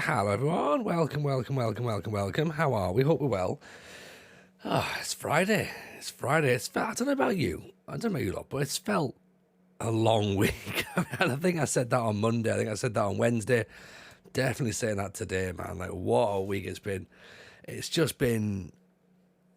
Hello everyone, welcome. How are we? Hope we're well. It's Friday. I don't know about you. I don't know about you lot, but it's felt a long week. And I think I said that on Monday. I think I said that on Wednesday. Definitely saying that today, man. Like, what a week it's been. It's just been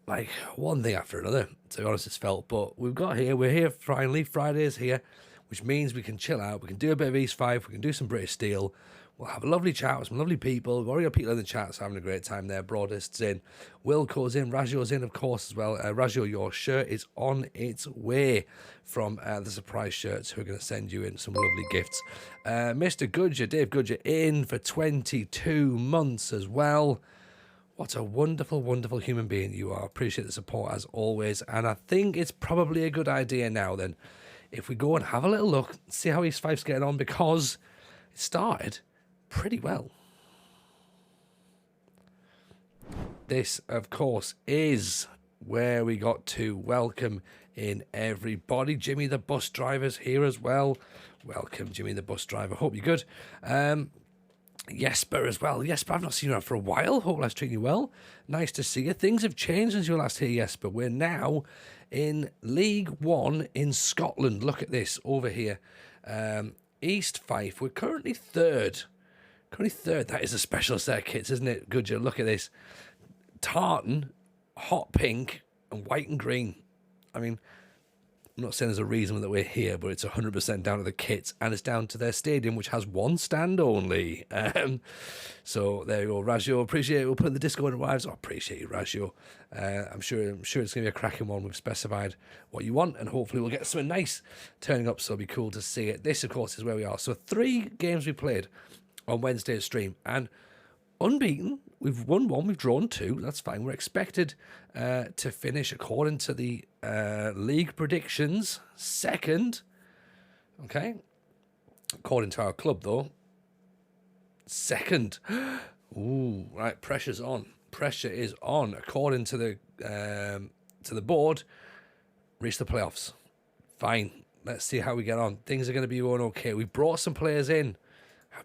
like one thing after another, to be honest, it's felt. But we're here finally. Friday is here, which means we can chill out. We can do a bit of East Fife. We can do some British Steel. We'll have a lovely chat with some lovely people. We've already got people in the chat, so having a great time there. Broadists in, Wilco's in, Rajo's in, of course, as well. Rajo, your shirt is on its way from the surprise shirts who are going to send you in some lovely gifts. Mr. Goodger, Dave Goodger, in for 22 months as well. What a wonderful, wonderful human being you are. Appreciate the support as always. And I think it's probably a good idea now then, if we go and have a little look, see how East Fifes getting on, because it started pretty well. This, of course, is where we got to welcome in everybody. Jimmy the bus driver's here as well. Welcome, Jimmy the bus driver. Hope you're good. Jesper as well. Jesper, I've not seen you for a while. Hope life's treating you well. Nice to see you. Things have changed since you were last here, Jesper. We're now in League One in Scotland. Look at this over here. East Fife. We're currently third. That is a special set of kits, isn't it? Goodger, look at this. Tartan, hot pink, and white and green. I mean, I'm not saying there's a reason that we're here, but it's 100% down to the kits, and it's down to their stadium, which has one stand only. So there you go, Rajo. Appreciate it. We'll put in the disco when it arrives. I appreciate you, Rajo. I'm sure it's going to be a cracking one. We've specified what you want, and hopefully we'll get something nice turning up, so it'll be cool to see it. This, of course, is where we are. So 3 games we played on Wednesday's stream, and unbeaten. We've won 1, we've drawn 2. That's fine. We're expected to finish, according to the league predictions, second. Okay. According to our club, though, second. Ooh, right. Pressure's on. Pressure is on. According to the board, reach the playoffs. Fine. Let's see how we get on. Things are going to be going okay. We brought some players in.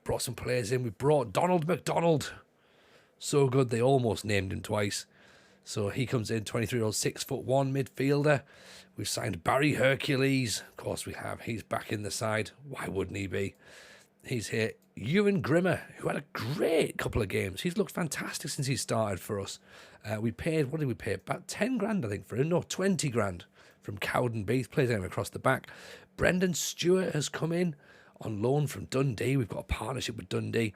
We brought Donald McDonald. So good, they almost named him twice. So he comes in, 23-year-old, 6'1" midfielder. We've signed Barry Hercules. Of course we have. He's back in the side. Why wouldn't he be? He's here. Ewan Grimmer, who had a great couple of games. He's looked fantastic since he started for us. We paid, what did we pay? About 10 grand, I think, for him. No, 20 grand from Cowden Beath. Plays him across the back. Brendan Stewart has come in on loan from Dundee. We've got a partnership with Dundee.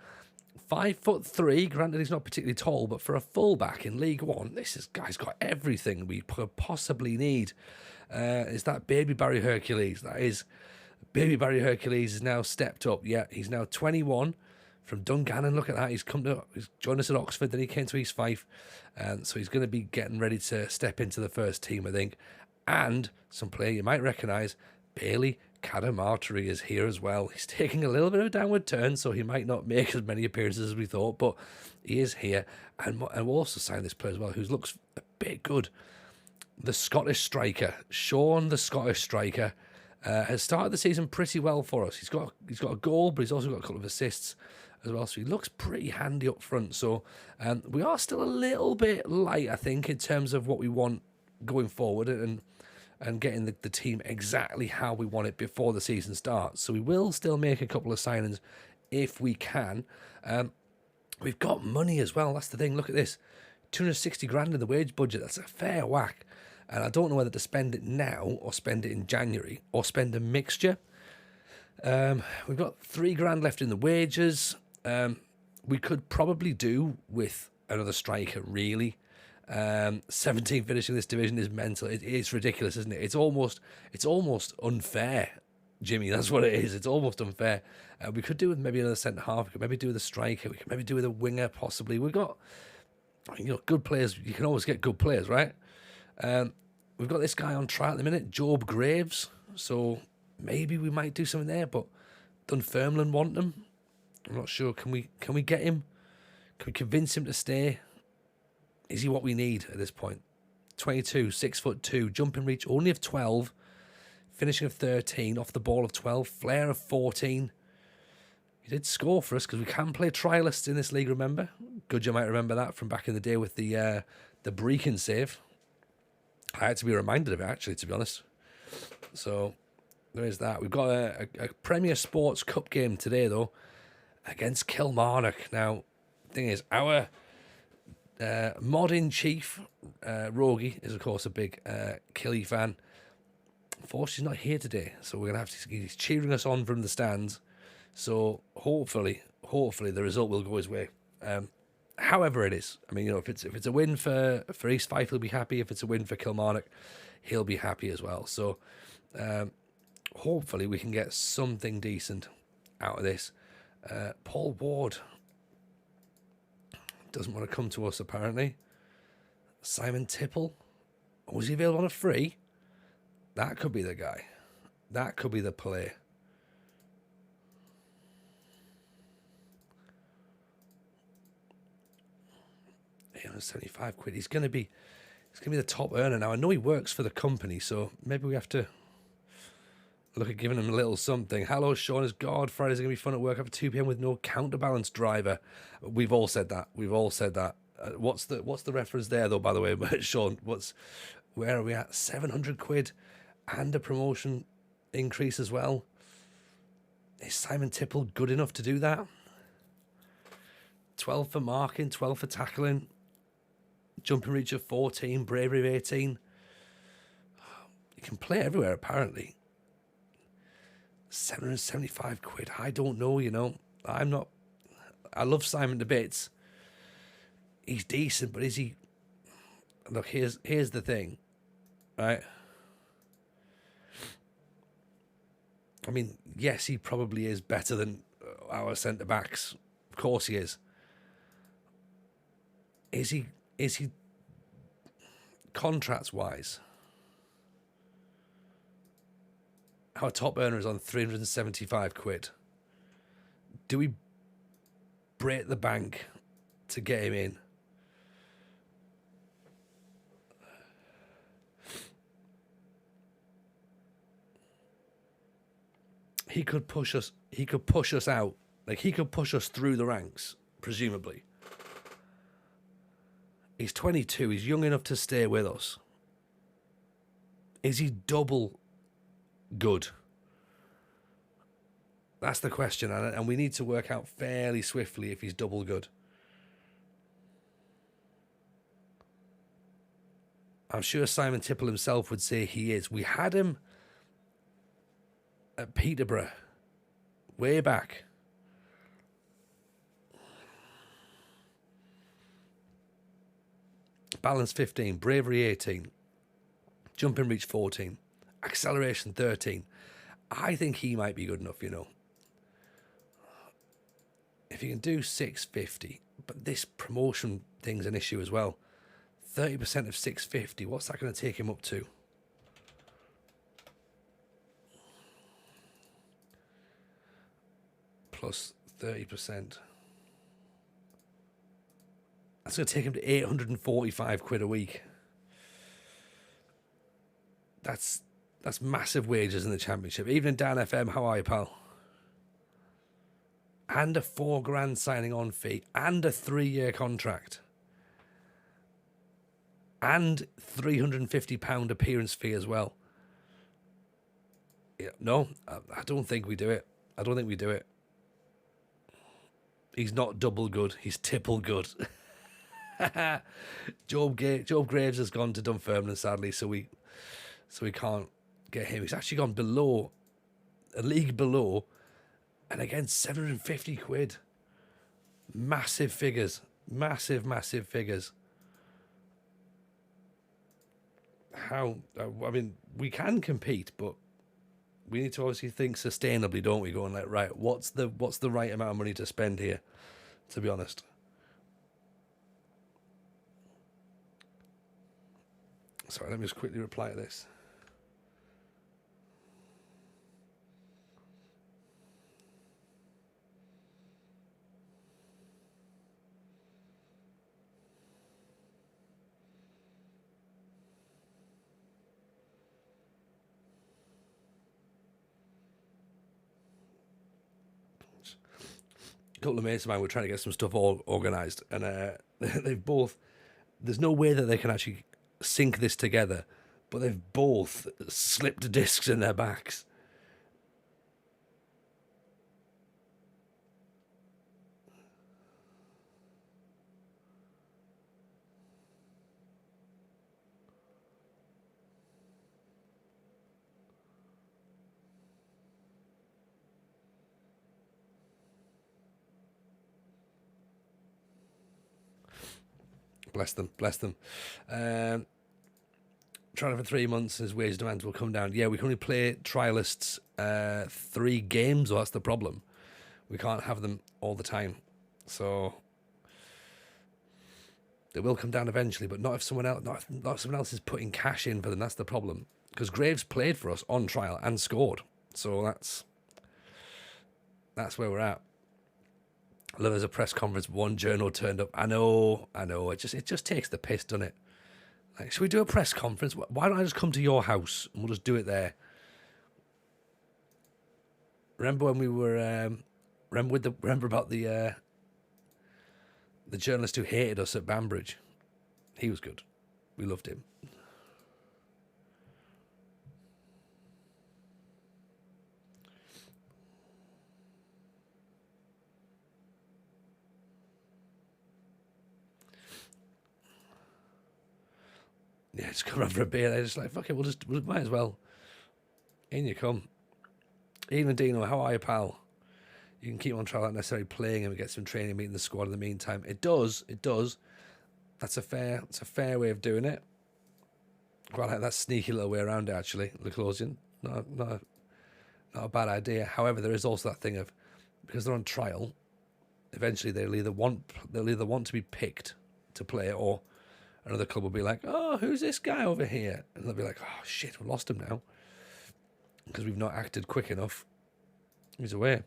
5'3", granted he's not particularly tall, but for a fullback in League One, guy's got everything we could possibly need. Is that baby Barry Hercules? That is. Baby Barry Hercules is now stepped up. Yeah, he's now 21 from Dungannon. Look at that. He's joined us at Oxford, then he came to East Fife. So he's going to be getting ready to step into the first team, I think. And some player you might recognise, Bailey Cadamarteri is here as well. He's taking a little bit of a downward turn, so he might not make as many appearances as we thought, but he is here. And we'll also sign this player as well, who looks a bit good. The Scottish striker, Sean, the Scottish striker, has started the season pretty well for us. He's got a goal, but he's also got a couple of assists as well, so he looks pretty handy up front. So we are still a little bit light, I think, in terms of what we want going forward, and getting the team exactly how we want it before the season starts. So we will still make a couple of signings if we can. We've got money as well. That's the thing. Look at this. 260 grand in the wage budget. That's a fair whack. And I don't know whether to spend it now or spend it in January or spend a mixture. We've got 3 grand left in the wages. We could probably do with another striker, really. 17 finishing this division is mental. It's ridiculous, isn't it? It's almost unfair, Jimmy. That's what it is. It's almost unfair. We could do with maybe another centre half. We could maybe do with a striker. We could maybe do with a winger, possibly. We've got, good players. You can always get good players, right? We've got this guy on trial at the minute, Job Graves. So maybe we might do something there. But Dunfermline want him. I'm not sure. Can we get him? Can we convince him to stay? Is he what we need at this point? 22, 6'2", jumping reach only of 12, finishing of 13, off the ball of 12, flair of 14. He did score for us because we can play trialists in this league, remember? Good, you might remember that from back in the day with the Breakin save. I had to be reminded of it, actually, to be honest. So there is that. We've got a Premier Sports Cup game today, though, against Kilmarnock. Now, the thing is, our mod-in-chief, Rogie, is, of course, a big Killy fan. Unfortunately, he's not here today, so we're going to have to... He's cheering us on from the stands. So hopefully the result will go his way. However it is, I mean, you know, if it's a win for East Fife, he'll be happy. If it's a win for Kilmarnock, he'll be happy as well. So hopefully we can get something decent out of this. Paul Ward doesn't want to come to us apparently. Simon Tipple, was he available on a free? That could be the guy. That could be the play. 875 quid. He's gonna be the top earner now. I know he works for the company, so maybe we have to look at giving him a little something. Hello, Sean. Is God Friday's gonna be fun at work after 2 p.m. with no counterbalance driver? We've all said that. We've all said that. What's the reference there though? By the way, Sean, where are we at? 700 quid and a promotion increase as well. Is Simon Tipple good enough to do that? 12 for marking, 12 for tackling. Jumping reach of 14, bravery of 18. You can play everywhere, apparently. 775 quid. I don't know, you know. I'm not... I love Simon to bits. He's decent, but is he... Look, here's the thing, right? I mean, yes, he probably is better than our centre-backs. Of course he is. Is he contracts-wise? Our top earner is on 375 quid. Do we break the bank to get him in? He could push us. He could push us out. Like, he could push us through the ranks, presumably. He's 22. He's young enough to stay with us. Is he double good? That's the question, and we need to work out fairly swiftly if he's double good. I'm sure Simon Tipple himself would say he is. We had him at Peterborough way back. Balance 15, bravery 18, jumping reach 14, acceleration 13. I think he might be good enough, you know. If you can do 650, but this promotion thing's an issue as well. 30% of 650, what's that going to take him up to? Plus 30%. That's going to take him to 845 quid a week. That's massive wages in the Championship. Even in Dan FM, how are you, pal? And a £4,000 signing on fee. And a 3-year contract. And £350 appearance fee as well. Yeah, no, I don't think we do it. I don't think we do it. He's not double good. He's Tipple good. Job Graves has gone to Dunfermline, sadly, so we can't get him. He's actually gone below, a league below, and again 750 quid. Massive figures, massive figures. How? I mean, we can compete, but we need to obviously think sustainably, don't we? Going like, right, what's the right amount of money to spend here? To be honest. Sorry, let me just quickly reply to this. a couple of mates of mine were trying to get some stuff all organised, and they've both. There's no way that they can actually sync this together, but they've both slipped discs in their backs. Bless them, bless them. Trying for 3 months, his wage demands will come down. Yeah, we can only play trialists 3 games, well, that's the problem. We can't have them all the time. So they will come down eventually, but not if someone else, not if someone else is putting cash in for them. That's the problem. Because Graves played for us on trial and scored. So that's where we're at. I love, as a press conference, one journal turned up. I know. It just takes the piss, doesn't it? Like, should we do a press conference? Why don't I just come to your house and we'll just do it there? Remember when we were remember about the journalist who hated us at Banbridge? He was good. We loved him. Yeah, just come around for a beer. They're just like, fuck it, we might as well. In you come. Ian and Dino, how are you, pal? You can keep on trial, not necessarily playing him and get some training, meeting the squad in the meantime. It does. That's a fair way of doing it. Quite like that sneaky little way around it, actually. Leclosian. Not a bad idea. However, there is also that thing of, because they're on trial, eventually they'll either want to be picked to play, or another club will be like, oh, who's this guy over here? And they'll be like, oh, shit, we've lost him now. Because we've not acted quick enough. He's away.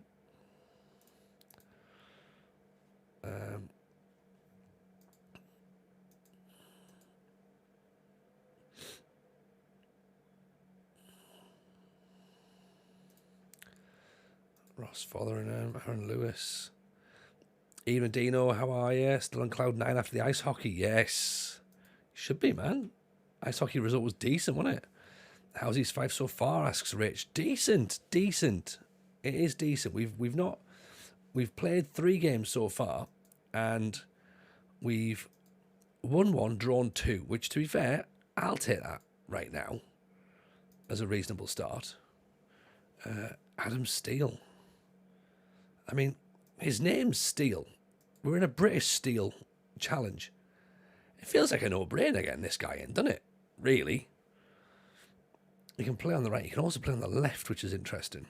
Ross Fotheringham, Aaron Lewis. Ian and Dino, how are you? Still on cloud 9 after the ice hockey? Yes. Should be, man. Ice hockey result was decent, wasn't it? How's East Fifes so far? Asks Rich. Decent. It is decent. We've played 3 games so far, and we've won 1, drawn 2, which, to be fair, I'll take that right now as a reasonable start. Adam Steele. I mean, his name's Steele. We're in a British Steel challenge. It feels like a no-brainer getting this guy in, doesn't it? Really. He can play on the right. He can also play on the left, which is interesting.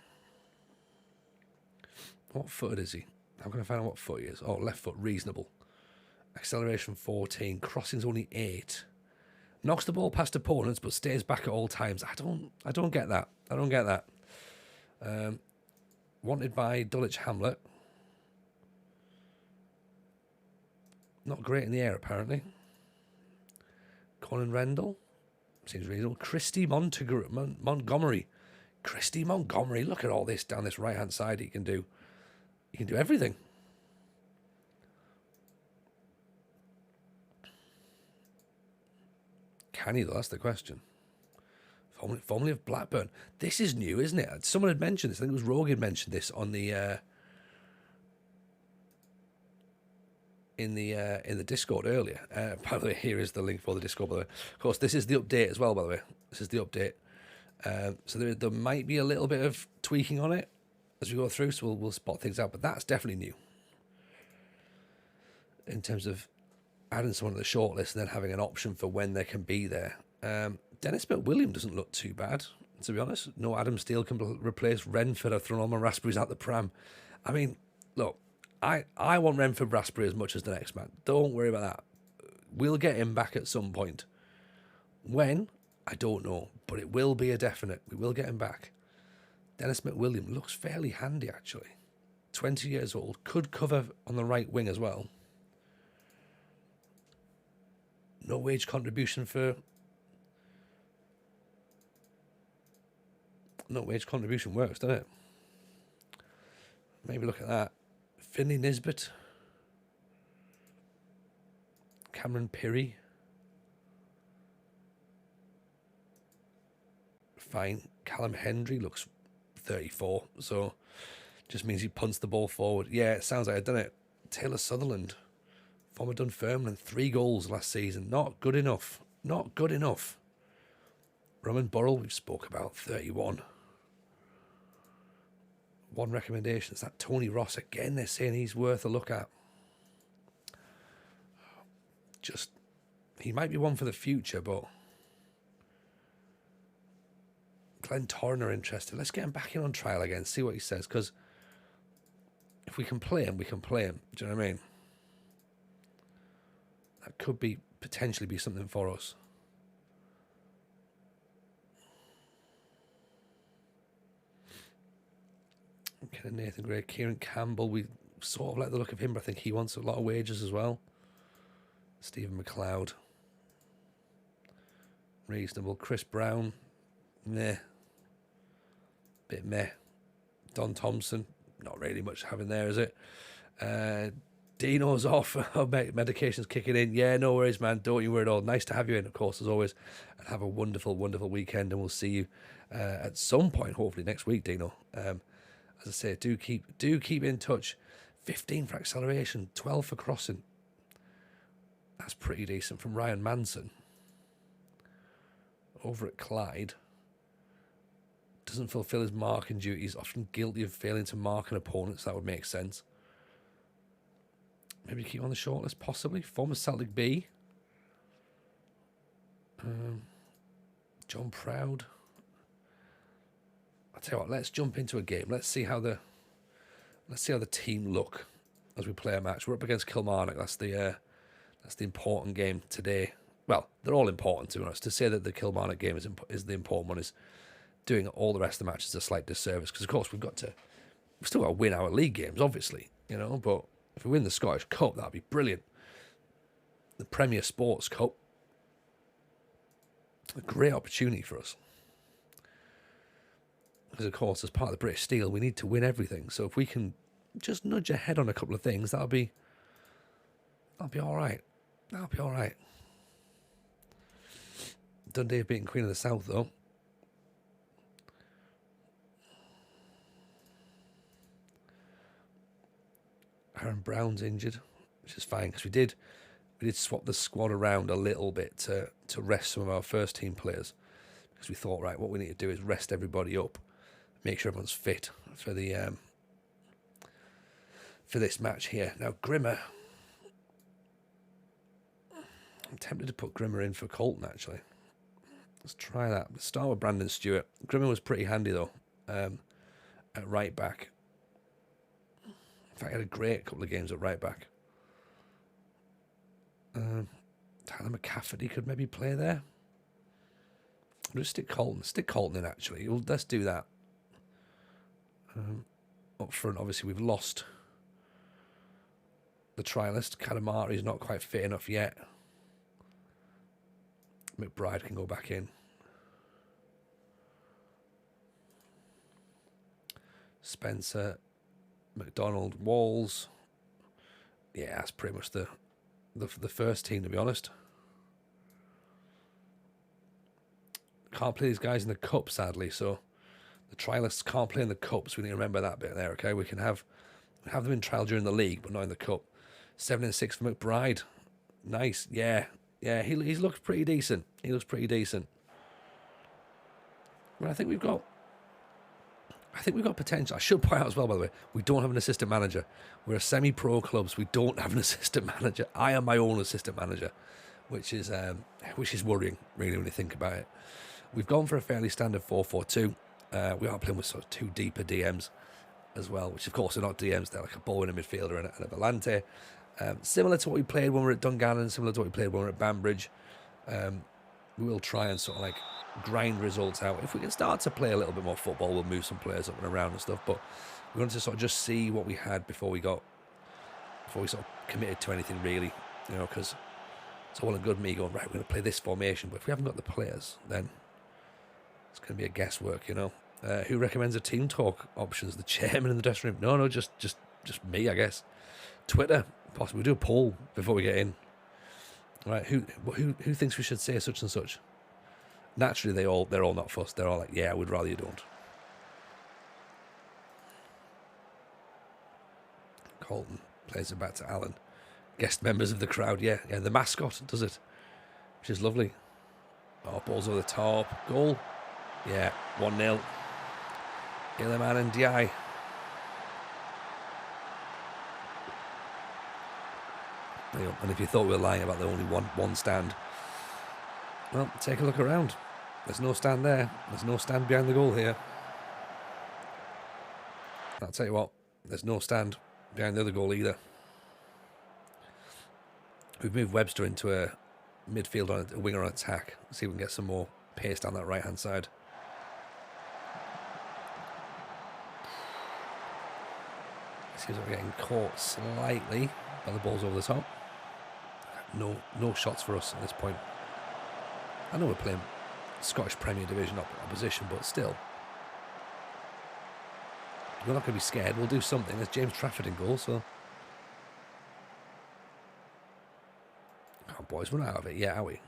What foot is he? I'm going to find out what foot he is. Oh, left foot, reasonable. Acceleration 14. Crossing's only 8. Knocks the ball past opponents, but stays back at all times. I don't get that. Wanted by Dulwich Hamlet. Not great in the air, apparently. Colin Rendell. Seems reasonable. Christy Montgomery. Christy Montgomery. Look at all this down this right-hand side he can do. He can do everything. Can he, though? That's the question. Formerly of Blackburn. This is new, isn't it? Someone had mentioned this. I think it was Rogan mentioned this on the in the Discord earlier. By the way, here is the link for the Discord. By the way, of course, this is the update as well. By the way, this is the update. So there might be a little bit of tweaking on it as we go through. So we'll spot things out. But that's definitely new in terms of adding someone to the shortlist and then having an option for when they can be there. Dennis McWilliam doesn't look too bad, to be honest. No Adam Steele can replace Renford. I've thrown all my raspberries out the pram. I mean, look, I want Renford raspberry as much as the next man. Don't worry about that. We'll get him back at some point. When? I don't know, but it will be a definite. We will get him back. Dennis McWilliam looks fairly handy, actually. 20 years old. Could cover on the right wing as well. No wage contribution for... No wage contribution works, doesn't it? Maybe look at that. Finley Nisbet. Cameron Pirry. Fine. Callum Hendry looks 34, so just means he punts the ball forward. Yeah, it sounds like I've done it. Taylor Sutherland, former Dunfermline, 3 goals last season. Not good enough. Not good enough. Roman Burrell, we've spoke about, 31. One recommendation is that Tony Ross. Again, they're saying he's worth a look at. Just, he might be one for the future, but Glenn Torren interested. Let's get him back in on trial again, see what he says, because if we can play him, we can play him. Do you know what I mean? That could be potentially be something for us. Okay, Nathan Gray, Kieran Campbell, we sort of like the look of him, but I think he wants a lot of wages as well. Stephen McLeod, reasonable. Chris Brown, meh. Bit meh. Don Thompson, not really much having there, is it? Dino's off. Medication's kicking in. Yeah, no worries, man. Don't you worry at all. Nice to have you in, of course, as always. And have a wonderful, wonderful weekend. And we'll see you at some point, hopefully next week, Dino. As I say, do keep in touch. 15 for acceleration, 12 for crossing. That's pretty decent from Ryan Manson. Over at Clyde. Doesn't fulfill his marking duties. Often guilty of failing to mark an opponent. So that would make sense. Maybe keep on the shortlist, possibly. Former Celtic B. John Proud. I'll tell you what, let's jump into a game. Let's see how the team look as we play a match. We're up against Kilmarnock. That's the important game today. Well, they're all important to us. To say that the Kilmarnock game is the important one is doing all the rest of the matches a slight disservice, because of course we've still got to win our league games, obviously, you know. But if we win the Scottish Cup, that'd be brilliant. The Premier Sports Cup, a great opportunity for us. Because of course, as part of the British Steel, we need to win everything. So if we can just nudge ahead on a couple of things, that'll be all right. That'll be all right. Dundee have beaten Queen of the South, though. Aaron Brown's injured, which is fine, because we did swap the squad around a little bit to rest some of our first team players, because we thought, right, what we need to do is rest everybody up, make sure everyone's fit for this match here. Now Grimmer, I'm tempted to put Grimmer in for Colton, actually. Let's try that. Let's start with Brandon Stewart. Grimmer was pretty handy, though, at right back. In fact, he had a great couple of games at right back. Tyler McCafferty could maybe play there. I'll just stick Colton in, actually. Let's do that. Up front, obviously, we've lost the trialist. Katamari's not quite fit enough yet. McBride can go back in. Spencer, McDonald, Walls. Yeah, that's pretty much the first team, to be honest. Can't play these guys in the cup, sadly, so the trialists can't play in the cup, so we need to remember that bit there, okay? We can have them in trial during the league, but not in the cup. 7 and 6 for McBride. Nice, yeah. Yeah, he looks pretty decent. He looks pretty decent. Well, I think we've got potential. I should point out as well, by the way, we don't have an assistant manager. We're a semi-pro club, so we don't have an assistant manager. I am my own assistant manager, which is worrying, really, when you think about it. We've gone for a fairly standard 4-4-2. We are playing with sort of 2 deeper DMs as well, which of course are not DMs. They're like a Bowen, a midfielder, and a Volante. Similar to what we played when we were at Dungannon, similar to what we played when we were at Banbridge. We will try and sort of like grind results out. If we can start to play a little bit more football, we'll move some players up and around and stuff. But we wanted to sort of just see what we had before we sort of committed to anything, really. You know, because it's all good me going, right, we're going to play this formation. But if we haven't got the players, then it's going to be a guesswork, you know. Who recommends a team talk options? The chairman in the dressing room? No, just just me, I guess. Twitter, possibly do a poll before we get in. Right, who thinks we should say such and such? Naturally, they're all not fussed. They're all like, yeah, I would rather you don't. Colton plays it back to Alan. Guest members of the crowd, yeah, the mascot does it, which is lovely. Oh, balls over the top. Goal. Yeah, 1-0. Iliman and Diai. And if you thought we were lying about the only one stand, well, take a look around. There's no stand there. There's no stand behind the goal here. I'll tell you what, there's no stand behind the other goal either. We've moved Webster into a midfield on a winger on attack. Let's see if we can get some more pace down that right-hand side. Seems like we're getting caught slightly, but the ball's over the top. No shots for us at this point. I know we're playing Scottish Premier Division opposition, but still. We're not going to be scared. We'll do something. There's James Trafford in goal, so... Oh, boys, we're not out of it yet, are we?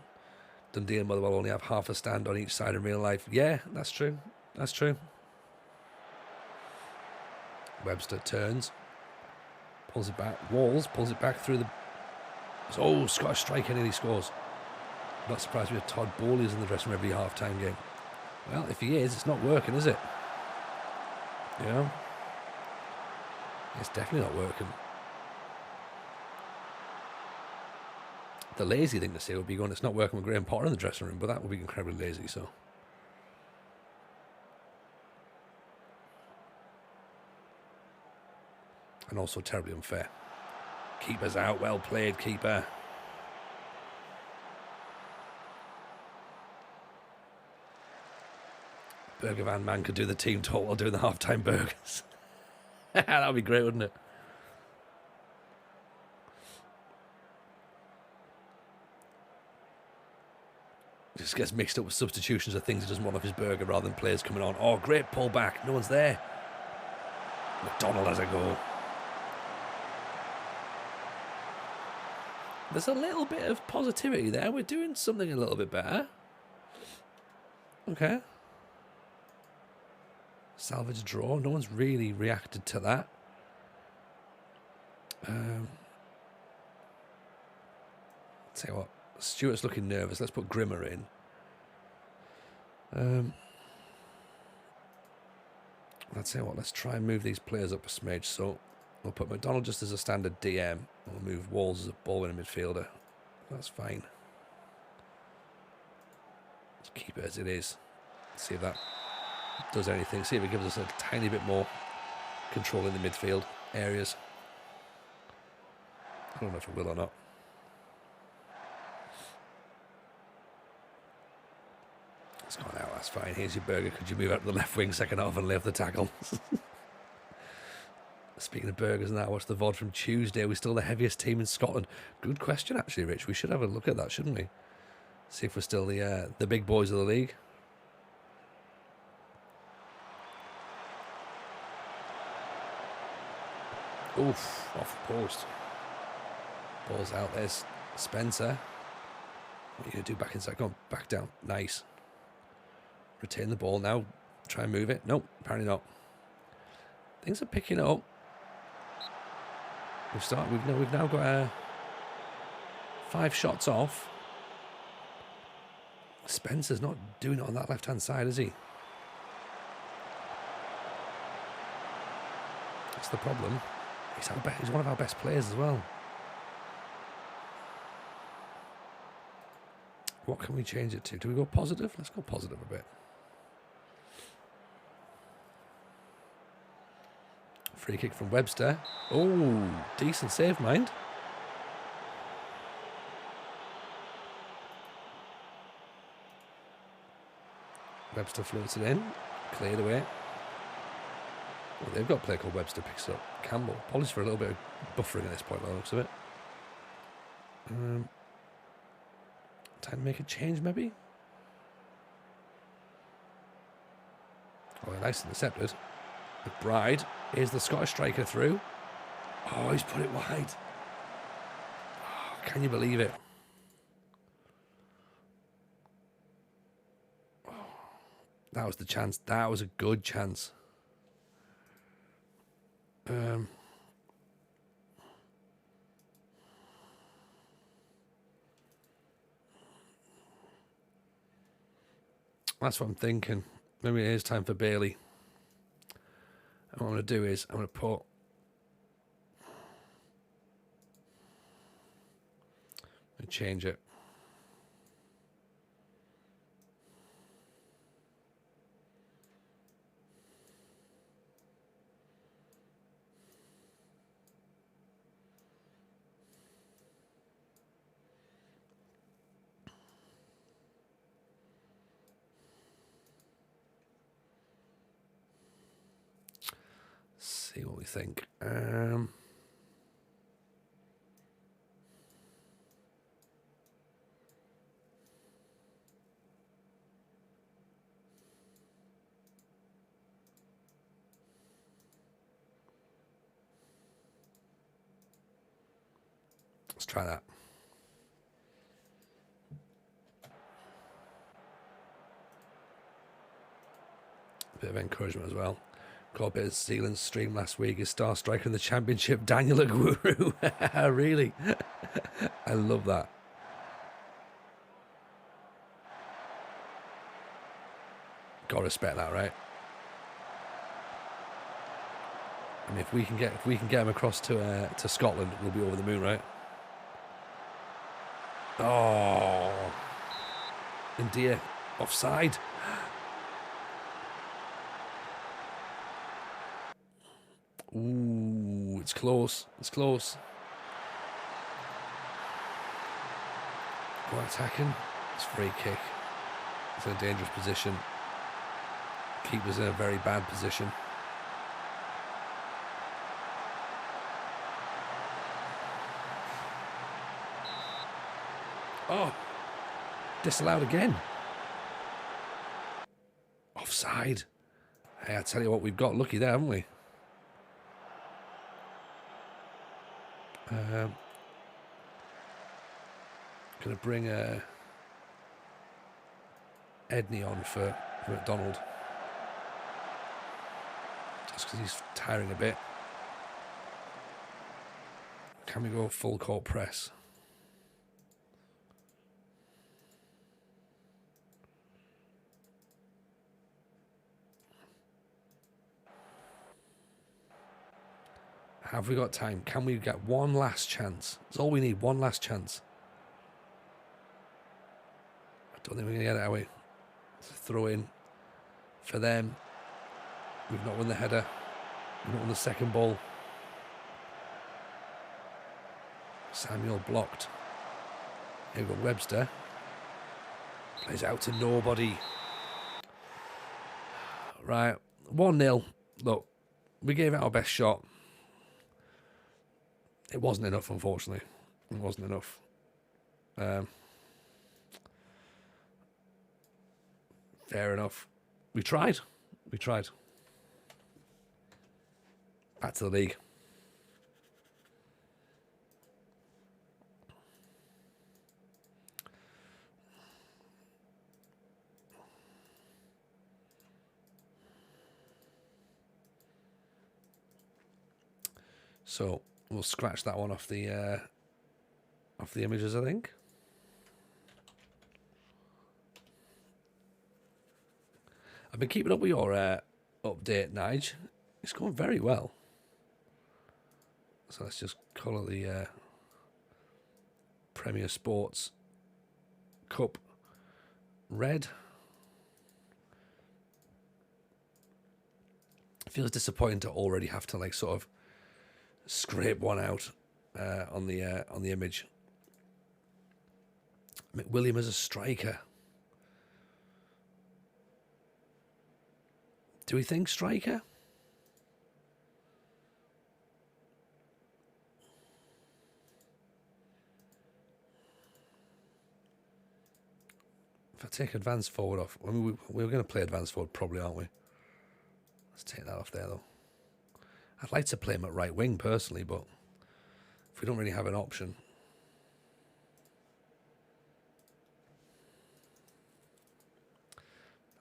Dundee and Motherwell only have half a stand on each side in real life. Yeah, that's true. That's true. Webster turns. Pulls it back. Walls pulls it back through the... Oh, Scottish striker nearly scores. Not surprised we have Todd Bowley in the dressing room every half-time game. Well, if he is, it's not working, is it? You know? It's definitely not working. The lazy thing to say would be going, it's not working with Graham Potter in the dressing room, but that would be incredibly lazy, so... And also terribly unfair. Keeper's out. Well played, keeper. Burger Van Man could do the team talk while doing the half-time burgers. That would be great, wouldn't it? Just gets mixed up with substitutions of things he doesn't want off his burger rather than players coming on. Oh, great pull back. No one's there. McDonald has a go. There's a little bit of positivity there. We're doing something a little bit better. Okay. Salvage draw. No one's really reacted to that. Tell you what. Stuart's looking nervous. Let's put Grimmer in. I'll tell you what. Let's try and move these players up a smidge. So we'll put McDonald just as a standard DM. We'll move Walls as a ball-winning midfielder. That's fine. Let's keep it as it is. See if that does anything. See if it gives us a tiny bit more control in the midfield areas. I don't know if it will or not. It's gone out, that's fine. Here's your burger. Could you move out to the left wing second half and lay off the tackle? Speaking of burgers and that, I watched the VOD from Tuesday. Are we still the heaviest team in Scotland? Good question, actually, Rich. We should have a look at that, shouldn't we? See if we're still the big boys of the league. Oof, off the post. Ball's out. There's Spencer. What are you going to do back inside? Go on, back down. Nice. Retain the ball now. Try and move it. Nope, apparently not. Things are picking up. We've now got 5 shots off. Spencer's not doing it on that left-hand side, is he? That's the problem. He's one of our best players as well. What can we change it to? Do we go positive? Let's go positive a bit. Free kick from Webster. Oh, decent save, mind. Webster floats it in. Cleared away. Well, they've got a player called Webster, picks it up. Campbell. Apologies for a little bit of buffering at this point by the looks of it. Time to make a change, maybe? Oh, nice intercepted. McBride. Here's the Scottish striker through. Oh, he's put it wide. Oh, can you believe it? That was the chance. That was a good chance. That's what I'm thinking. Maybe it is time for Bailey. And what I'm going to do is I'm going to put... and change it. See what we think. Let's try that. Bit of encouragement as well. Got a bit of Zealand's stream last week. His star striker in the championship, Daniel Aguero. Really? I love that. Gotta respect that, right? And if we can get him across to Scotland, we'll be over the moon, right? Oh, India offside. Ooh, it's close. It's close. Go attacking. It's a free kick. It's in a dangerous position. Keeper's in a very bad position. Oh, disallowed again. Offside. Hey, I tell you what, we've got lucky there, haven't we? Gonna bring Edney on for McDonald. Just because he's tiring a bit. Can we go full court press? Have we got time? Can we get one last chance? That's all we need, one last chance. I don't think we're going to get it, are we? It's a throw in for them. We've not won the header. We've not won the second ball. Samuel blocked. Here we go, Webster. Plays out to nobody. Right, 1-0. Look, we gave it our best shot. It wasn't enough, unfortunately. It wasn't enough. Fair enough. We tried. We tried. Back to the league. So we'll scratch that one off the images, I think. I've been keeping up with your update, Nige. It's going very well. So let's just colour the Premier Sports Cup red. It feels disappointing to already have to like sort of scrape one out on the image. McWilliam as a striker. Do we think striker? If I take advanced forward off, I mean, we're going to play advanced forward probably, aren't we? Let's take that off there though. I'd like to play him at right wing personally, but if we don't really have an option.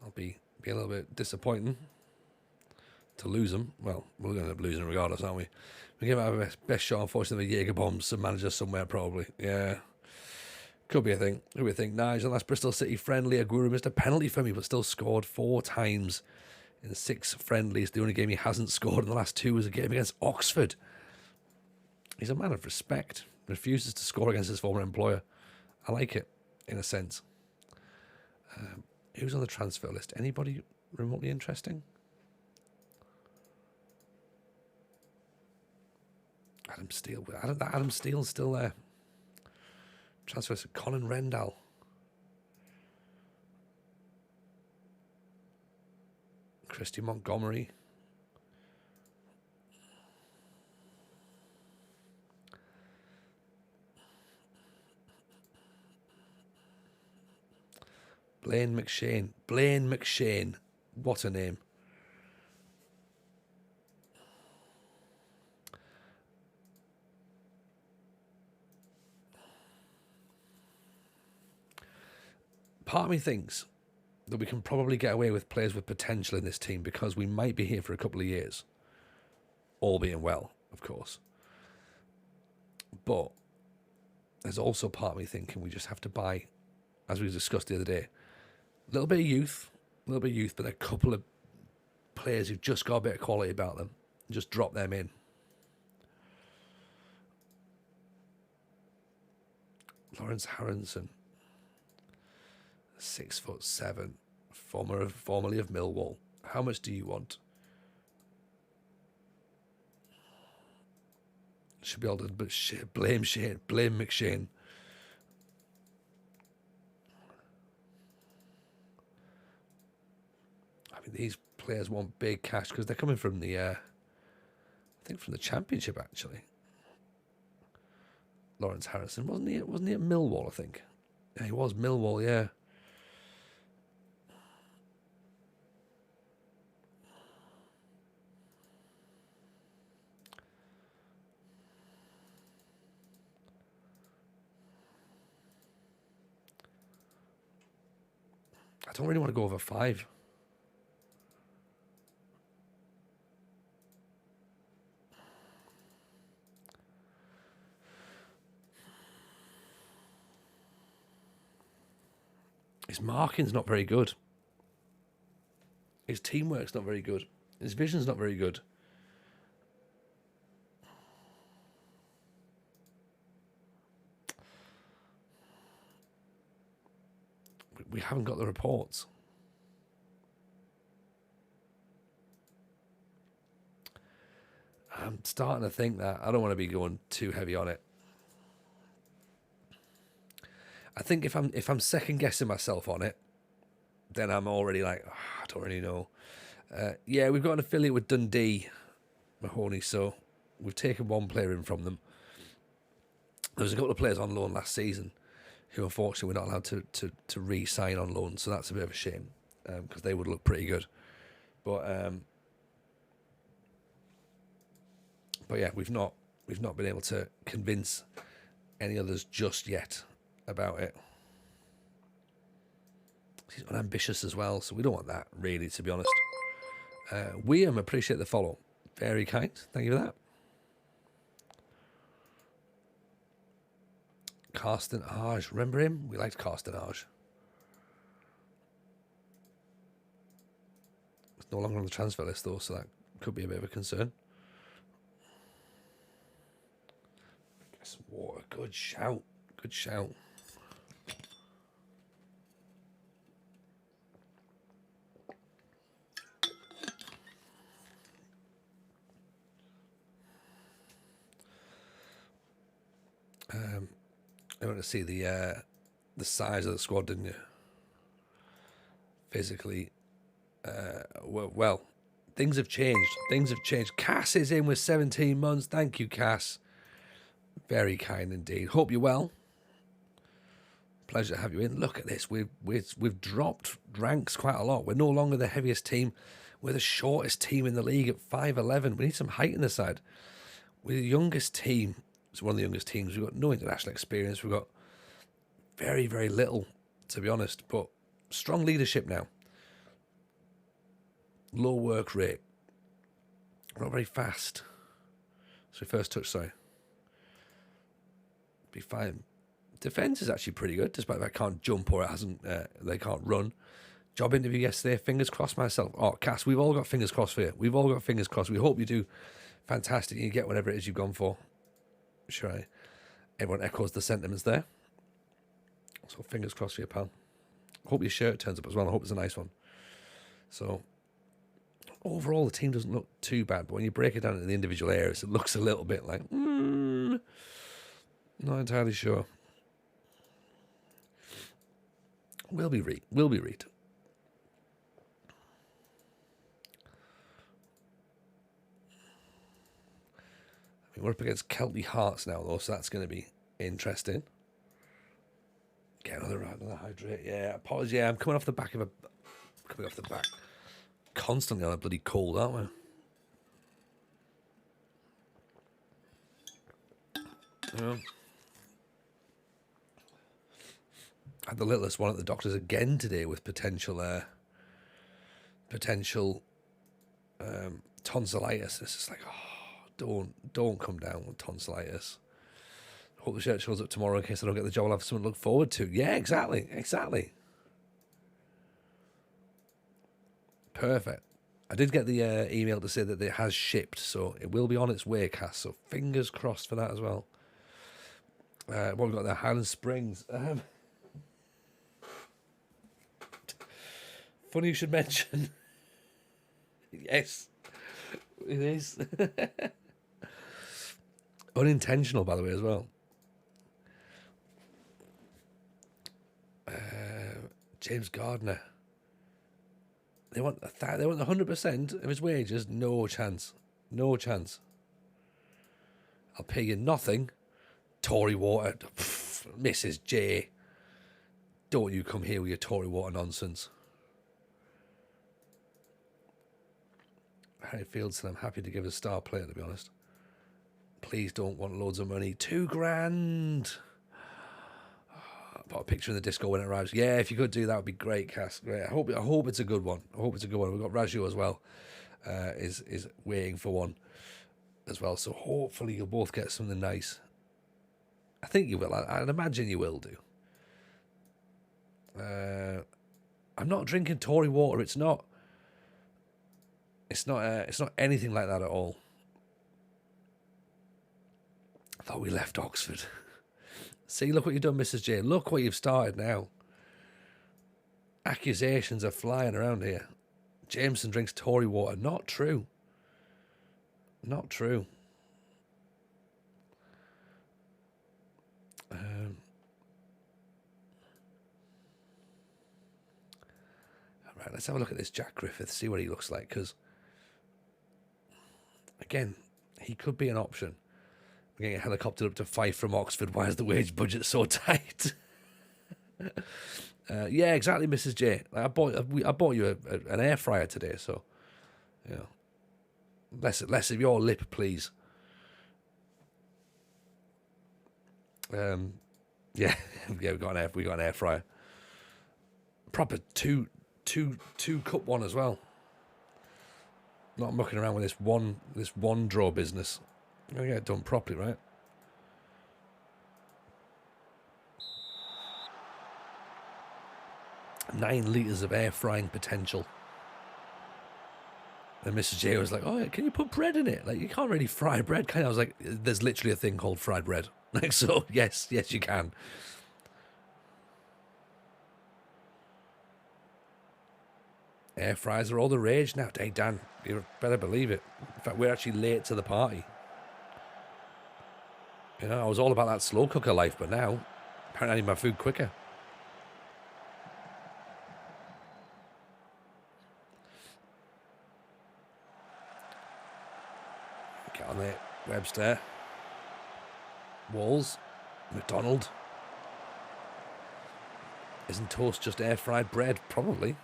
I'll be a little bit disappointing to lose him. Well, we're going to end up losing regardless, aren't we? We give our best shot, unfortunately, with Jaeger bombs, some manager somewhere probably. Yeah. Could be a thing. Could be a thing. Nigel, last Bristol City friendly. Aguero missed a penalty for me, but still scored 4 times in 6 friendlies. The only game he hasn't scored in the last 2 was a game against Oxford. He's a man of respect. Refuses to score against his former employer. I like it, in a sense. Who's on the transfer list? Anybody remotely interesting? Adam Steele. Adam Steele's still there. Transfer to Colin Rendell. Christy Montgomery. Blaine McShane. Blaine McShane. What a name. Part of me thinks that we can probably get away with players with potential in this team because we might be here for a couple of years. All being well, of course. But there's also part of me thinking we just have to buy, as we discussed the other day, a little bit of youth, but a couple of players who've just got a bit of quality about them. And just drop them in. Lawrence Harrison, 6'7", formerly of Millwall. How much do you want? Should be able to blame McShane. I mean, these players want big cash because they're coming from the, I think from the Championship actually. Lawrence Harrison, wasn't he at Millwall? I think. Yeah, he was Millwall. Yeah. I don't really want to go over 5. His marking's not very good. His teamwork's not very good. His vision's not very good. We haven't got the reports. I'm starting to think that I don't want to be going too heavy on it. I think if I'm second guessing myself on it, then I'm already like, I don't really know. Yeah, we've got an affiliate with Dundee, Mahoney, so we've taken one player in from them. There was a couple of players on loan last season who unfortunately we're not allowed to re-sign on loan, so that's a bit of a shame because they would look pretty good. But yeah, we've not been able to convince any others just yet about it. He's unambitious as well, so we don't want that really, to be honest. William, appreciate the follow. Very kind. Thank you for that. Carsten Arge. Remember him? We liked Carsten Arge. It's no longer on the transfer list, though, so that could be a bit of a concern. Get some water. Good shout. Good shout. I want to see the size of the squad, didn't you? Physically, well, things have changed. Cass is in with 17 months. Thank you, Cass. Very kind indeed. Hope you're well. Pleasure to have you in. Look at this. We've dropped ranks quite a lot. We're no longer the heaviest team. We're the shortest team in the league at 5'11". We need some height in the side. We're the youngest team. It's one of the youngest teams. We've got no international experience. We've got very, very little, to be honest. But strong leadership now. Low work rate. Not very fast. So first touch, sorry. Be fine. Defense is actually pretty good, despite if I can't jump or it hasn't. They can't run. Job interview yesterday. Fingers crossed myself. Oh, Cass, we've all got fingers crossed for you. We've all got fingers crossed. We hope you do fantastic. You get whatever it is you've gone for. Sure. Everyone echoes the sentiments there. So fingers crossed for you, pal. Hope your shirt turns up as well. I hope it's a nice one. So overall, the team doesn't look too bad, but when you break it down into the individual areas, it looks a little bit like, not entirely sure. Will be read. I mean, we're up against Kelty Hearts now, though, so that's going to be interesting. Get another hydrate. Yeah, apologies. Yeah, I'm coming off the back. Constantly on a bloody cold, aren't we? Yeah. I had the littlest one at the doctor's again today with potential tonsillitis. It's just like, don't come down with tonsillitis. Hope the shirt shows up tomorrow in case I don't get the job. I'll have something to look forward to. Yeah, exactly. Perfect. I did get the email to say that it has shipped, so it will be on its way, Cass. So fingers crossed for that as well. What we've got there, Highland Springs. Funny you should mention. Yes, it is. Unintentional, by the way, as well. James Gardner. They want 100% of his wages. No chance. I'll pay you nothing. Tory water. Mrs. J. Don't you come here with your Tory water nonsense. Harry Field said, I'm happy to give a star player, to be honest. Please don't want loads of money. $2,000. Put a picture in the disco when it arrives. Yeah, if you could do that, would be great, Cass. Great. I hope it's a good one. We've got Raju as well. Is waiting for one as well. So hopefully you'll both get something nice. I think you will. I'd imagine you will do. I'm not drinking Tory water. It's not anything like that at all. I thought we left Oxford. See, look what you've done, Mrs. J. Look what you've started now. Accusations are flying around here. Jameson drinks Tory water. Not true. Not true. Right, let's have a look at this Jack Griffith, see what he looks like, because, again, he could be an option. We're getting helicoptered up to Fife from Oxford. Why is the wage budget so tight? Yeah, exactly, Mrs. J. I bought you an air fryer today, so, you know, less of your lip, please. Yeah, we got an air fryer. Proper two cup one as well. Not mucking around with this one draw business. Gotta get it done properly, right? $9 litres of air frying potential. And Mrs. J was like, "Oh, can you put bread in it? Like, you can't really fry bread, can you?" I was like, "There's literally a thing called fried bread." Like, so yes, you can. Air fryers are all the rage now. Hey, Dan, you better believe it. In fact, we're actually late to the party. You know, I was all about that slow cooker life, but now, apparently I need my food quicker. Get on there. Webster. Walls. McDonald. Isn't toast just air fried bread? Probably.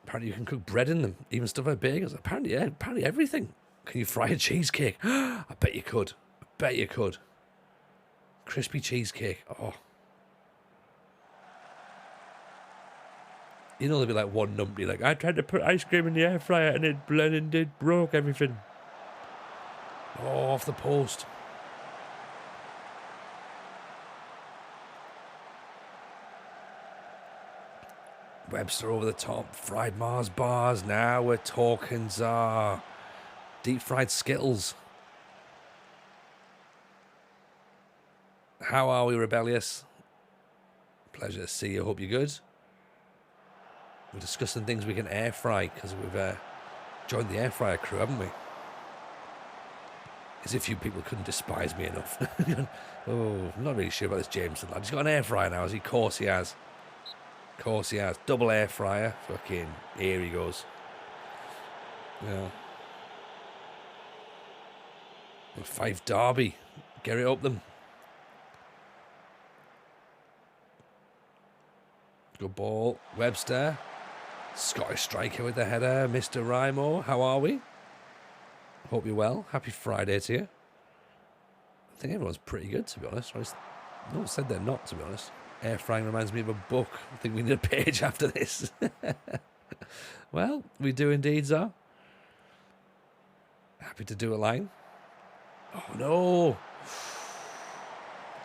Apparently you can cook bread in them, even stuff like bagels. Apparently, yeah, apparently everything. Can you fry a cheesecake? I bet you could. I bet you could. Crispy cheesecake. Oh. You know, there'll be like one numpty like, I tried to put ice cream in the air fryer and it blended, it broke everything. Oh, off the post. Webster over the top. Fried Mars bars. Now we're talking Czar. Deep fried Skittles. How are we, Rebellious? Pleasure to see you. Hope you're good. We're discussing things we can air fry because we've joined the air fryer crew, haven't we? As if you people couldn't despise me enough. Oh, I'm not really sure about this Jameson lad. He's got an air fryer now, has he? Of course he has. Of course he has. Double air fryer. Fucking, here he goes. Yeah. Fife Derby. Get it up them. Good ball. Webster. Scottish striker with the header. Mr. Rymo. How are we? Hope you're well. Happy Friday to you. I think everyone's pretty good, to be honest. No one said they're not, to be honest. Air frying reminds me of a book. I think we need a page after this. Well, we do indeed, Zar. Happy to do a line. Oh, no.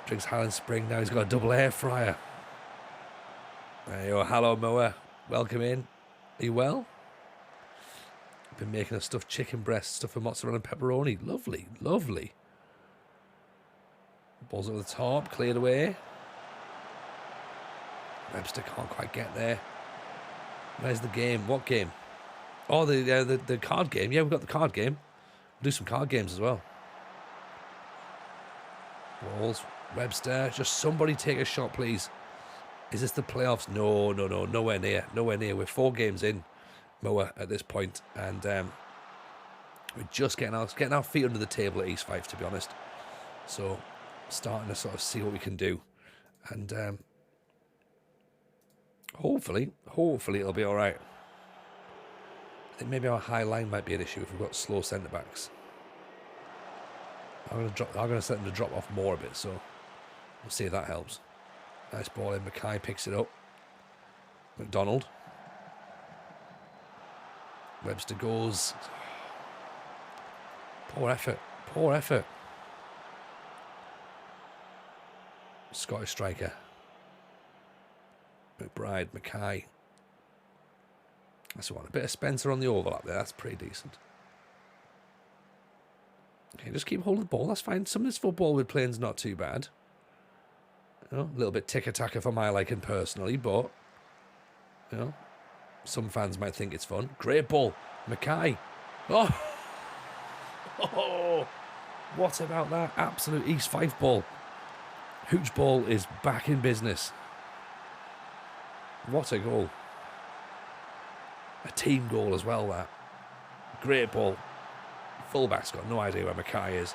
Drinks Highland Spring. Now he's got a double air fryer. There you go. Hello, Moa. Welcome in. Are you well? I've been making a stuffed chicken breast, stuffed with mozzarella and pepperoni. Lovely, lovely. Balls over the top, cleared away. Webster can't quite get there. Where's the game? What game? Oh, the card game. Yeah, we've got the card game. We'll do some card games as well. Balls. Webster. Just somebody take a shot, please. Is this the playoffs? No. Nowhere near. Nowhere near. We're 4 games in, Moa, at this point, and we're just getting our feet under the table at East Fifes, to be honest. So, starting to sort of see what we can do, and hopefully it'll be all right. I think maybe our high line might be an issue if we've got slow centre backs. I'm gonna set them to drop off more a bit, so we'll see if that helps. Nice ball in. Mackay picks it up. McDonald. Webster goes. Poor effort. Poor effort. Scottish striker. McBride. Mackay. That's the one. A bit of Spencer on the overlap there. That's pretty decent. Okay, just keep hold of the ball. That's fine. Some of this football we're playing is not too bad. You know, a little bit tick-a-tacker for my liking personally, but, you know, some fans might think it's fun. Great ball. Mackay. Oh! Oh! What about that? Absolute East Fife ball. Hooch ball is back in business. What a goal. A team goal as well, that. Great ball. Fullback's got no idea where Mackay is.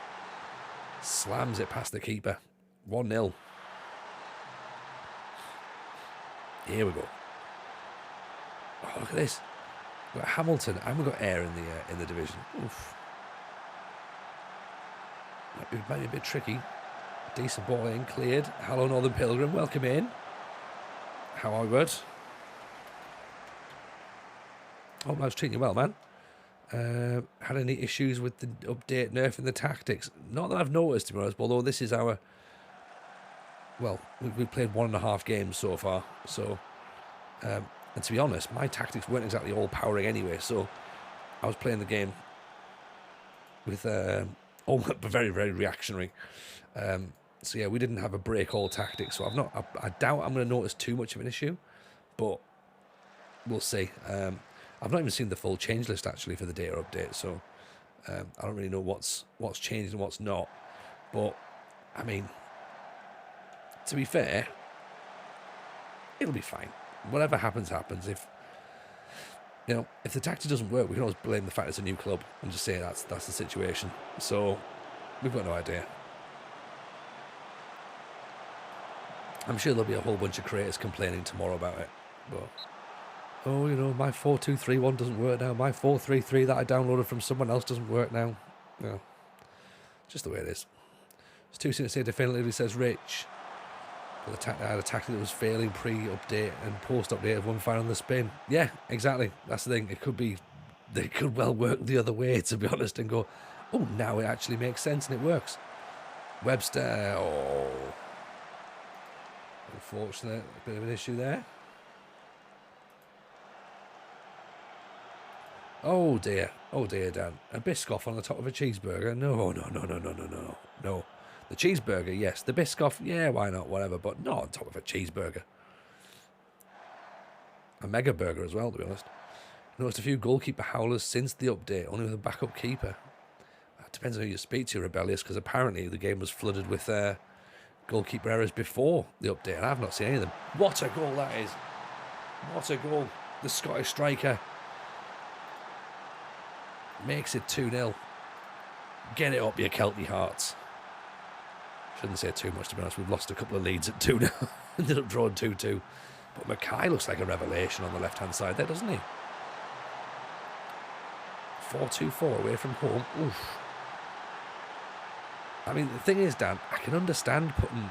Slams it past the keeper. 1-0. Here we go. Oh, look at this. We've got Hamilton and we've got Ayr in the division. Oof. Might be a bit tricky. Decent ball in, cleared. Hello, Northern Pilgrim. Welcome in. How are we, bud? Hope I was treating you well, man. Had any issues with the update nerfing the tactics? Not that I've noticed, to be honest, although this is our... Well, we've played 1.5 games so far, so... and to be honest, my tactics weren't exactly all powering anyway, so I was playing the game with all very, very reactionary. So yeah, we didn't have a break-all tactic, so I doubt I'm going to notice too much of an issue, but we'll see. I've not even seen the full change list, actually, for the data update, so I don't really know what's changed and what's not, but, I mean... To be fair, it'll be fine. Whatever happens, happens. If the tactic doesn't work, we can always blame the fact it's a new club and just say that's the situation. So we've got no idea. I'm sure there'll be a whole bunch of creators complaining tomorrow about it, but Oh, you know, my 4-2-3 one doesn't work now. My 4-3-3 that I downloaded from someone else doesn't work now. No, just the way it is. It's too soon to say definitively, says Rich. But I had a tactic that was failing pre-update and post-update of one fine on the spin. Yeah, exactly. That's the thing. It could be, they could well work the other way, to be honest, and go, oh, now it actually makes sense and it works. Webster, oh. Unfortunate, a bit of an issue there. Oh dear, Dan. A Biscoff on the top of a cheeseburger? No. The cheeseburger, yes. The Biscoff, yeah, why not, whatever, but not on top of a cheeseburger. A mega burger as well, to be honest. Noticed a few goalkeeper howlers since the update, only with a backup keeper. It depends on who you speak to, Rebellious, because apparently the game was flooded with goalkeeper errors before the update, and I've not seen any of them. What a goal that is. What a goal. The Scottish striker makes it 2-0. Get it up, you Kelty hearts. Shouldn't say too much, to be honest. We've lost a couple of leads at 2-0. Ended up drawing 2-2. But Mackay looks like a revelation on the left-hand side there, doesn't he? 4-2-4 away from home. Oof. I mean, the thing is, Dan, I can understand putting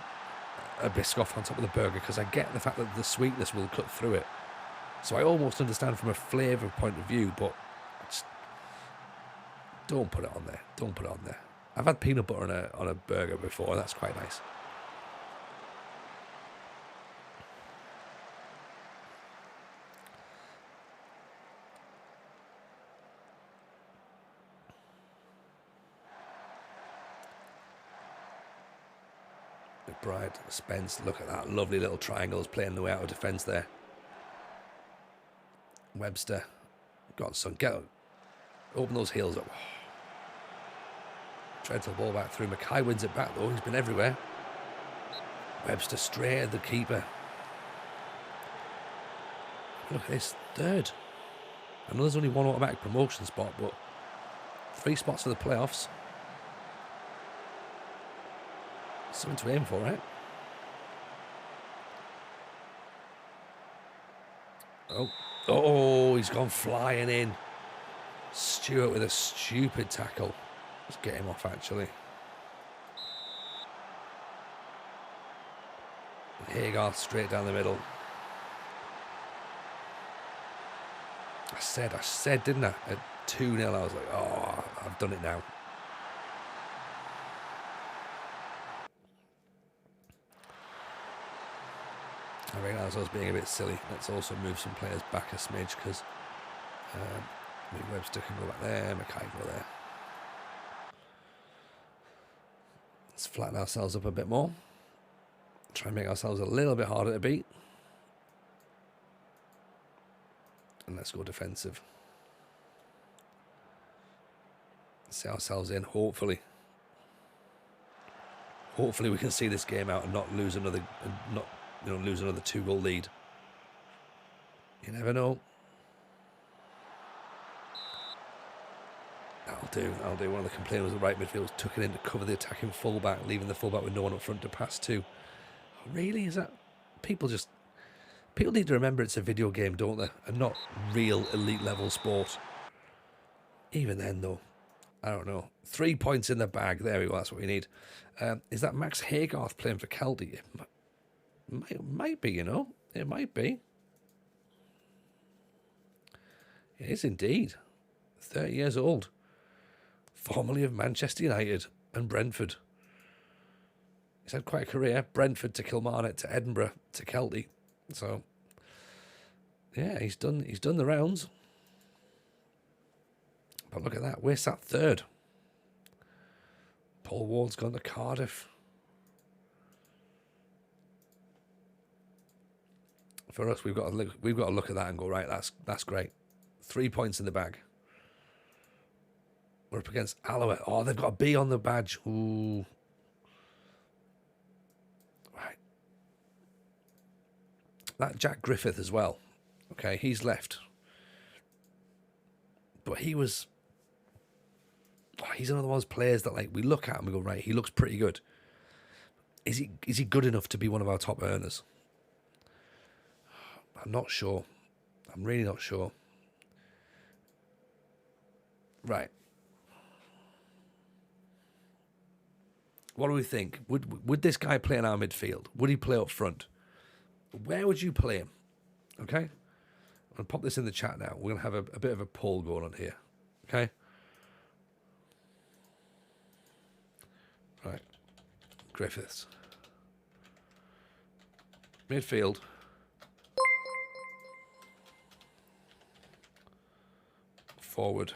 a Biscoff on top of the burger because I get the fact that the sweetness will cut through it. So I almost understand from a flavour point of view, but just don't put it on there. Don't put it on there. I've had peanut butter on a burger before. That's quite nice. McBride, Spence, look at that. Lovely little triangles playing the way out of defence there. Webster, Godson, open those heels up. Dreadful ball back through. Mackay wins it back though. He's been everywhere. Webster straight at the keeper. Look at this, third. I know there's only one automatic promotion spot, but 3 spots for the playoffs. Something to aim for, right? Oh, he's gone flying in. Stewart with a stupid tackle. Let's get him off, actually. Hagar straight down the middle. I said, didn't I? At 2-0, I was like, oh, I've done it now. I realise I was being a bit silly. Let's also move some players back a smidge because Webster can go back there, Mackay can go there. Let's flatten ourselves up a bit more. Try and make ourselves a little bit harder to beat. And let's go defensive. See ourselves in, hopefully. Hopefully we can see this game out and not lose another, lose another 2-goal lead. You never know. That'll do. One of the complainers of the right midfield took it in to cover the attacking fullback, leaving the fullback with no one up front to pass to. Really? Is that... People need to remember it's a video game, don't they? And not real elite level sport. Even then, though, I don't know. 3 points in the bag. There we go. That's what we need. Is that Max Haygarth playing for Kelty? It might be, you know. It might be. It is indeed. 30 years old. Formerly of Manchester United and Brentford. He's had quite a career. Brentford to Kilmarnock to Edinburgh to Kelty. So, yeah, he's done the rounds. But look at that. We're sat third. Paul Ward's gone to Cardiff. For us, we've got to look at that and go, right, that's great. 3 points in the bag. We're up against Alouette. Oh, they've got a B on the badge. Ooh. Right. That Jack Griffith as well. Okay, he's left. But he's another one of those players that, like, we look at and we go, right, he looks pretty good. Is he good enough to be one of our top earners? I'm not sure. I'm really not sure. Right. What do we think? Would this guy play in our midfield? Would he play up front? Where would you play him? Okay? I'm going to pop this in the chat now. We're going to have a bit of a poll going on here. Okay? Right. Griffiths. Midfield. Forward.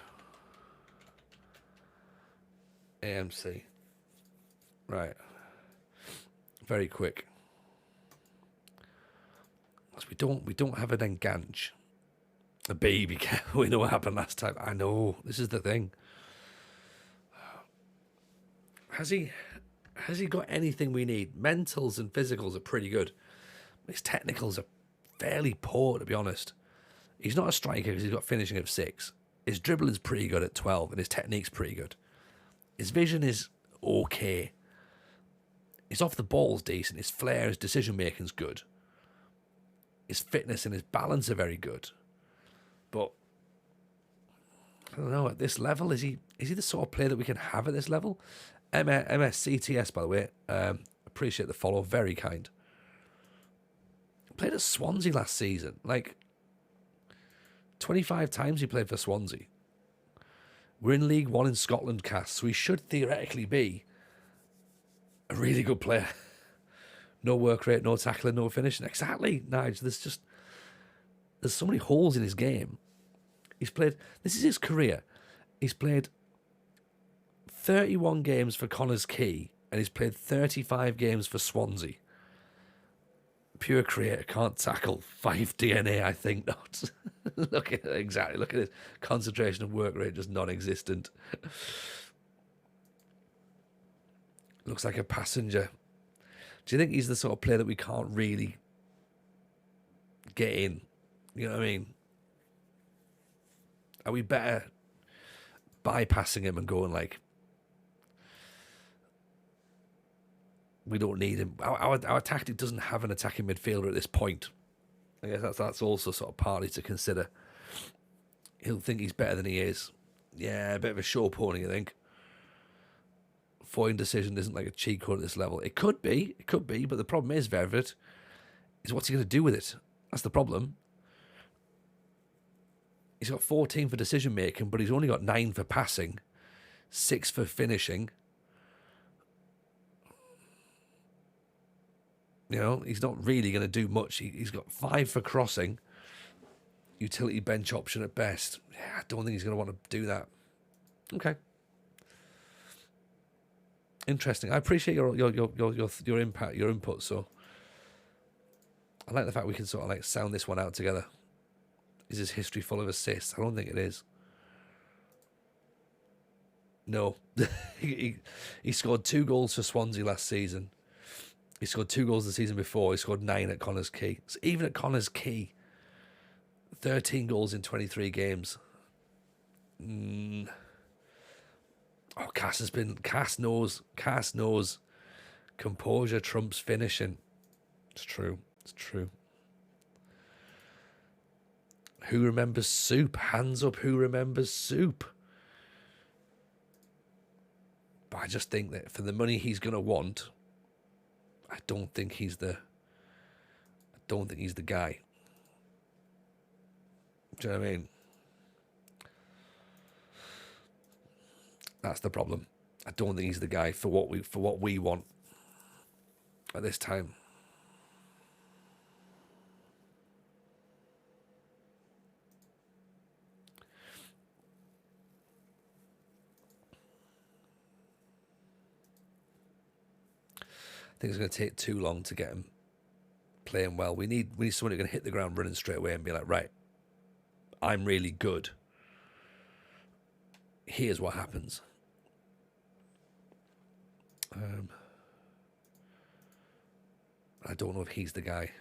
AMC. Right. Very quick. We don't have an Enganche. A baby cat. We know what happened last time. I know. This is the thing. Has he got anything we need? Mentals and physicals are pretty good. His technicals are fairly poor, to be honest. He's not a striker because he's got finishing of 6. His dribbling's pretty good at 12, and his technique's pretty good. His vision is okay. His off the ball's decent. His flair, his decision making's good. His fitness and his balance are very good. But I don't know, at this level, is he the sort of player that we can have at this level? MSCTS, by the way. Appreciate the follow. Very kind. Played at Swansea last season. Like, 25 times he played for Swansea. We're in League One in Scotland, Cass, so he should theoretically be a really good player. No work rate, no tackling, no finishing. Exactly, Nige. There's so many holes in his game. He's played, this is his career. He's played 31 games for Connors Quay, and he's played 35 games for Swansea. Pure creator, can't tackle. Fife DNA, I think not. Look at it, exactly. Look at his concentration and work rate, just non-existent. Looks like a passenger. Do you think he's the sort of player that we can't really get in? You know what I mean? Are we better bypassing him and going like, we don't need him? Our tactic doesn't have an attacking midfielder at this point. I guess that's also sort of partly to consider. He'll think he's better than he is. Yeah, a bit of a show pony, I think. Foyne decision isn't like a cheat code at this level. It could be, but the problem is, Vervet, is what's he going to do with it? That's the problem. He's got 14 for decision making, but he's only got 9 for passing, 6 for finishing. You know, he's not really going to do much. He's got 5 for crossing, utility bench option at best. Yeah, I don't think he's going to want to do that. Okay. Interesting. I appreciate your impact, your input. So I like the fact we can sort of like sound this one out together. Is his history full of assists? I don't think it is. No, he scored 2 goals for Swansea last season. He scored 2 goals the season before. He scored 9 at Connors Quay. So even at Connors Quay, 13 goals in 23 games. Oh, Cass knows. Composure trumps finishing. It's true. Who remembers Soup? Hands up, who remembers Soup? But I just think that for the money he's going to want, I don't think he's the guy. Do you know what I mean? That's the problem. I don't think he's the guy for what we want at this time. I think it's going to take too long to get him playing well. We need someone who can hit the ground running straight away and be like, right, I'm really good. Here's what happens. I don't know if he's the guy.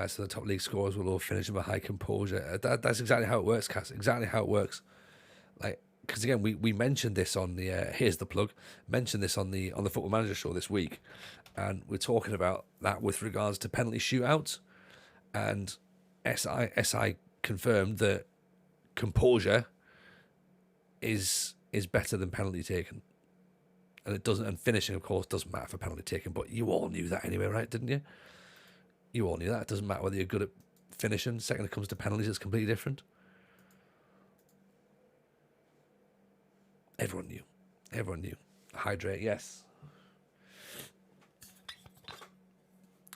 So the top league scorers will all finish with a high composure. That's exactly how it works, Cass. Exactly how it works. Like, because again, we mentioned this on the here's the plug. Mentioned this on the Football Manager show this week, and we're talking about that with regards to penalty shootouts. And SI confirmed that composure is better than penalty taken. And it doesn't, and finishing, of course, doesn't matter for penalty taken, but you all knew that anyway, right? Didn't you? You all knew that. It doesn't matter whether you're good at finishing. Second it comes to penalties, it's completely different. Everyone knew. Everyone knew. Hydrate, yes.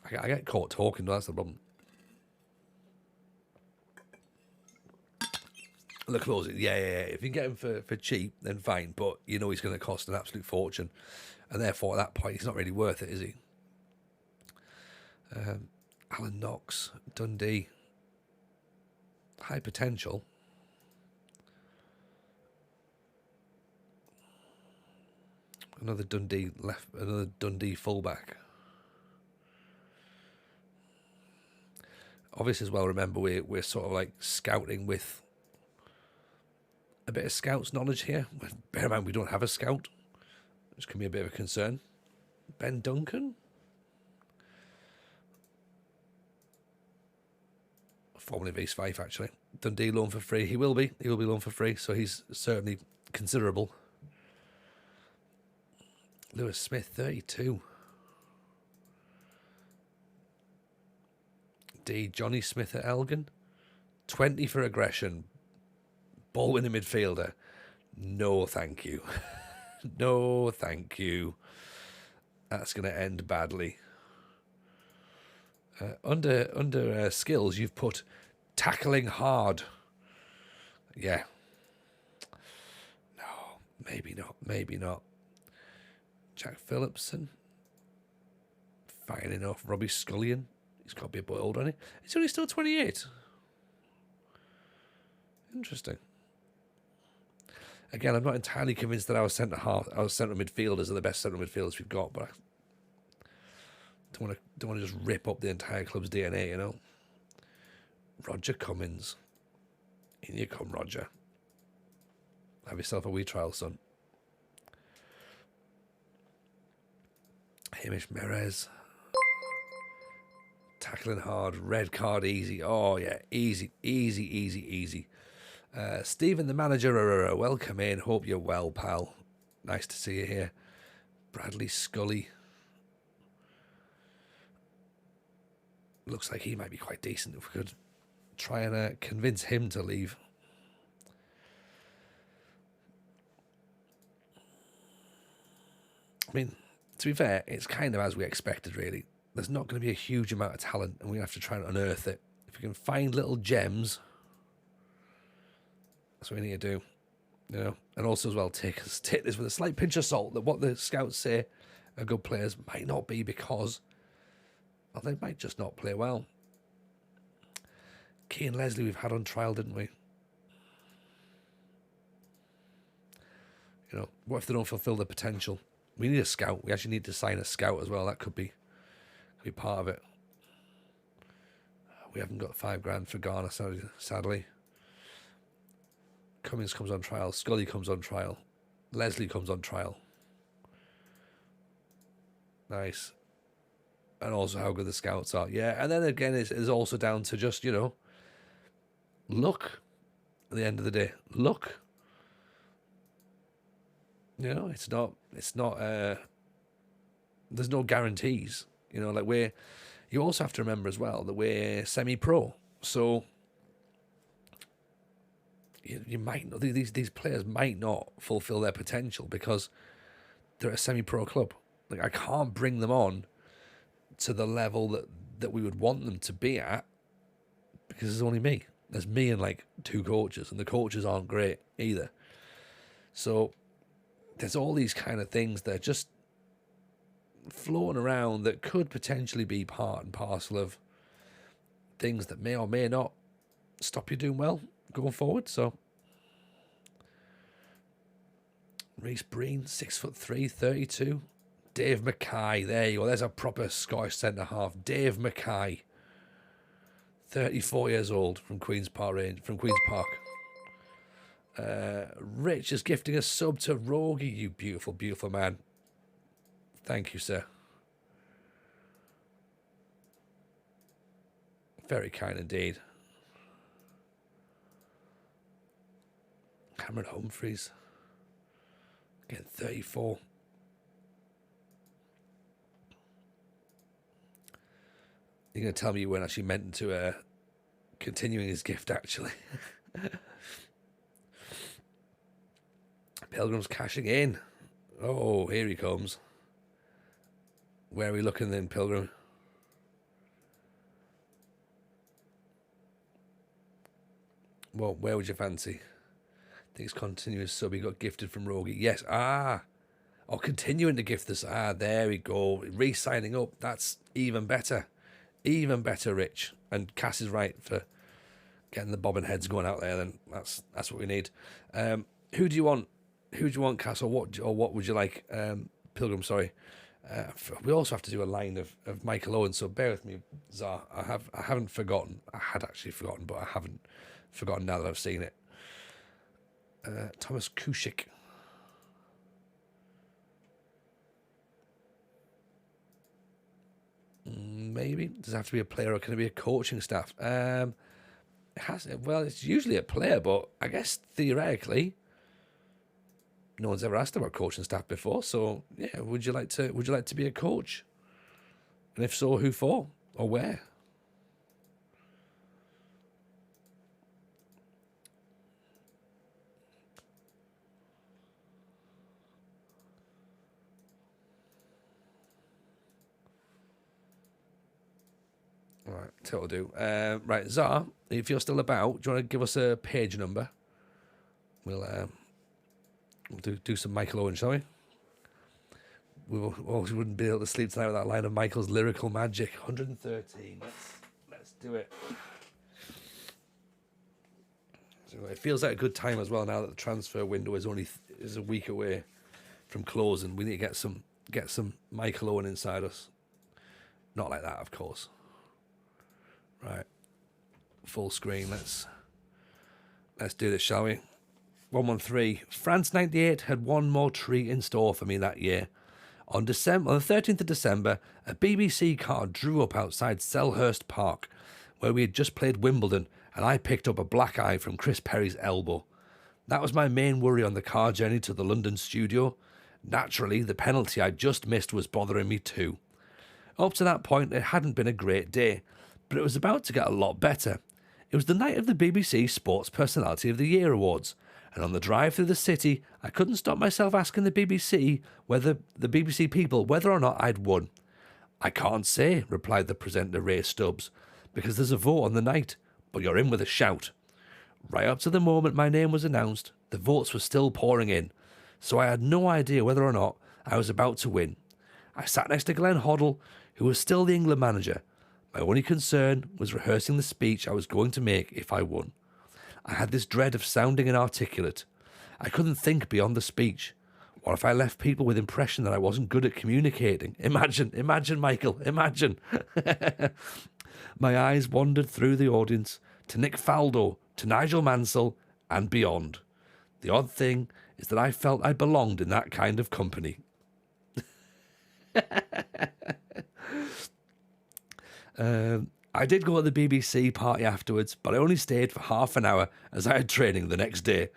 I get caught talking, that's the problem. The closing, yeah. If you can get him for cheap, then fine. But you know he's going to cost an absolute fortune. And therefore, at that point, he's not really worth it, is he? Alan Knox, Dundee. High potential. Another Dundee fullback. Obviously, as well, remember, we're sort of like scouting with a bit of scouts knowledge here. Bear in mind, we don't have a scout, which can be a bit of a concern. Ben Duncan? Formerly of East Fife, actually. Dundee loan for free. He will be loaned for free, so he's certainly considerable. Lewis Smith, 32. D. Johnny Smith at Elgin, 20 for aggression. Ball winning midfielder. No, thank you. No, thank you. That's going to end badly. Under skills, you've put tackling hard. Yeah. No, maybe not. Jack Phillipson. Fine enough. Robbie Scullion. He's got to be a bit older, hasn't he? He's only still 28. Interesting. Again, I'm not entirely convinced that our centre midfielders are the best centre midfielders we've got, but I don't want to just rip up the entire club's DNA, you know. Roger Cummins. In you come, Roger. Have yourself a wee trial, son. Hamish Merez. Tackling hard, red card easy. Oh, yeah, easy. Stephen, the manager, welcome in. Hope you're well, pal. Nice to see you here. Bradley Scully. Looks like he might be quite decent if we could try and convince him to leave. I mean, to be fair, it's kind of as we expected, really. There's not going to be a huge amount of talent, and we're going to have to try and unearth it. If we can find little gems, that's what we need to do, you know. And also, as well, take this with a slight pinch of salt. That what the scouts say are good players might not be, because, well, they might just not play well. Keane Leslie we've had on trial, didn't we? You know, what if they don't fulfil their potential? We need a scout. We actually need to sign a scout as well. That could be part of it. We haven't got $5,000 for Garner, sadly. Cummins comes on trial. Scully comes on trial. Leslie comes on trial. Nice. And also how good the scouts are. Yeah, and then again, it's also down to just, you know, luck at the end of the day. Luck. You know, it's not, there's no guarantees. You know, like you also have to remember as well that we're semi-pro. So you might not, these players might not fulfill their potential because they're a semi-pro club. Like, I can't bring them on to the level that we would want them to be at because there's only me. There's me and like two coaches, and the coaches aren't great either. So there's all these kind of things that are just floating around that could potentially be part and parcel of things that may or may not stop you doing well going forward. So Reece Breen, 6'3", 32. Dave Mackay, there you go. There's a proper Scottish centre half. Dave Mackay, 34 years old, from Queen's Park. Rich is gifting a sub to Rogie, you beautiful, beautiful man. Thank you, sir. Very kind indeed. Cameron Humphreys. Getting 34. You're going to tell me you weren't actually meant to continuing his gift, actually. Pilgrim's cashing in. Oh, here he comes. Where are we looking then, Pilgrim? Well, where would you fancy? I think it's continuous sub. He got gifted from Rogie. Yes. Ah. Oh, continuing to gift this. Ah, there we go. Re-signing up. That's even better. Even better, Rich. And Cass is right for getting the bobbin heads going out there. Then that's what we need. Who do you want? Who do you want, Cass? Or what would you like? Pilgrim, sorry. We also have to do a line of Michael Owen. So bear with me, Zar. I haven't forgotten. I had actually forgotten, but I haven't forgotten now that I've seen it. Thomas Kushik. Maybe. Does it have to be a player or can it be a coaching staff? It's usually a player, but I guess theoretically, no one's ever asked about coaching staff before. So yeah, would you like to be a coach? And if so, who for or where? Right, that'll do. Right, Zar, if you're still about, do you want to give us a page number? We'll do some Michael Owen, shall we? We wouldn't be able to sleep tonight with that line of Michael's lyrical magic. 113. Let's do it. So it feels like a good time as well now that the transfer window is a week away from closing. We need to get some Michael Owen inside us. Not like that, of course. Right, full screen. Let's do this, shall we? 113. France 98 had one more treat in store for me that year. On the 13th of December, a BBC car drew up outside Selhurst Park, where we had just played Wimbledon, and I picked up a black eye from Chris Perry's elbow. That was my main worry on the car journey to the London studio. Naturally, the penalty I just missed was bothering me too. Up to that point, it hadn't been a great day, but it was about to get a lot better. It was the night of the BBC Sports Personality of the Year Awards, and on the drive through the city, I couldn't stop myself asking the BBC people whether or not I'd won. I can't say, replied the presenter Ray Stubbs, because there's a vote on the night, but you're in with a shout. Right up to the moment my name was announced, the votes were still pouring in, so I had no idea whether or not I was about to win. I sat next to Glenn Hoddle, who was still the England manager. My only concern was rehearsing the speech I was going to make if I won. I had this dread of sounding inarticulate. I couldn't think beyond the speech. What if I left people with the impression that I wasn't good at communicating? Imagine, Michael, imagine. My eyes wandered through the audience to Nick Faldo, to Nigel Mansell, and beyond. The odd thing is that I felt I belonged in that kind of company. I did go to the BBC party afterwards, but I only stayed for half an hour as I had training the next day.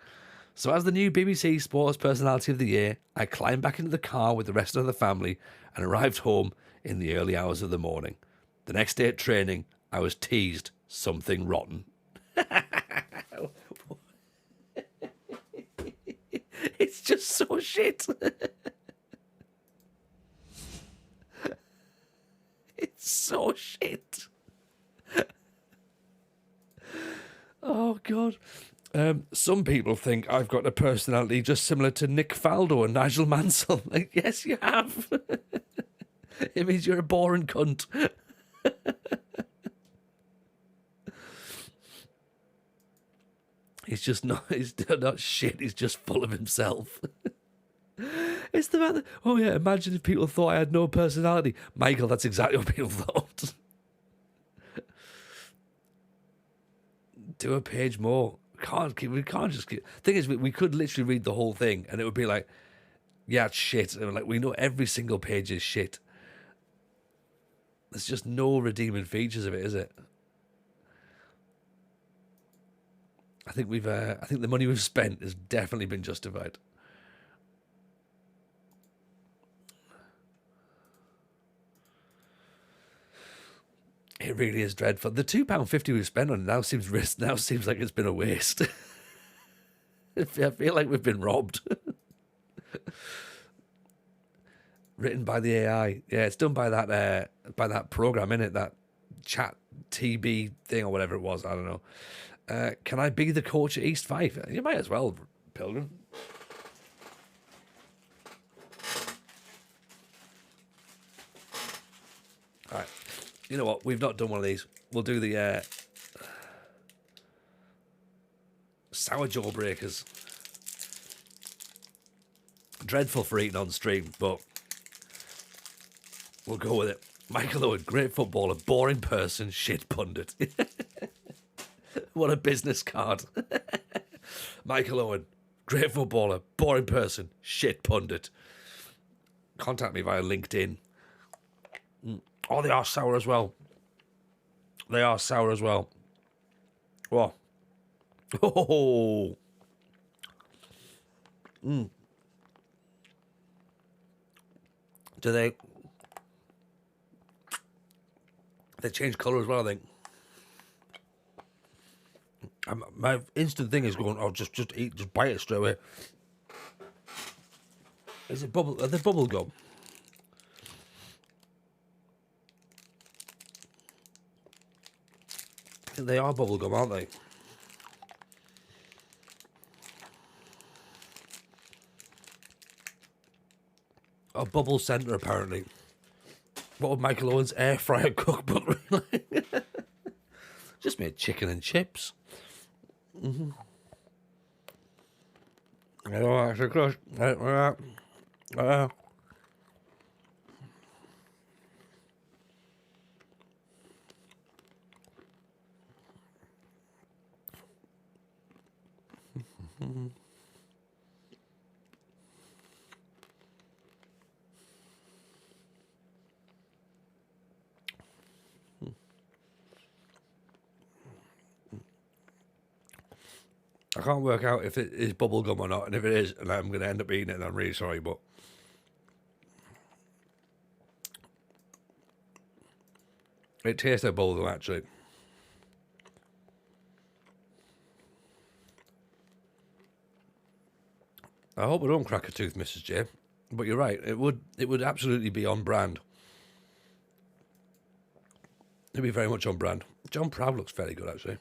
So as the new BBC Sports Personality of the Year, I climbed back into the car with the rest of the family and arrived home in the early hours of the morning. The next day at training, I was teased something rotten. It's just so shit. It's so shit. Oh, God. Some people think I've got a personality just similar to Nick Faldo and Nigel Mansell. Like, yes, you have. It means you're a boring cunt. He's not shit. He's just full of himself. It's the fact that, oh yeah, imagine if people thought I had no personality. Michael, that's exactly what people thought. Do a page more. We can't just keep. Thing is, we could literally read the whole thing and it would be like, yeah, it's shit. And like, we know every single page is shit. There's just no redeeming features of it, is it? I think the money we've spent has definitely been justified. It really is dreadful. The £2.50 we've spent on it now seems like it's been a waste. I feel like we've been robbed. Written by the AI. Yeah, it's done by that program, innit? That chat TB thing or whatever it was. I don't know. Can I be the coach at East Fife? You might as well, Pilgrim. All right. You know what? We've not done one of these. We'll do the sour jaw breakers. Dreadful for eating on stream, but we'll go with it. Michael Owen, great footballer, boring person, shit pundit. What a business card. Michael Owen, great footballer, boring person, shit pundit. Contact me via LinkedIn. Oh, they are sour as well. They are sour as well. Whoa. Oh. Do they change colour as well, I think. My instant thing is going, oh, just eat, just bite it straight away. Is it bubble? Are they bubble gum? I think they are bubble gum, aren't they? A bubble centre, apparently. What would Michael Owen's air fryer cookbook be like? Just made chicken and chips. Mm-hmm. I don't actually crush. I can't work out if it is bubble gum or not, and if it is, and I'm going to end up eating it, and I'm really sorry, but it tastes like bubble gum, actually. I hope I don't crack a tooth, Mrs. J. But you're right, it would absolutely be on brand. It'd be very much on brand. John Proud looks fairly good, actually.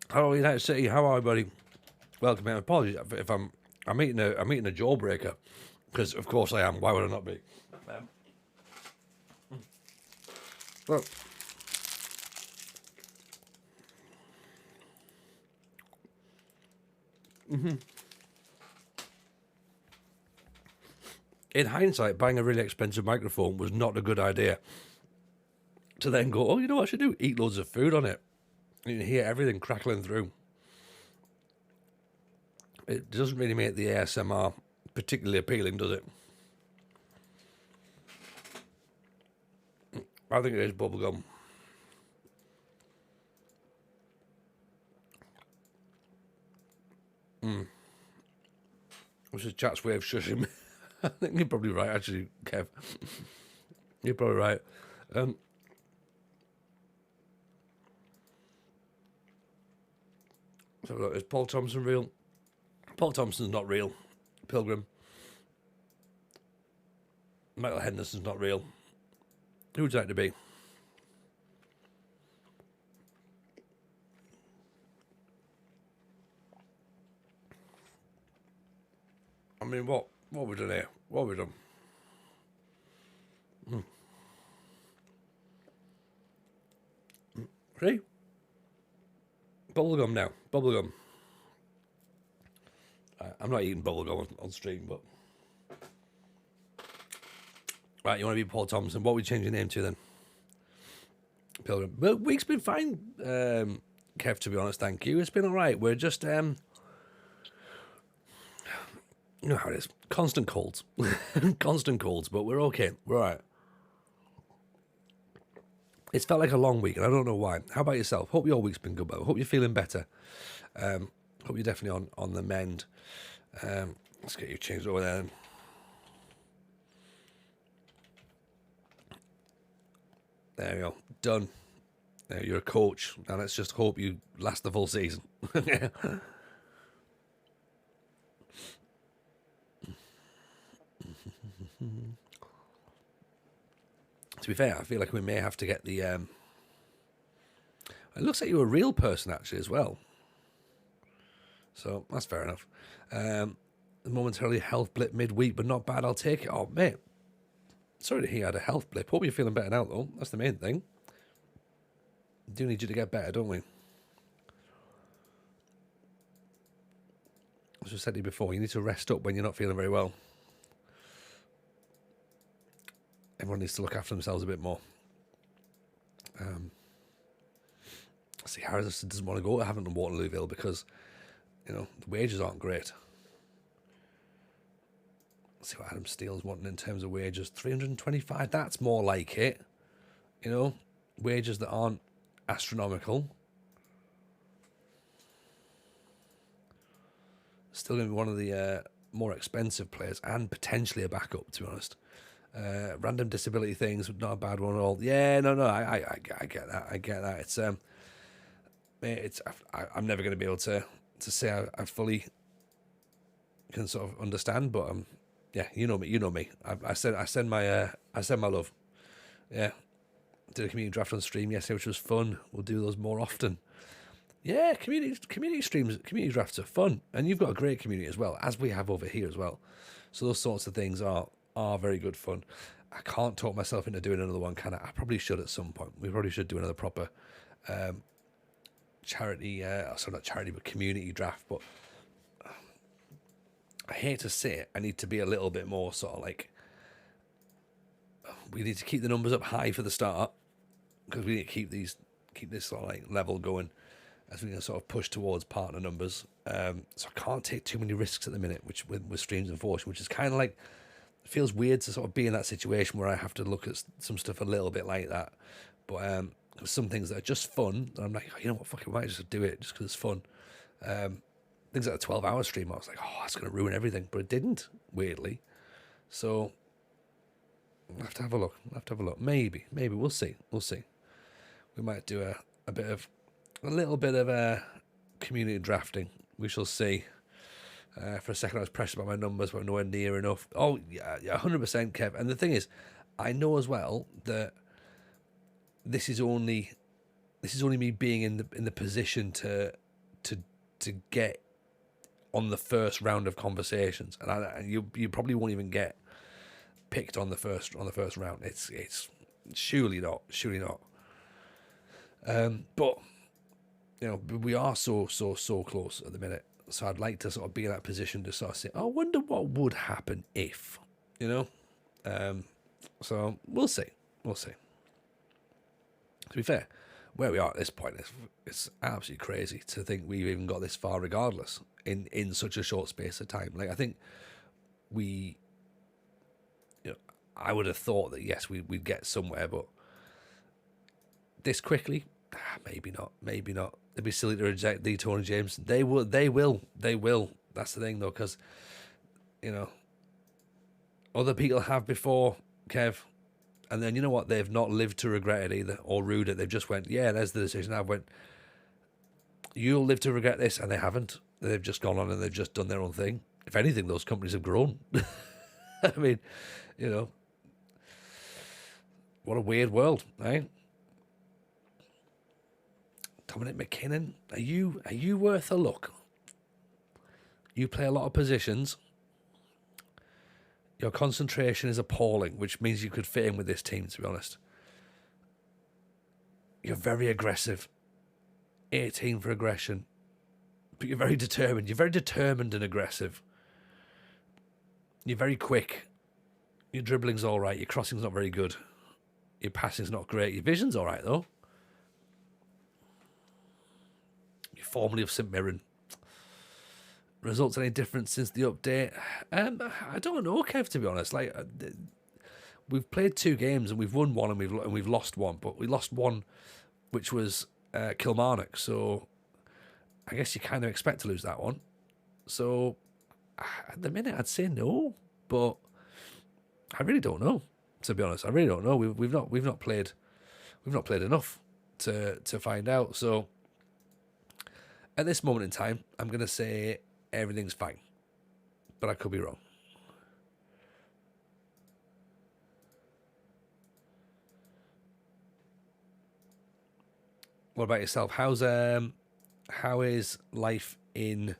Hello, United City. How are you, buddy? Welcome, mate. Apologies if I'm eating a jawbreaker, because of course I am. Why would I not be? Well, in hindsight, buying a really expensive microphone was not a good idea. To then go, oh, you know what I should do? Eat loads of food on it. You can hear everything crackling through. It doesn't really make the ASMR particularly appealing, does it? I think it is bubblegum. This is chat's way of shushing me. I think you're probably right, actually, Kev. You're probably right. So look, is Paul Thompson real? Paul Thompson's not real. Pilgrim. Michael Henderson's not real. Who would you like to be? I mean, what have we done here? What have we done? See? Bubblegum now. Bubblegum. I'm not eating bubblegum on stream, but... Right, you want to be Paul Thompson. What would you change your name to then? Pilgrim. Well, week's been fine, Kev, to be honest, thank you. It's been alright. We're just, you know how it is. Constant colds. Constant colds, but we're okay. We're alright. It's felt like a long week, and I don't know why. How about yourself? Hope your week's been good, but hope you're feeling better. Hope you're definitely on the mend. Let's get you changed over there. There you go. Done. Now you're a coach. Now let's just hope you last the full season. To be fair, I feel like we may have to get the... it looks like you're a real person, actually, as well. So, that's fair enough. Momentarily health blip midweek, but not bad. I'll take it. Oh, mate. Sorry to hear you had a health blip. Hope you're feeling better now, though. That's the main thing. We do need you to get better, don't we? As I said to you before, you need to rest up when you're not feeling very well. Everyone needs to look after themselves a bit more. See, Harris doesn't want to go to Hampton Waterlooville because, the wages aren't great. Let's see what Adam Steele's wanting in terms of wages. 325, that's more like it. Wages that aren't astronomical. Still going to be one of the more expensive players and potentially a backup, to be honest. Random disability things, not a bad one at all. Yeah, no, I get that. I get that. I'm never going to be able to say I fully can sort of understand, but yeah, you know me. I send my love. Yeah, did a community draft on stream yesterday, which was fun. We'll do those more often. Yeah, community streams, community drafts are fun, and you've got a great community as well, as we have over here as well. So those sorts of things are very good fun. I can't talk myself into doing another one, can I? I probably should at some point. We probably should do another proper charity, sorry, not charity, but community draft. But I hate to say it, I need to be a little bit more sort of like, we need to keep the numbers up high for the start, because we need to keep this sort of like level going as we can sort of push towards partner numbers. So I can't take too many risks at the minute, which with streams and fortune, which is kind of like, it feels weird to sort of be in that situation where I have to look at some stuff a little bit like that. But some things that are just fun, I'm like, you know what, fuck it, we might just do it just because it's fun. Things like a 12-hour stream, I was like, oh, that's going to ruin everything. But it didn't, weirdly. So I'll have to have a look. Maybe. We'll see. We might do a little bit of community drafting. We shall see. For a second I was pressed about my numbers, but nowhere near enough. Oh, yeah, 100%, Kev. And the thing is, I know as well that this is only me being in the position to get on the first round of conversations, and you probably won't even get picked on the first round. It's surely not. But we are so close at the minute. So I'd like to sort of be in that position to sort of say, I wonder what would happen if, So we'll see. To be fair, where we are at this point, it's absolutely crazy to think we've even got this far regardless in such a short space of time. Like, I think I would have thought that, yes, we'd get somewhere, but this quickly, maybe not. It'd be silly to reject the Tony James. They will. That's the thing, though, because, other people have before, Kev, and then you know what? They've not lived to regret it either, or rued it. They've just went, yeah, there's the decision. I've went, you'll live to regret this, and they haven't. They've just gone on and they've just done their own thing. If anything, those companies have grown. I mean, what a weird world, right? Dominic McKinnon, are you worth a look? You play a lot of positions. Your concentration is appalling, which means you could fit in with this team, to be honest. You're very aggressive. 18 for aggression. But you're very determined. You're very determined and aggressive. You're very quick. Your dribbling's all right. Your crossing's not very good. Your passing's not great. Your vision's all right, though. You're formerly of St Mirren. Results any different since the update? I don't know, Kev, to be honest. Like, we've played 2 games and we've won one and we've lost one, but we lost one, which was Kilmarnock. So I guess you kind of expect to lose that one. So at the minute, I'd say no, but I really don't know. To be honest, I really don't know. We've not played enough to find out. So at this moment in time, I'm gonna say everything's fine, but I could be wrong. What about yourself? How is life in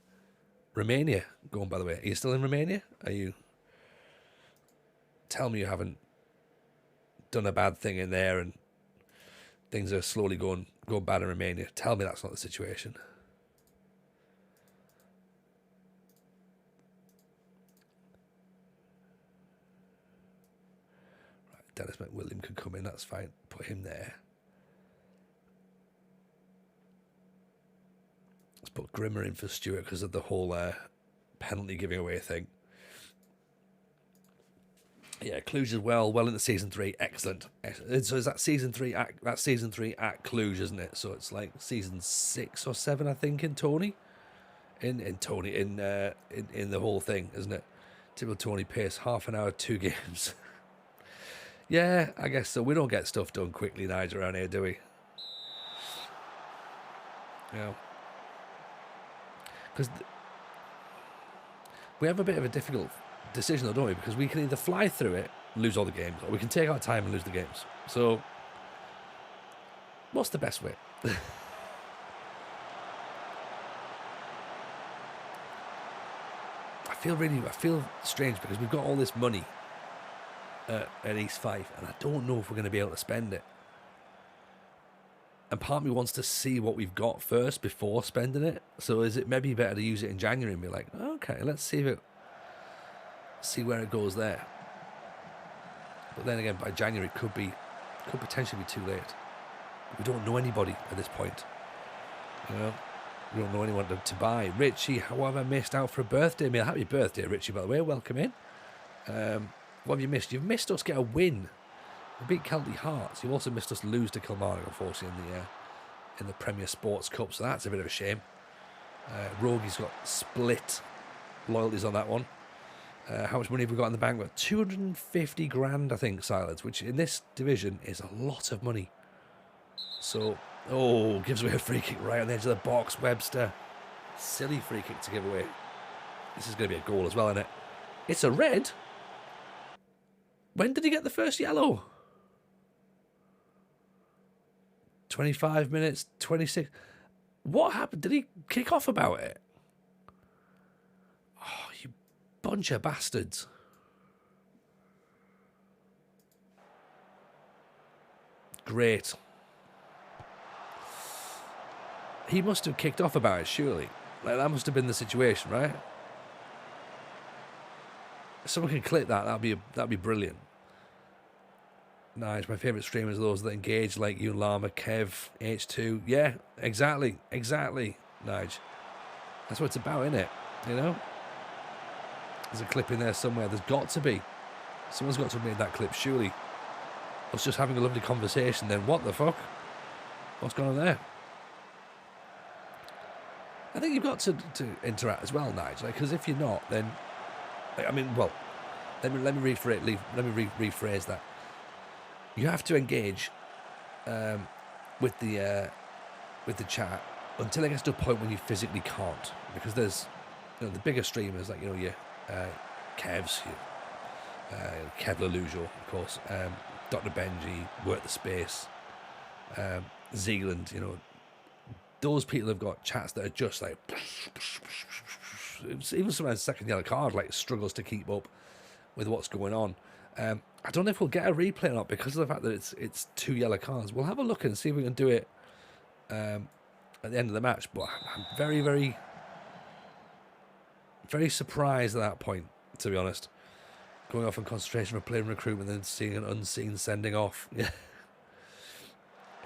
Romania going, by the way? Are you still in Romania? Tell me you haven't done a bad thing in there and things are slowly going bad in Romania. Tell me that's not the situation. Right, Dennis McWilliam can come in, that's fine. Put him there. Let's put Grimmer in for Stuart because of the whole penalty giving away thing. Yeah, Cluj as well into season 3. Excellent. So is that season 3 at Cluj, isn't it? So it's like season 6 or 7, I think, in Tony. In the whole thing, isn't it? Typical Tony pace, half an hour, 2 games. Yeah, I guess so. We don't get stuff done quickly, Nigel, around here, do we? Yeah. Because we have a bit of a difficult decision, though, don't we? Because we can either fly through it and lose all the games, or we can take our time and lose the games. So, what's the best way? I feel strange because we've got all this money at East Fife, and I don't know if we're going to be able to spend it. And part of me wants to see what we've got first before spending it. So is it maybe better to use it in January and be like, okay, let's see where it goes there. But then again, by January could potentially be too late. We don't know anybody at this point. You know, we don't know anyone to buy. Richie, however, missed out for a birthday meal. Happy birthday, Richie, by the way. Welcome in. What have you missed? You've missed us get a win. We beat Celtic Hearts. You also missed us lose to Kilmarnock, unfortunately, in the Premier Sports Cup. So that's a bit of a shame. Rogi's got split loyalties on that one. How much money have we got in the bank? We've got 250 grand, I think, Silence, which in this division is a lot of money. So, gives away a free kick right on the edge of the box. Webster, silly free kick to give away. This is going to be a goal as well, isn't it? It's a red. When did he get the first yellow? 25 minutes, 26. What happened? Did he kick off about it? Oh, you bunch of bastards. Great. He must have kicked off about it, surely. Like, that must have been the situation, right? If someone can clip that, that'd be brilliant. Nice. My favourite streamers are those that engage, like you, Llama, Kev, H2. Yeah, exactly. Nige. That's what it's about, isn't it? You know? There's a clip in there somewhere. There's got to be. Someone's got to have made that clip, surely. Us just having a lovely conversation, then what the fuck? What's going on there? I think you've got to interact as well, Nige. Because if you're not, then... I mean, well, let me rephrase that. You have to engage with the chat until it gets to a point when you physically can't, because there's the bigger streamers like your Kevs, Kev Lelujo, of course, Dr. Benji, Work the Space, Zealand. Those people have got chats that are just like even sometimes second yellow card like struggles to keep up with what's going on. I don't know if we'll get a replay or not because of the fact that it's 2 yellow cards. We'll have a look and see if we can do it at the end of the match. But I'm very, very, very surprised at that point, to be honest. Going off on concentration for playing recruitment and then seeing an unseen sending off. Yeah,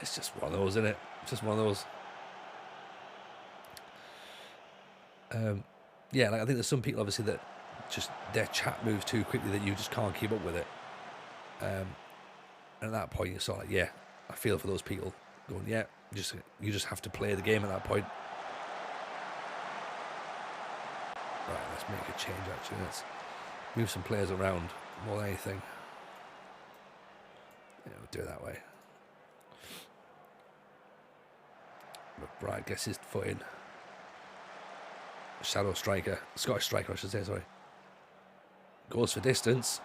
it's just one of those, isn't it? It's just one of those. Yeah, like I think there's some people obviously that just their chat moves too quickly that you just can't keep up with it. And at that point, you're sort of like, yeah, I feel for those people going, yeah, you just have to play the game at that point. Right, let's make a change, actually. Let's move some players around more than anything. Yeah, we'll do it that way. McBride gets his foot in. Shadow striker. Scottish striker, I should say, sorry. Goes for distance.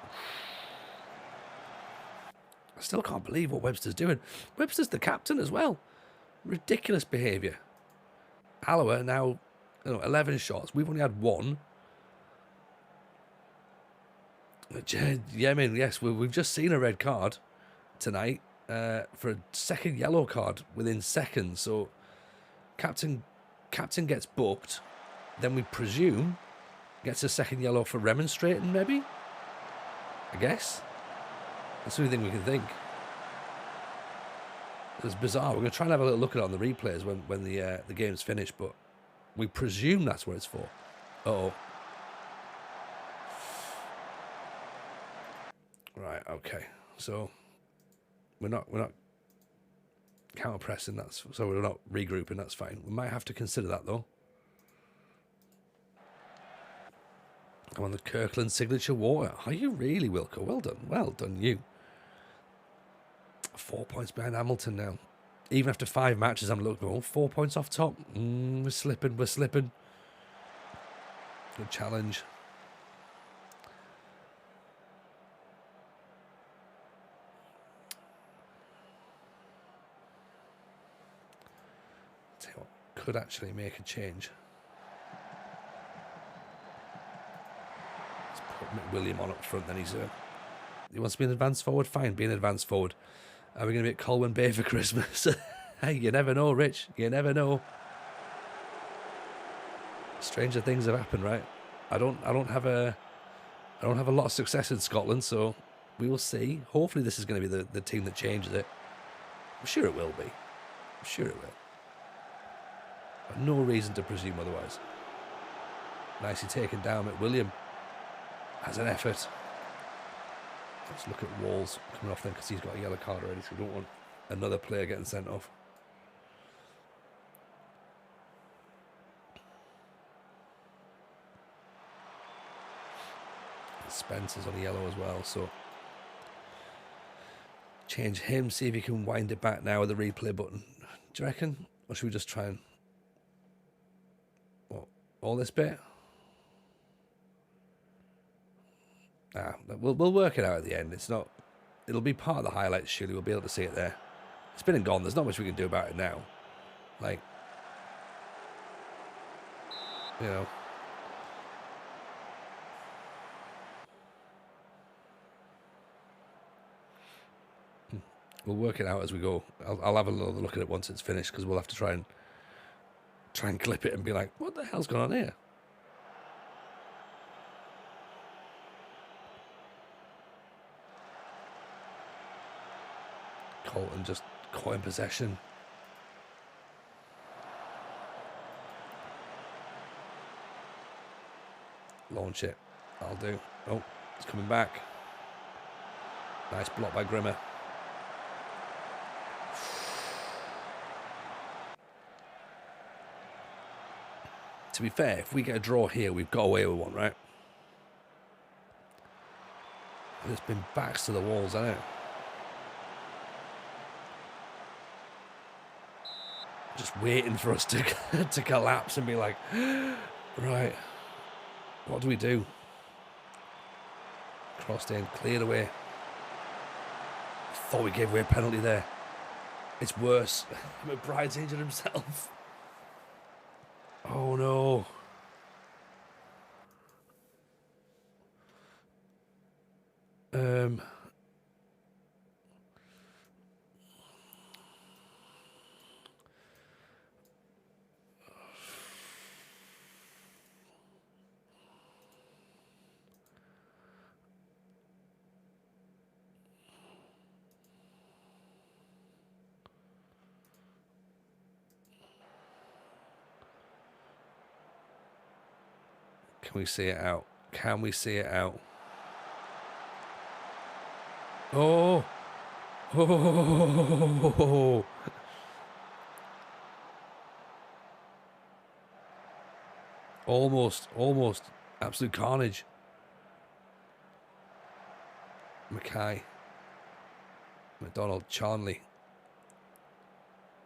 I still can't believe what Webster's doing. Webster's the captain as well. Ridiculous behaviour. Alloa now, 11 shots. We've only had 1. Yeah, I mean, yes, we've just seen a red card tonight for a second yellow card within seconds. So captain gets booked, then we presume gets a second yellow for remonstrating, maybe? I guess. That's the only thing we can think. It's bizarre. We're going to try and have a little look at it on the replays when the game's finished, but we presume that's what it's for. Uh-oh. Right, okay. So we're not counter pressing, so we're not regrouping, that's fine. We might have to consider that though. Come on, the Kirkland signature water. Are you really, Wilco? Well done you. 4 points behind Hamilton now. Even after 5 matches, I'm looking, 4 points off top. We're slipping. Good challenge. Tell you what, could actually make a change. Let's put William on up front, then he wants to be an advanced forward. Fine, be an advanced forward. Are we going to be at Colwyn Bay for Christmas? Hey, you never know, Rich. You never know. Stranger things have happened, right? I don't have a lot of success in Scotland, so we will see. Hopefully, this is going to be the team that changes it. I'm sure it will be. I'm sure it will. I've no reason to presume otherwise. Nicely taken down. McWilliam has an effort. Let's look at Walls coming off then because he's got a yellow card already, so we don't want another player getting sent off. Spencer's on a yellow as well, so change him, see if he can wind it back now with the replay button. Do you reckon? Or should we just try and... What, all this bit? We'll work it out at the end. It's not... It'll be part of the highlights, surely. We'll be able to see it there. It's been and gone. There's not much we can do about it now. Like... You know... We'll work it out as we go. I'll have a little look at it once it's finished, because we'll have to try and clip it and be like, what the hell's going on here? Colton just caught in possession. Launch it. I'll do. Oh, it's coming back. Nice block by Grimmer. To be fair, if we get a draw here, we've got away with one, right? It's been backs to the walls, hasn't it? Just waiting for us to to collapse and be like, right, what do we do? Crossed in, cleared away. Thought we gave away a penalty there. It's worse. McBride's injured himself. Oh no. Can we see it out? Can we see it out? Oh. Oh. Almost. Absolute carnage. Mackay. McDonald. Charnley.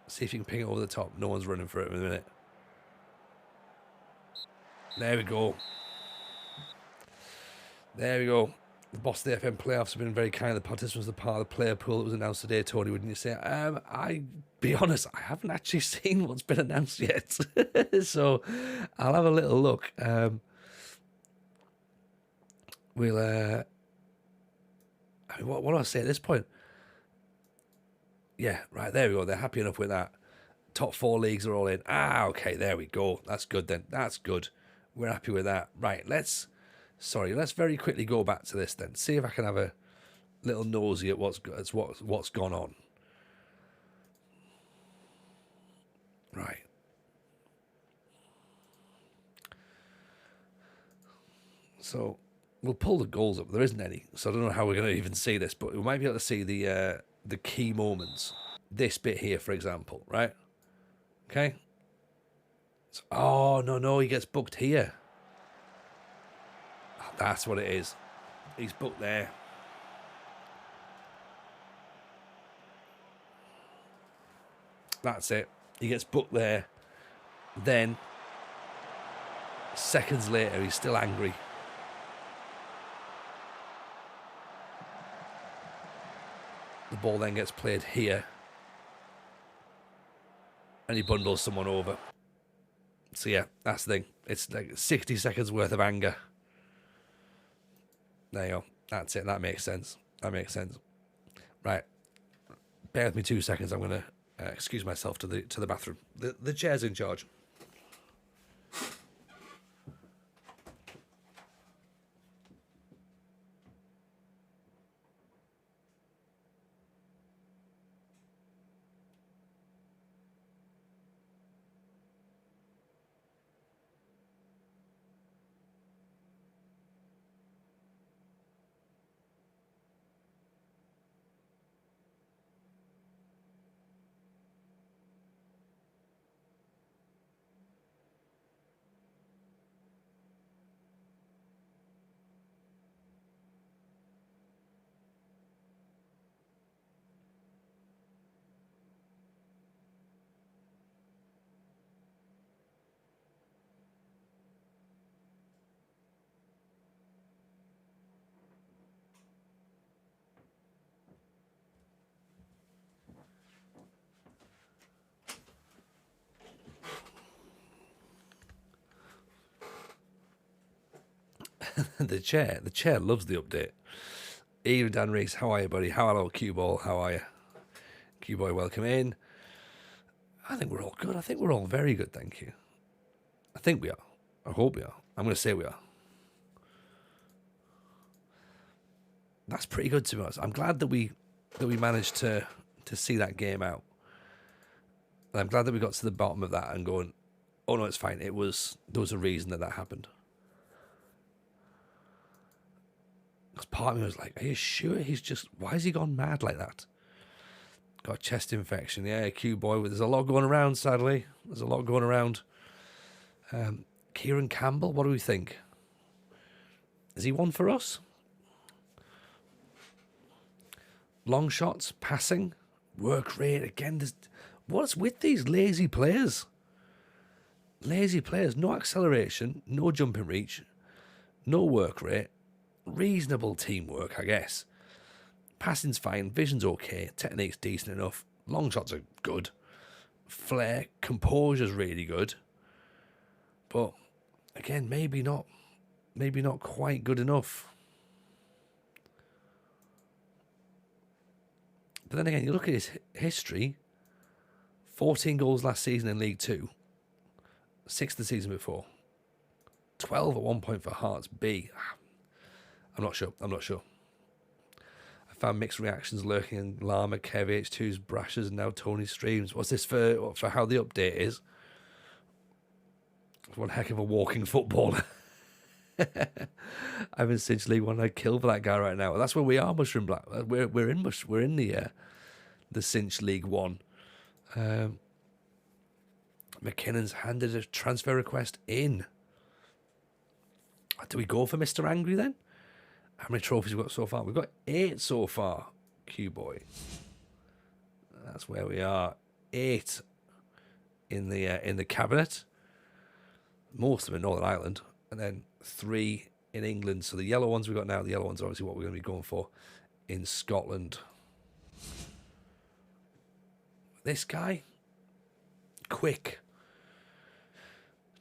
See if you can ping it over the top. No one's running for it in a minute. There we go. There we go. The boss of the FM playoffs have been very kind. The participants are part of the player pool that was announced today. Tony, wouldn't you say? I be honest, I haven't actually seen what's been announced yet. So I'll have a little look. We'll I mean, what do I say at this point? Yeah, right, there we go. They're happy enough with that. Top 4 leagues are all in. Okay, there we go. That's good then. That's good. We're happy with that. Right, let's very quickly go back to this then. See if I can have a little nosy at what's gone on. Right. So we'll pull the goals up. There isn't any, so I don't know how we're going to even see this, but we might be able to see the key moments. This bit here, for example, right? Okay. So, oh, no, he gets booked here. That's what it is. He's booked there. That's it. He gets booked there. Then, seconds later, he's still angry. The ball then gets played here. And he bundles someone over. So yeah, that's the thing. It's like 60 seconds worth of anger. There you go. That's it. That makes sense. Right. Bear with me 2 seconds. I'm going to excuse myself to the bathroom. The chair's in charge. The chair loves the update. Ian Dan Reese, how are you, buddy? Hello, Cue Ball, how are you? Cue Boy, welcome in. I think we're all good. I think we're all very good, thank you. I think we are. I hope we are. I'm going to say we are. That's pretty good to be honest. I'm glad that we managed to see that game out. And I'm glad that we got to the bottom of that and going, oh no, it's fine. There was a reason that happened. Because part of me was like, are you sure why has he gone mad like that? Got a chest infection. Yeah, Q boy. There's a lot going around, sadly. There's a lot going around. Kieran Campbell, what do we think? Is he one for us? Long shots, passing, work rate. Again, what's with these lazy players? Lazy players. No acceleration, no jumping reach, no work rate. Reasonable teamwork, I guess. Passing's fine, vision's okay, technique's decent enough, long shots are good, flair, composure's really good, but again, maybe not quite good enough. But then again, you look at his history, 14 goals last season in League 2, 6 the season before, 12 at one point for Hearts B. I'm not sure. I found mixed reactions lurking in Lama, Kev, H2's brashes, and now Tony's streams. What's this for how the update is? One heck of a walking footballer. I'm in Cinch League One. I'd kill for that guy right now. That's where we are, Mushroom Black. We're in the Cinch League One. McKinnon's handed a transfer request in. Do we go for Mr. Angry then? How many trophies we got so far? We've got 8 so far, Q-Boy. That's where we are. 8 in the cabinet. Most of them in Northern Ireland. And then 3 in England. So the yellow ones we got now, the yellow ones are obviously what we're going to be going for in Scotland. This guy, quick,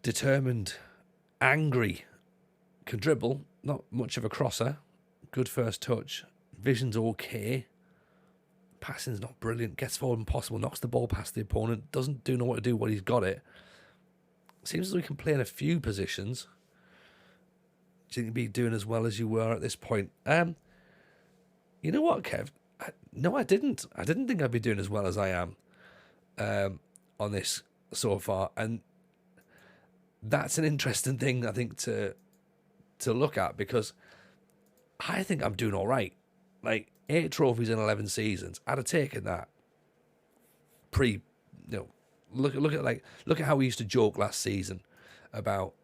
determined, angry, can dribble, not much of a crosser, good first touch, vision's okay, passing's not brilliant, gets forward impossible, knocks the ball past the opponent, doesn't know what to do when he's got it. Seems as we can play in a few positions. Do you think you'd be doing as well as you were at this point? You know what, Kev? No, I didn't. I didn't think I'd be doing as well as I am on this so far, and that's an interesting thing I think to look at, because I think I'm doing all right. Like 8 trophies in 11 seasons, I'd have taken that. Look at how we used to joke last season about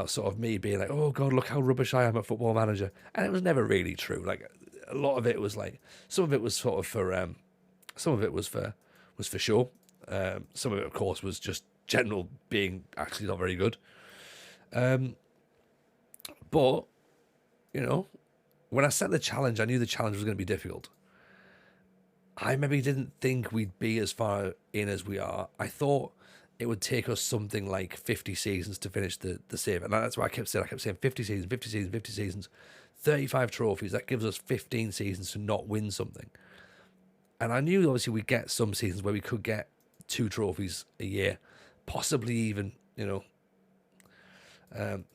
sort of me being like, oh God, look how rubbish I am at Football Manager, and it was never really true. Like a lot of it was like, some of it was sort of for some of it was for show. Some of it, of course, was just general being actually not very good. But, when I set the challenge, I knew the challenge was going to be difficult. I maybe didn't think we'd be as far in as we are. I thought it would take us something like 50 seasons to finish the save. And that's what I kept saying. I kept saying 50 seasons, 50 seasons, 50 seasons. 35 trophies, that gives us 15 seasons to not win something. And I knew, obviously, we'd get some seasons where we could get 2 trophies a year. Possibly even,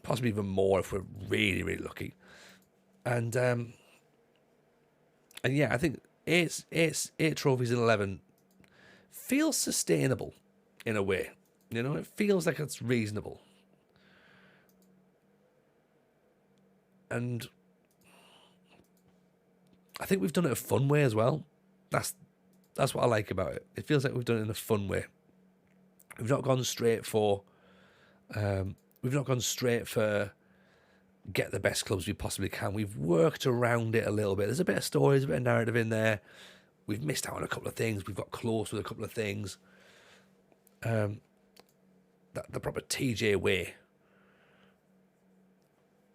possibly even more if we're really, really lucky. And yeah, I think 8 trophies in 11 feels sustainable in a way. It feels like it's reasonable. And I think we've done it a fun way as well. That's what I like about it. It feels like we've done it in a fun way. We've not gone straight for get the best clubs we possibly can. We've worked around it a little bit. There's a bit of story, there's a bit of narrative in there. We've missed out on a couple of things. We've got close with a couple of things. The proper TJ way.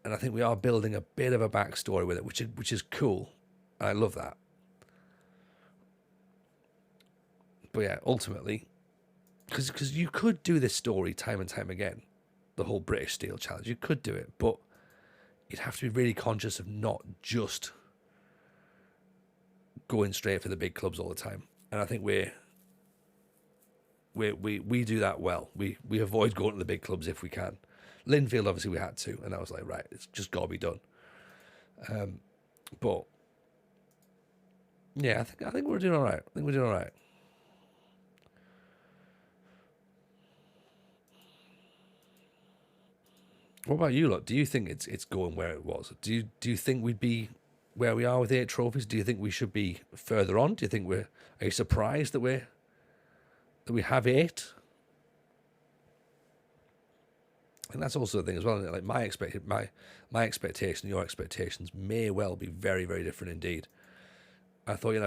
And I think we are building a bit of a backstory with it, which is cool. I love that. But yeah, ultimately, because you could do this story time and time again, the whole British Steel Challenge. You could do it, but you'd have to be really conscious of not just going straight for the big clubs all the time. And I think we do that well. We avoid going to the big clubs if we can. Linfield, obviously, we had to, and I was like, right, it's just got to be done. But yeah, I think we're doing all right. What about you lot? Do you think it's going where it was? Do you think we'd be where we are with 8 trophies? Do you think we should be further on? Do you think are you surprised that we have 8? And that's also the thing as well, isn't it? Like my expectation, your expectations may well be very, very different indeed. I thought you'd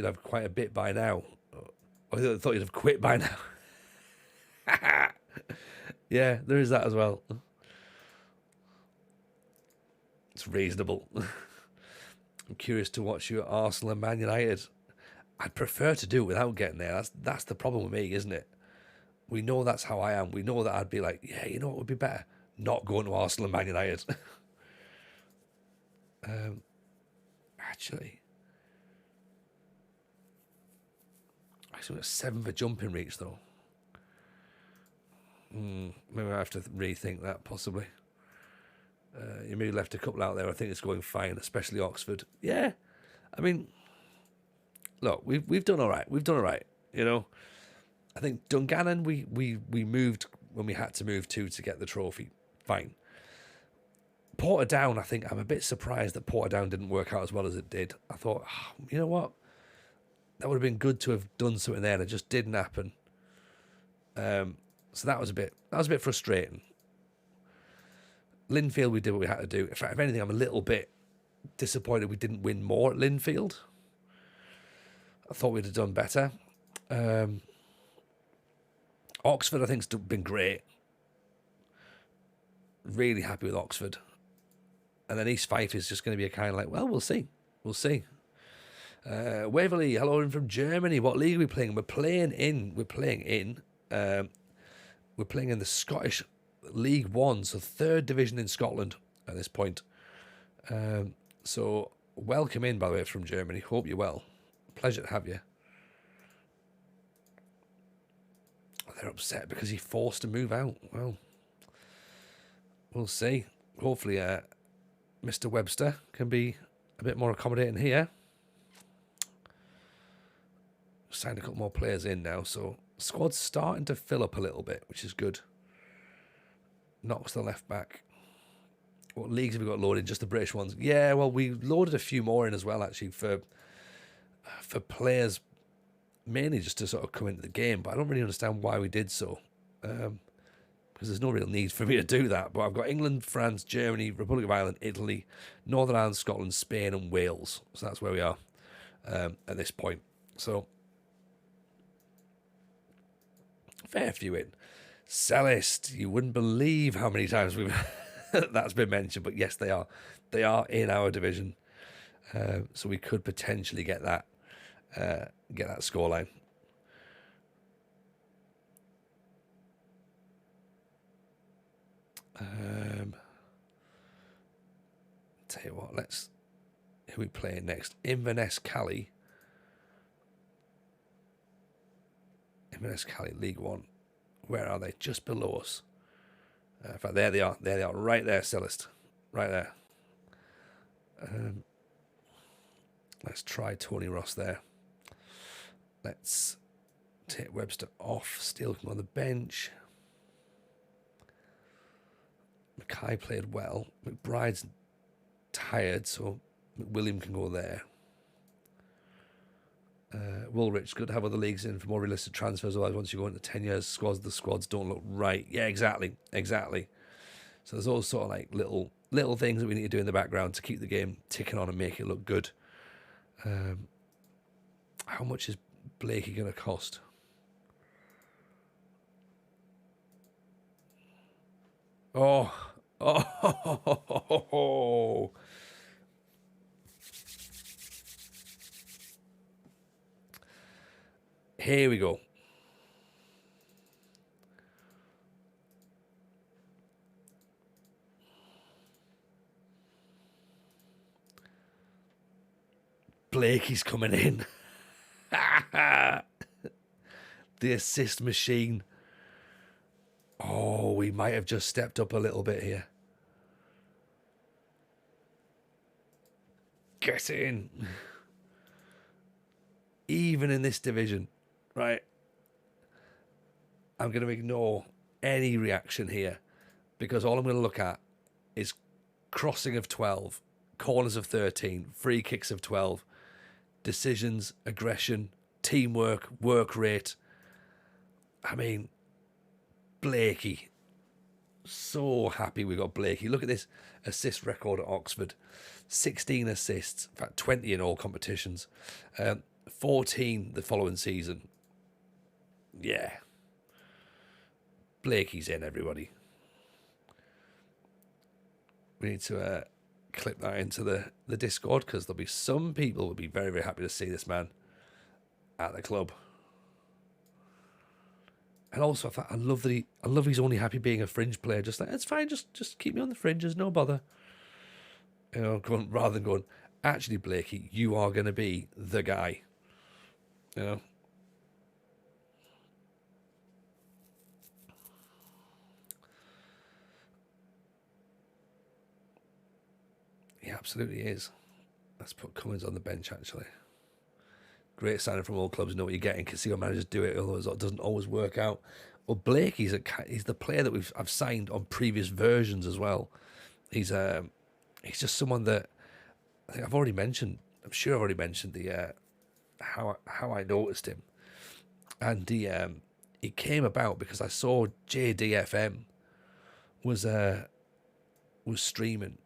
have quite a bit by now. I thought you'd have quit by now. Yeah, there is that as well. It's reasonable. I'm curious to watch you at Arsenal and Man United. I'd prefer to do it without getting there. That's the problem with me, isn't it? We know that's how I am. We know that I'd be like, yeah, you know what would be better? Not going to Arsenal and Man United. Actually, we've got 7 for jumping reach, though. Maybe I have to rethink that, possibly. You maybe left a couple out there. I think it's going fine, especially Oxford. Yeah, I mean, look, we've done all right. I think Dungannon, we moved when we had to move to get the trophy. Fine. Portadown, I think I'm a bit surprised that Portadown didn't work out as well as it did. I thought, you know what? That would have been good to have done something there, and it just didn't happen. So that was a bit frustrating. Linfield, we did what we had to do. In fact, if anything, I'm a little bit disappointed we didn't win more at Linfield. I thought we'd have done better. Oxford, I think, has been great. Really happy with Oxford. And then East Fife is just going to be a kind of like, well, we'll see. We'll see. Waverley, hello in from Germany. What league are we playing? We're playing in the Scottish League One, so third division in Scotland at this point. So welcome in, by the way, from Germany. Hope you're well. Pleasure to have you. They're upset because he forced to move out. Well, we'll see. Hopefully, Mr. Webster can be a bit more accommodating here. Signed a couple more players in now, so squad's starting to fill up a little bit, which is good. Knox the left back. What leagues have we got loaded? Just the British ones. Yeah, well, we loaded a few more in as well, actually, for players, mainly just to sort of come into the game. But I don't really understand why we did so, because there's no real need for me to do that. But I've got England, France, Germany, Republic of Ireland, Italy, Northern Ireland, Scotland, Spain, and Wales. So that's where we are at this point. So fair few in. Cellist, you wouldn't believe how many times we've that's been mentioned, but yes, they are. They are in our division, so we could potentially get that scoreline. Tell you what, who are we playing next? Inverness Cali, League One. Where are they? Just below us. In fact, there they are. There they are. Right there, Cellist. Right there. Let's try Tony Ross there. Let's take Webster off. Steele can go on the bench. Mackay played well. McBride's tired, so McWilliam can go there. Woolwich, good to have other leagues in for more realistic transfers. Otherwise, once you go into 10 years, the squads don't look right. Yeah, exactly. So there's all sort of like little things that we need to do in the background to keep the game ticking on and make it look good. How much is Blakey going to cost? Oh. Here we go. Blakey's coming in. The assist machine. Oh, we might have just stepped up a little bit here. Get in. Even in this division. Right. I'm going to ignore any reaction here because all I'm going to look at is crossing of 12, corners of 13, free kicks of 12, decisions, aggression, teamwork, work rate. I mean, Blakey. So happy we got Blakey. Look at this assist record at Oxford. 16 assists, in fact 20 in all competitions. 14 the following season. Yeah. Blakey's in, everybody. We need to clip that into the Discord because there'll be some people who will be very, very happy to see this man at the club. And also, I love that he's only happy being a fringe player. Just like, it's fine, just keep me on the fringes, no bother. You know, rather than going, actually, Blakey, you are going to be the guy. You know. He absolutely is. Let's put Cummins on the bench, actually. Great signing from all clubs. Know what you're getting. Can see our managers do it, although it doesn't always work out. Well, Blake, he's the player that I've signed on previous versions as well. He's just someone that I think I've already mentioned. I'm sure I've already mentioned the how I noticed him, and he came about because I saw JDFM was streaming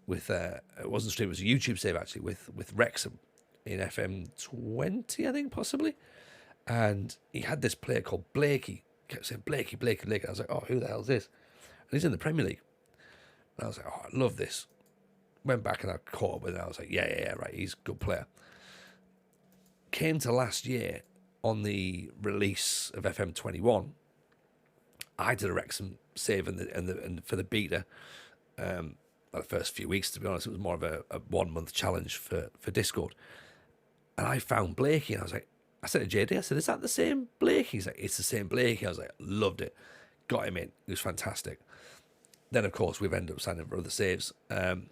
with it wasn't streaming, it was a YouTube save actually with Wrexham in FM20, I think, possibly. And he had this player called Blakey. Kept saying Blakey, Blakey, Blakey. I was like, oh, who the hell is this? And he's in the Premier League. And I was like, oh, I love this. Went back and I caught up with him. I was like, yeah, right, he's a good player. Came to last year on the release of FM21. I did a Wrexham save and for the beta. The first few weeks, to be honest, it was more of a 1 month challenge for Discord. And I found Blakey, and I said to JD, I said, is that the same Blakey? He's like, it's the same Blakey. I was like, loved it. Got him in. It was fantastic. Then, of course, we've ended up signing for other saves. And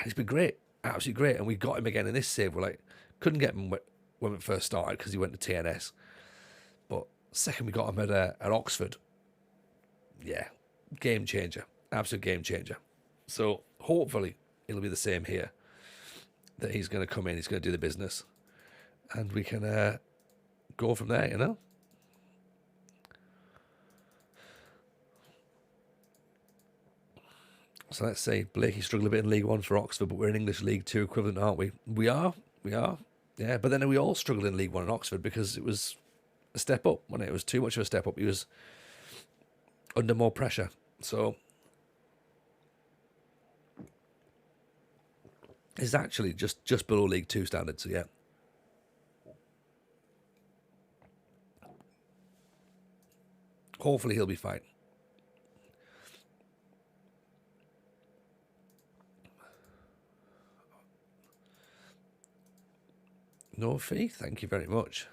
it's been great. Absolutely great. And we got him again in this save. We're like, couldn't get him when we first started because he went to TNS. But second, we got him at Oxford. Yeah, game changer. Absolute game changer. So hopefully it'll be the same here. That he's going to come in, he's going to do the business. And we can go from there, you know? So let's say Blakey struggled a bit in League One for Oxford, but we're in English League Two equivalent, aren't we? We are. Yeah, but then we all struggled in League One in Oxford because it was a step up, wasn't it? It was too much of a step up. He was under more pressure. So it's actually just below League Two standards, so yeah. Hopefully he'll be fine. No fee, thank you very much.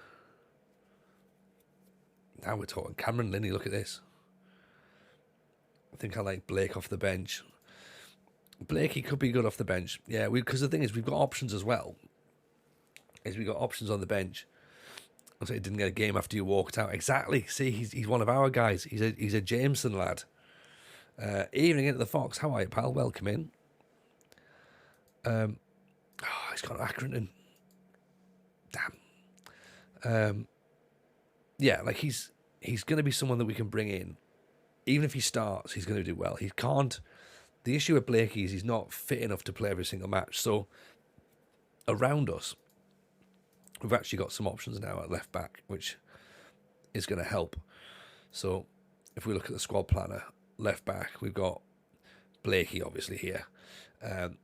Now we're talking. Cameron Linney, look at this. I think I like Blake off the bench. Blakey could be good off the bench. Yeah, because the thing is, we've got options as well. We've got options on the bench. So he didn't get a game after you walked out. Exactly. See, he's one of our guys. He's a Jameson lad. Evening into the Fox. How are you, pal? Welcome in. He's got Accrington. Damn. Yeah, like he's going to be someone that we can bring in. Even if he starts, he's going to do well. He can't. The issue with Blakey is he's not fit enough to play every single match. So around us, we've actually got some options now at left back, which is going to help. So if we look at the squad planner, left back, we've got Blakey obviously here.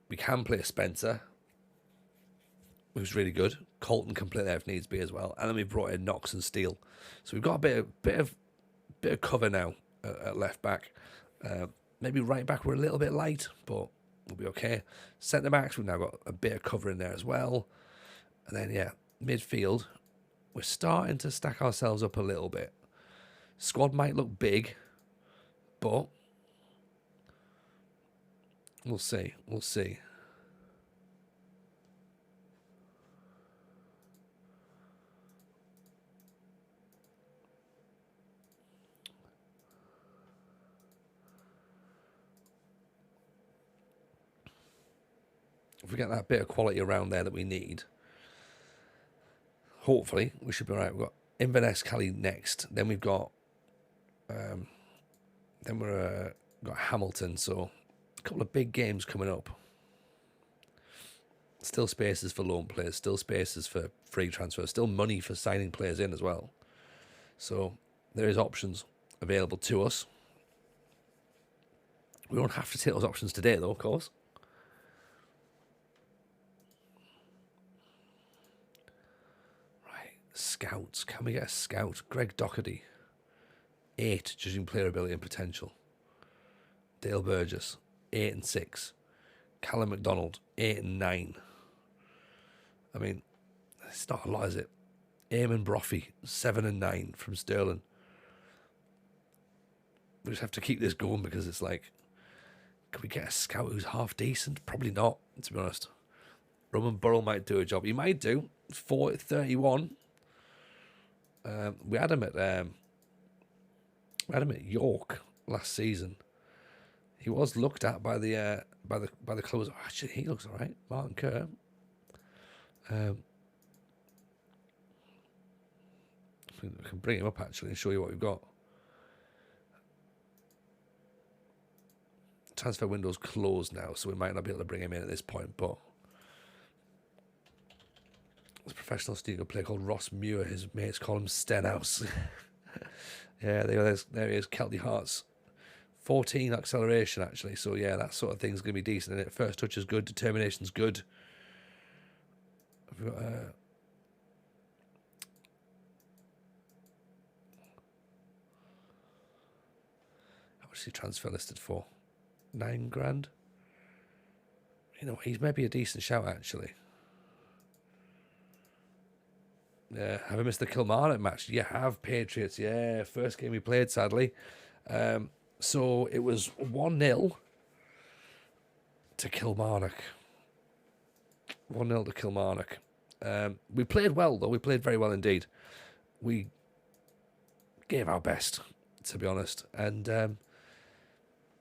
We can play Spencer, who's really good. Colton can play there if needs be as well. And then we've brought in Knox and Steele. So we've got a bit of cover now at left back. Maybe right back we're a little bit light, but we'll be okay. Centre backs, we've now got a bit of cover in there as well. And then, yeah, midfield, we're starting to stack ourselves up a little bit. Squad might look big, but we'll see. We'll see. If we get that bit of quality around there that we need, hopefully we should be all right. We've got Inverness, Cali next. Then we've got got Hamilton. So a couple of big games coming up. Still spaces for loan players. Still spaces for free transfers. Still money for signing players in as well. So there is options available to us. We don't have to take those options today, though, of course. Scouts. Can we get a scout? Greg Doherty. 8, judging player ability and potential. Dale Burgess. 8 and 6. Callum McDonald. 8 and 9. I mean, it's not a lot, is it? Eamon Brophy. 7 and 9 from Stirling. We just have to keep this going because it's like, can we get a scout who's half decent? Probably not, to be honest. Roman Burrell might do a job. He might do. 31. We had him at We had him at York last season. He was looked at by the clubs. Oh, actually, he looks all right. Martin Kerr. We can bring him up actually and show you what we've got. Transfer window's closed now, so we might not be able to bring him in at this point, but there's a professional studio player called Ross Muir. His mates call him Stenhouse. Yeah, there he is, Kelty Hearts. 14 acceleration, actually. So, yeah, that sort of thing's going to be decent in it. First touch is good. Determination's good. We've got, how much is he transfer listed for? 9 grand? You know, he's maybe a decent shout, actually. Yeah, have I missed the Kilmarnock match? You have, Patriots. Yeah, first game we played, sadly. So it was 1-0 to Kilmarnock. 1-0 to Kilmarnock. We played well, though. We played very well indeed. We gave our best, to be honest. And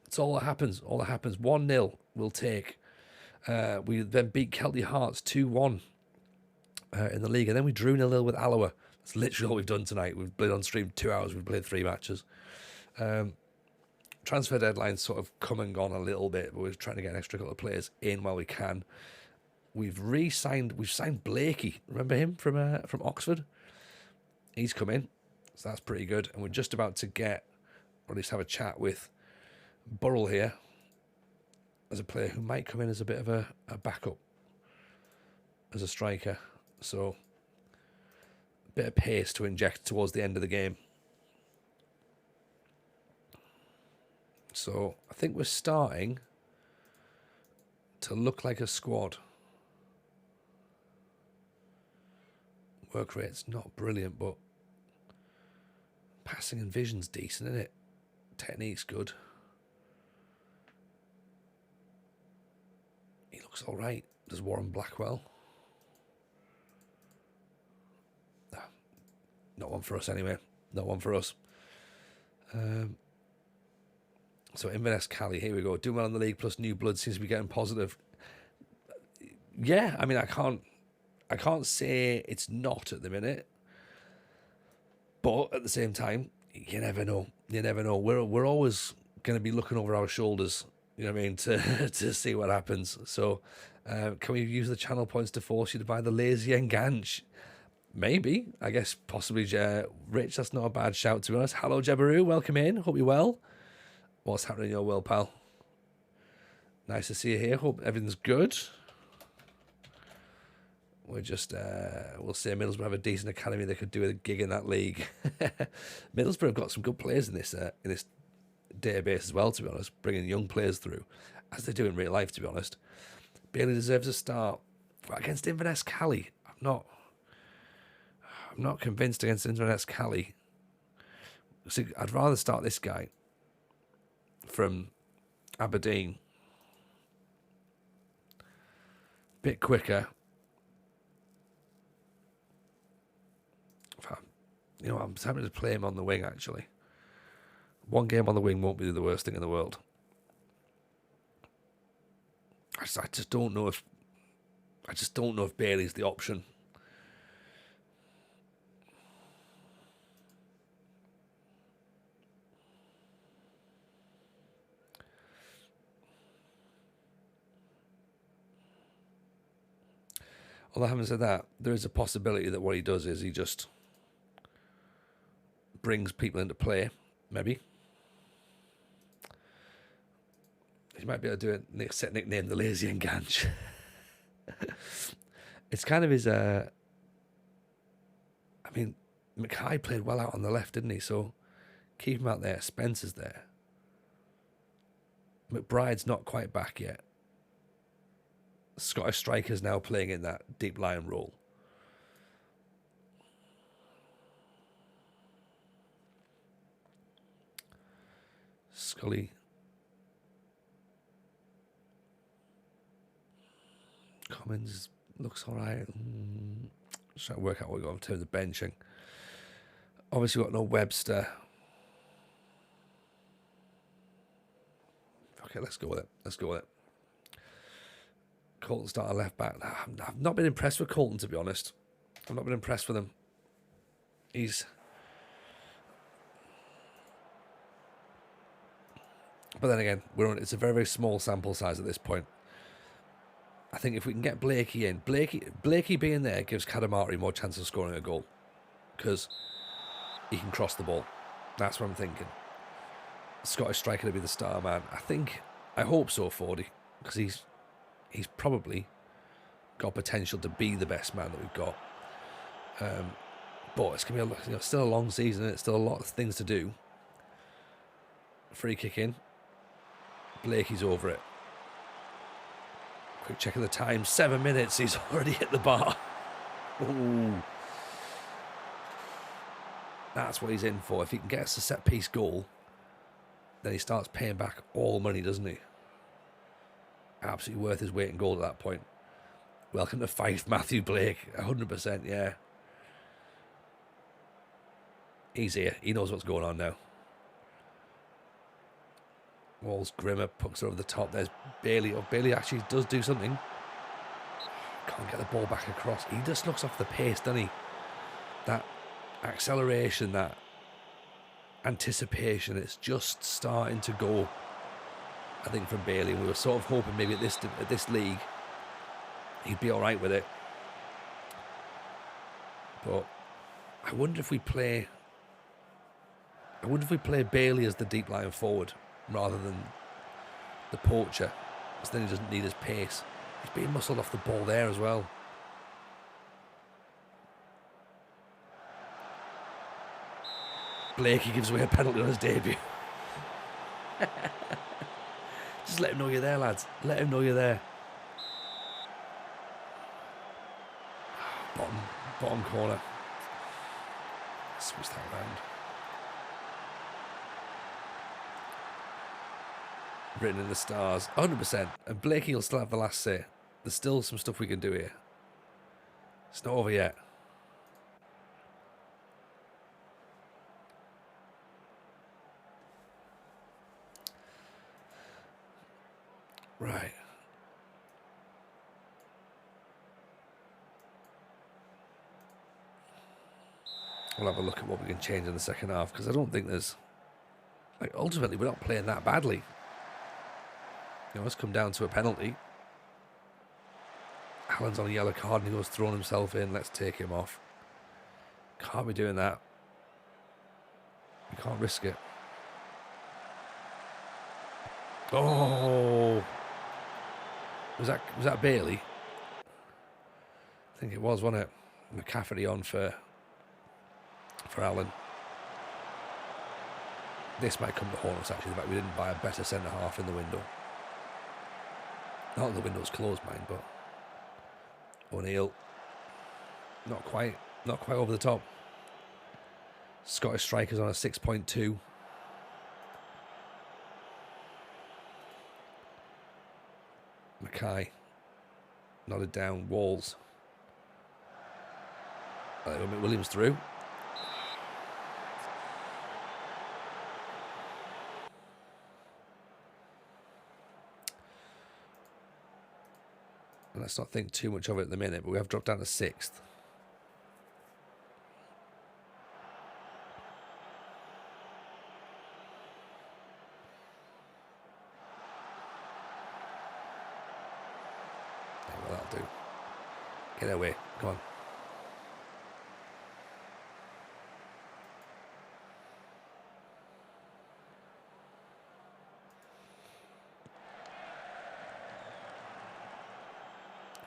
it's all that happens. All that happens. 1-0 we'll take. We then beat Kelty Hearts 2-1 in the league. And then we drew 0-0 with Alloa. That's literally all we've done tonight. We've played on stream 2 hours. We've played 3 matches. Transfer deadline's sort of come and gone a little bit, but we're trying to get an extra couple of players in while we can. We've signed Blakey. Remember him from Oxford? He's come in, so that's pretty good. And we're just about to get, or at least have a chat with Burrell here as a player who might come in as a bit of a backup as a striker. So a bit of pace to inject towards the end of the game. So I think we're starting to look like a squad. Work rate's not brilliant, but passing and vision's decent, isn't it? Technique's good. He looks all right. Does Warren Blackwell? Not one for us anyway. Not one for us. So Inverness Cali, here we go. Doing well in the league plus new blood seems to be getting positive. Yeah, I mean I can't say it's not at the minute. But at the same time, you never know. You never know. We're always gonna be looking over our shoulders, you know what I mean, to see what happens. So can we use the channel points to force you to buy the lazy Enganche? Maybe. I guess possibly Rich, that's not a bad shout to be honest. Hello Jabaroo, welcome in. Hope you're well. What's happening in your world, pal? Nice to see you here. Hope everything's good. We're just, we'll say Middlesbrough have a decent academy that could do a gig in that league. Middlesbrough have got some good players in this database as well, to be honest, bringing young players through, as they do in real life, to be honest. Bailey deserves a start. But against Inverness Cali, I'm not convinced against Inverness Cali. So I'd rather start this guy from Aberdeen. Bit quicker. You know, I'm happy to play him on the wing, actually. One game on the wing won't be the worst thing in the world. I just don't know if Bailey's the option. Although having said that, there is a possibility that what he does is he just brings people into play, maybe. He might be able to do a set nickname, the Lazy Enganche. It's kind of his, I mean, Mackay played well out on the left, didn't he? So keep him out there. Spencer's there. McBride's not quite back yet. Scottish strikers now playing in that deep line role. Scully. Commons looks all right. Just trying to work out what we got in terms of benching. Obviously, we've got no Webster. Okay, let's go with it. Let's go with it. Colton starter left back. I've not been impressed with Colton, to be honest. I've not been impressed with him. But then again, it's a very, very small sample size at this point. I think if we can get Blakey in, Blakey being there gives Kadamari more chance of scoring a goal because he can cross the ball. That's what I'm thinking. Scottish striker to be the star man. I hope so, Fordy, because he's probably got potential to be the best man that we've got. But it's going to be still a long season, and it's still a lot of things to do. Free kick in. Blakey's over it. Quick check of the time. 7 minutes. He's already hit the bar. Ooh. That's what he's in for. If he can get us a set-piece goal, then he starts paying back all money, doesn't he? Absolutely worth his weight in gold at that point. Welcome to Fife, Matthew Blake. 100%, yeah. He's here. He knows what's going on now. Walls Grimmer, pucks over the top. There's Bailey. Oh, Bailey actually does do something. Can't get the ball back across. He just looks off the pace, doesn't he? That acceleration, that anticipation, it's just starting to go, I think, from Bailey. We were sort of hoping maybe at this league he'd be all right with it. But I wonder if we play Bailey as the deep line forward rather than the poacher, because then he doesn't need his pace. He's being muscled off the ball there as well. Blakey gives away a penalty on his debut. Just let him know you're there, lads. Let him know you're there. Bottom corner. Switch that around. Written in the stars. 100%. And Blakey will still have the last say. There's still some stuff we can do here. It's not over yet. Right. We'll have a look at what we can change in the second half, because I don't think there's... ultimately, we're not playing that badly. It's come down to a penalty. Allen's on a yellow card and he goes throwing himself in. Let's take him off. Can't be doing that. We can't risk it. Oh! Was that Bailey? I think it was, wasn't it? McCafferty on for Allen. This might come to haunt us, actually. The fact we didn't buy a better centre half in the window. Not that the window's closed, mind, but O'Neill, not quite over the top. Scottish strikers on a 6.2. Mackay nodded down. Walls. Williams through. And let's not think too much of it at the minute, but we have dropped down to 6th. Yeah, well, that'll do. Get away. Come on.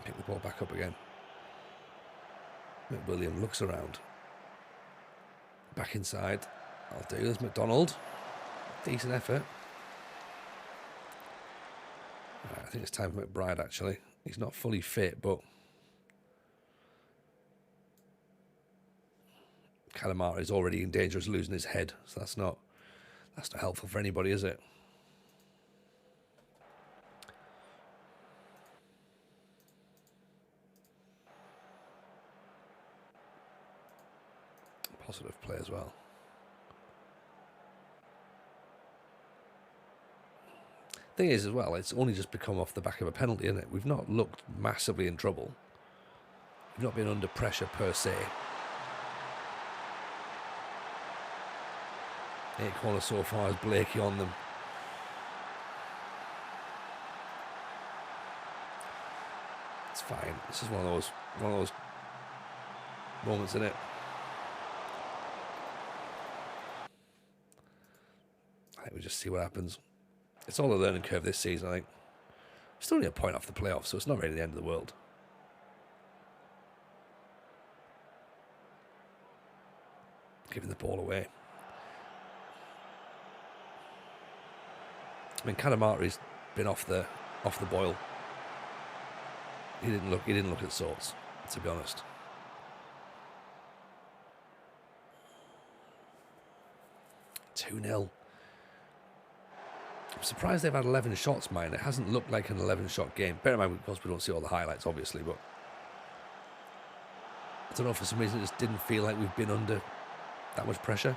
Pick the ball back up again. McWilliam looks around. Back inside. I'll do. There's McDonald. Decent effort. Right, I think it's time for McBride, actually. He's not fully fit, but Calamari is already in danger of losing his head, so that's not helpful for anybody, is it? Positive play as well. Thing is, as well, it's only just become off the back of a penalty, isn't it? We've not looked massively in trouble. We've not been under pressure per se. 8 corners so far as Blakey on them. It's fine. This is one of those moments, isn't it? I think we just see what happens. It's all a learning curve this season, I think. We're still only a point off the playoffs, so it's not really the end of the world. Giving the ball away. I mean, Kanamari's been off the boil. He didn't look at sorts, to be honest. (2-0). I'm surprised they've had 11 shots, mine. It hasn't looked like an 11-shot game. Bear in mind, of course, we don't see all the highlights, obviously, but I don't know, for some reason it just didn't feel like we've been under that much pressure.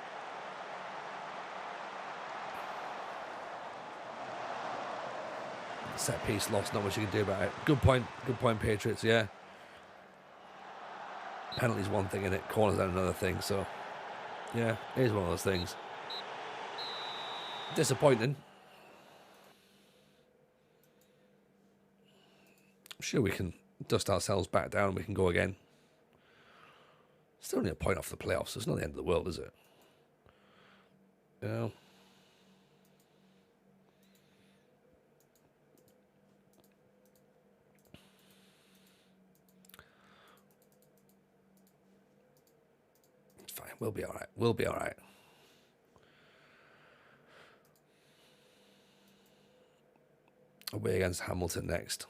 Set piece lost, not much you can do about it. Good point, Patriots, yeah. Penalty's one thing, innit? Corner's another thing, so yeah, it is one of those things. Disappointing. I'm sure we can dust ourselves back down and we can go again. Still only a point off the playoffs, so it's not the end of the world, is it? You know? It's fine, we'll be alright. We'll be alright. Away against Hamilton next.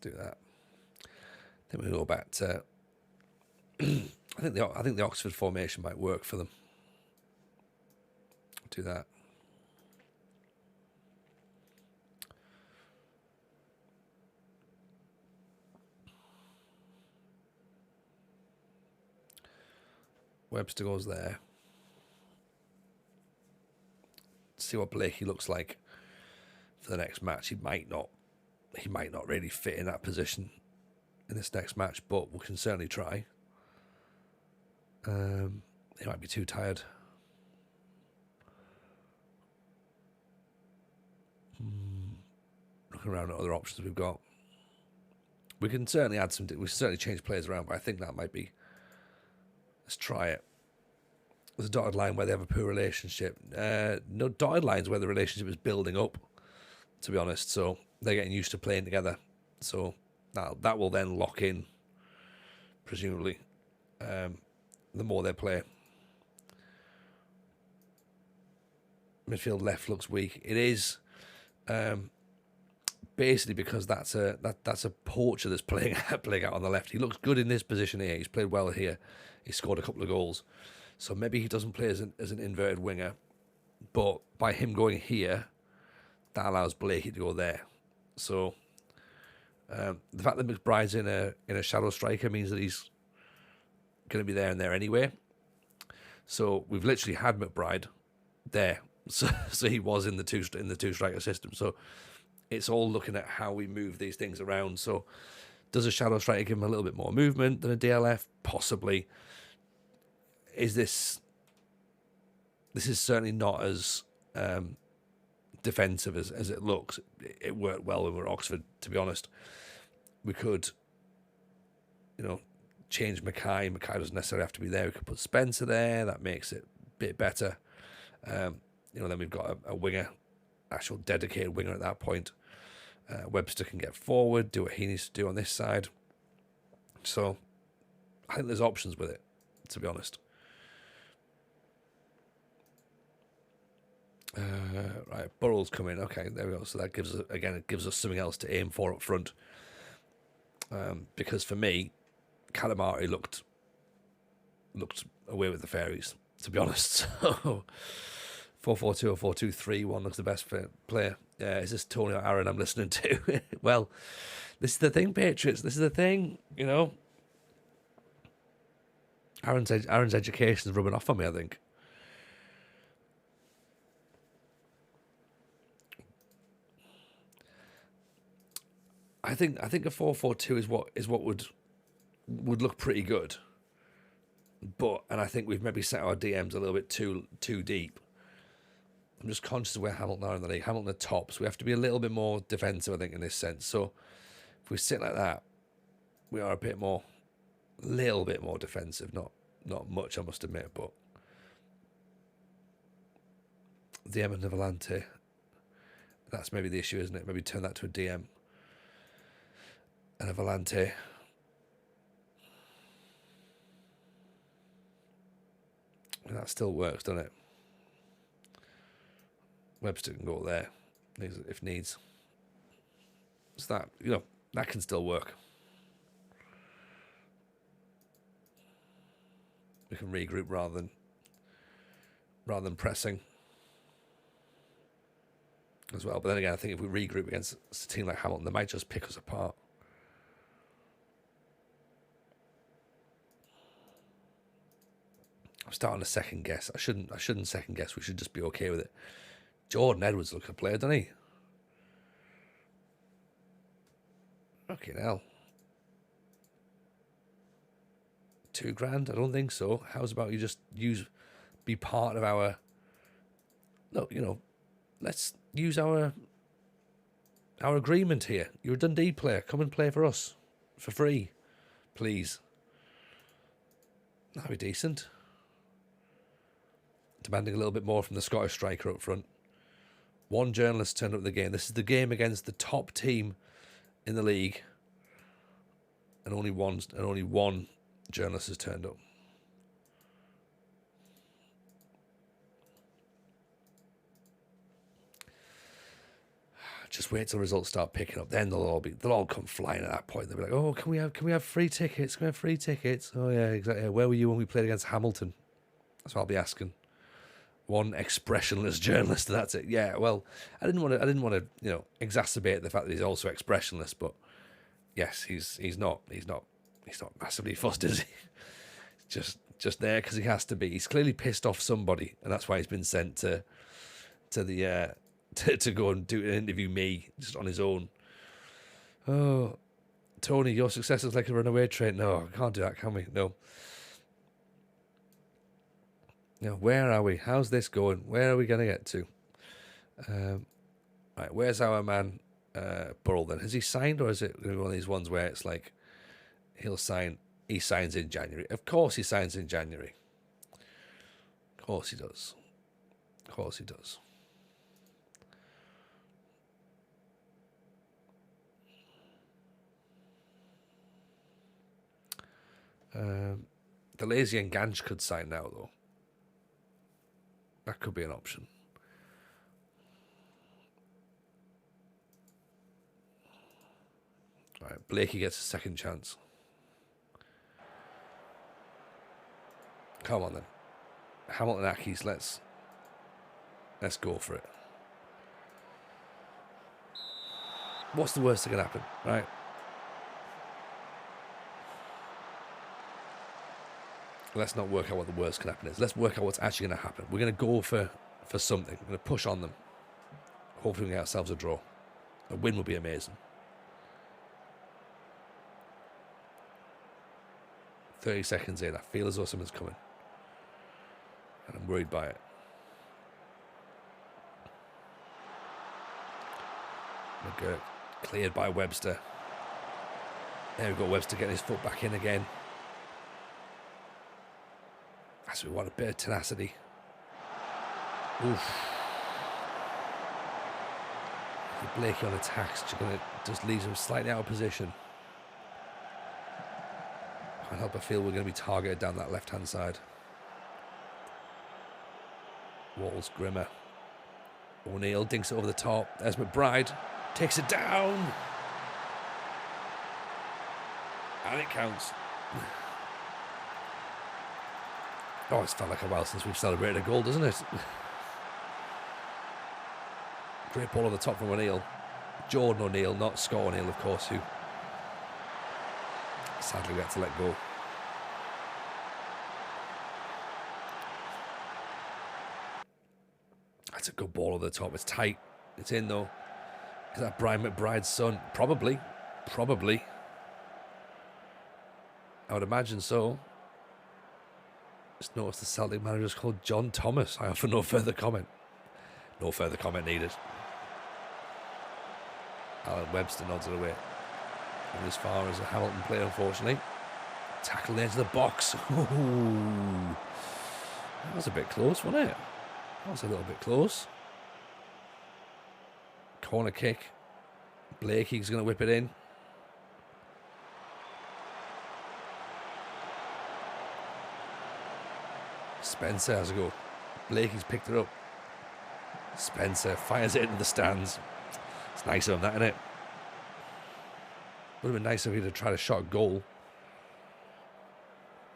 Do that. Then we go back to. I think the Oxford formation might work for them. Do that. Webster goes there. See what Blakey looks like for the next match. He might not really fit in that position in this next match, but we can certainly try. He might be too tired. Looking around at other options we've got. We can certainly add some. We can certainly change players around, but I think that might be. Let's try it. There's a dotted line where they have a poor relationship. No, dotted lines where the relationship is building up, to be honest. So they're getting used to playing together. So that will then lock in, presumably, the more they play. Midfield left looks weak. It is basically because that's a poacher that's playing out on the left. He looks good in this position here. He's played well here. He scored a couple of goals. So maybe he doesn't play as an inverted winger. But by him going here, that allows Blakey to go there. So the fact that McBride's in a shadow striker means that he's going to be there and there anyway. So we've literally had McBride there. So he was in the two striker system. So it's all looking at how we move these things around. So does a shadow striker give him a little bit more movement than a DLF? Possibly. This is certainly not as defensive as it looks. It worked well when we were at Oxford, to be honest. We could, change Mackay. Mackay doesn't necessarily have to be there. We could put Spencer there. That makes it a bit better. Then we've got a winger, actual dedicated winger at that point. Webster can get forward, do what he needs to do on this side. So I think there's options with it. to be honest. Right, Burrell's coming. Okay, there we go. So that gives us, again, it gives us something else to aim for up front. Because for me, Calamari looked away with the fairies, to be honest. So 4-4-2 or 4-2-3-1 looks the best player. Is this Tony or Aaron I'm listening to? Well, this is the thing, Patriots. This is the thing, you know. Aaron's education is rubbing off on me, I think. I think a 4-4-2 is what would look pretty good. And I think we've maybe set our DMs a little bit too deep. I'm just conscious of where Hamilton are in the league. Hamilton are top, so we have to be a little bit more defensive, I think, in this sense. So if we sit like that, we are a little bit more defensive. Not much, I must admit, but DM and Volante, that's maybe the issue, isn't it? Maybe turn that to a DM. And a Volante. And that still works, doesn't it? Webster can go there if needs. So that, you know, that can still work. We can regroup rather than pressing as well. But then again, I think if we regroup against a team like Hamilton, they might just pick us apart. I'm starting to second guess. I shouldn't second guess. We should just be okay with it. Jordan Edwards looks a player, doesn't he? Okay, now. $2,000? I don't think so. How's about you just be part of our... Look, you know, let's use our agreement here. You're a Dundee player. Come and play for us for free, please. That'd be decent. Demanding a little bit more from the Scottish striker up front. One journalist turned up the game. This is the game against the top team in the league, and only one journalist has turned up. Just wait till the results start picking up. Then they'll all come flying at that point. They'll be like, "Oh, can we have free tickets? Can we have free tickets? Oh yeah, exactly. Where were you when we played against Hamilton?" That's what I'll be asking. One expressionless journalist, and that's it. Yeah, well, I didn't want to, you know, exacerbate the fact that he's also expressionless, but yes, he's not massively fussed, is he? Just there because he has to be. He's clearly pissed off somebody, and that's why he's been sent to go and interview me just on his own. Oh, Tony, your success is like a runaway train. No, I can't do that, can we? No. You know, where are we? How's this going? Where are we going to get to? Right, where's our man Burrell then? Has he signed, or is it going to be one of these ones where it's like he signs in January? Of course he signs in January. Of course he does. Of course he does. The Lazy and Ganj could sign now, though. That could be an option. All right, Blakey gets a second chance. Come on then. Hamilton Ackies, let's go for it. What's the worst that can happen, right? Let's not work out what the worst can happen is. Let's work out what's actually going to happen. We're going to go for something. We're going to push on them. Hopefully we get ourselves a draw. A win would be amazing. 30 seconds in. I feel as though something's coming. And I'm worried by it. Okay. Cleared by Webster. There we go. Webster getting his foot back in again. So we want a bit of tenacity. Oof. Blakey on attacks, just leaves him slightly out of position. Can't help but feel we're going to be targeted down that left-hand side. Walls, Grimmer. O'Neill dinks it over the top. There's McBride. Takes it down. And it counts. Oh, it's felt like a while since we've celebrated a goal, doesn't it? Great ball over the top from O'Neill. Jordan O'Neill, not Scott O'Neill, of course, who sadly we had to let go. That's a good ball over the top. It's tight. It's in, though. Is that Brian McBride's son? Probably. Probably. I would imagine so. Just noticed the Celtic manager is called John Thomas. I offer no further comment. No further comment needed. Alan Webster nods it away. And as far as a Hamilton play, unfortunately. Tackle the edge of the box. Ooh. That was a bit close, wasn't it? That was a little bit close. Corner kick. Blakey's going to whip it in. Spencer has a go. Blakey's picked it up. Spencer fires it into the stands. It's nice of him, that, isn't it? Would have been nice if he'd have tried a shot goal.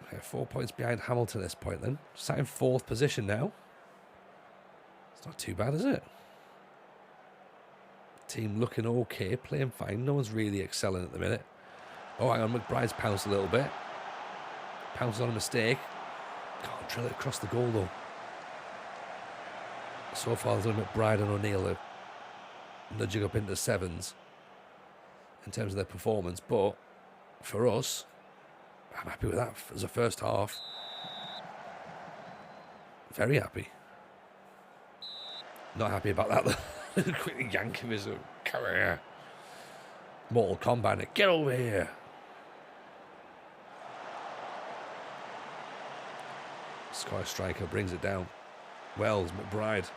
Okay, 4 points behind Hamilton at this point then. Sat in 4th position now. It's not too bad, is it? Team looking okay, playing fine. No one's really excelling at the minute. Oh, hang on, McBride's pounced a little bit. Pounced on a mistake. Can't drill it across the goal though. So far, there's only McBride and O'Neill are nudging up into 7s in terms of their performance. But for us, I'm happy with that as a first half. Very happy. Not happy about that though. Quickly yank him as a come here. Mortal Kombat, get over here. Scottish striker brings it down. Wells, McBride.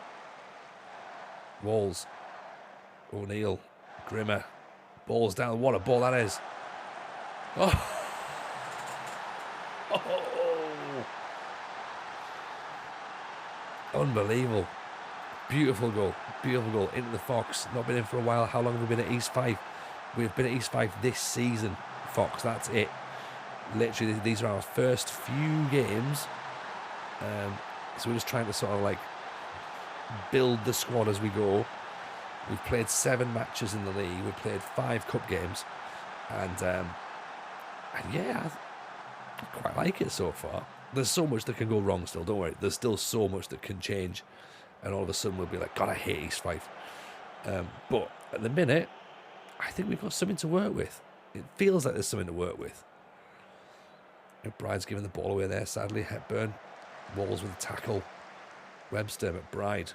Walls. O'Neill. Grimmer. Ball's down. What a ball that is. Oh. Oh. Unbelievable. Beautiful goal. Beautiful goal. Into the Fox. Not been in for a while. How long have we been at East Fife? We've been at East Fife this season. Fox, that's it. Literally, these are our first few games. So we're just trying to sort of like build the squad as we go. We've played 7 matches in the league. We've played 5 cup games. And yeah, I quite like it so far. There's so much that can go wrong still, don't worry. There's still so much that can change. And all of a sudden we'll be like, God, I hate East Fife. But at the minute, I think we've got something to work with. It feels like there's something to work with. McBride's giving the ball away there, sadly. Hepburn. Walls with a tackle. Webster, McBride.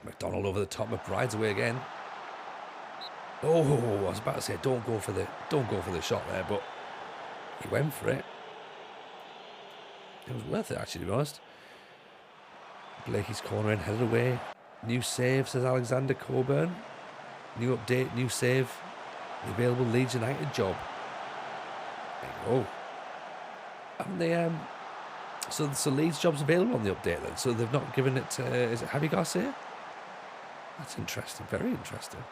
McDonald over the top. McBride's away again. Oh, I was about to say don't go for the shot there, but he went for it. It was worth it, actually, to be honest. Blakey's corner in, headed away. New save, says Alexander Coburn. New update, new save. The available Leeds United job. There you go. Haven't they, so Leeds job's available on the update then? So they've not given it to, is it Javi Garcia? That's interesting, very interesting.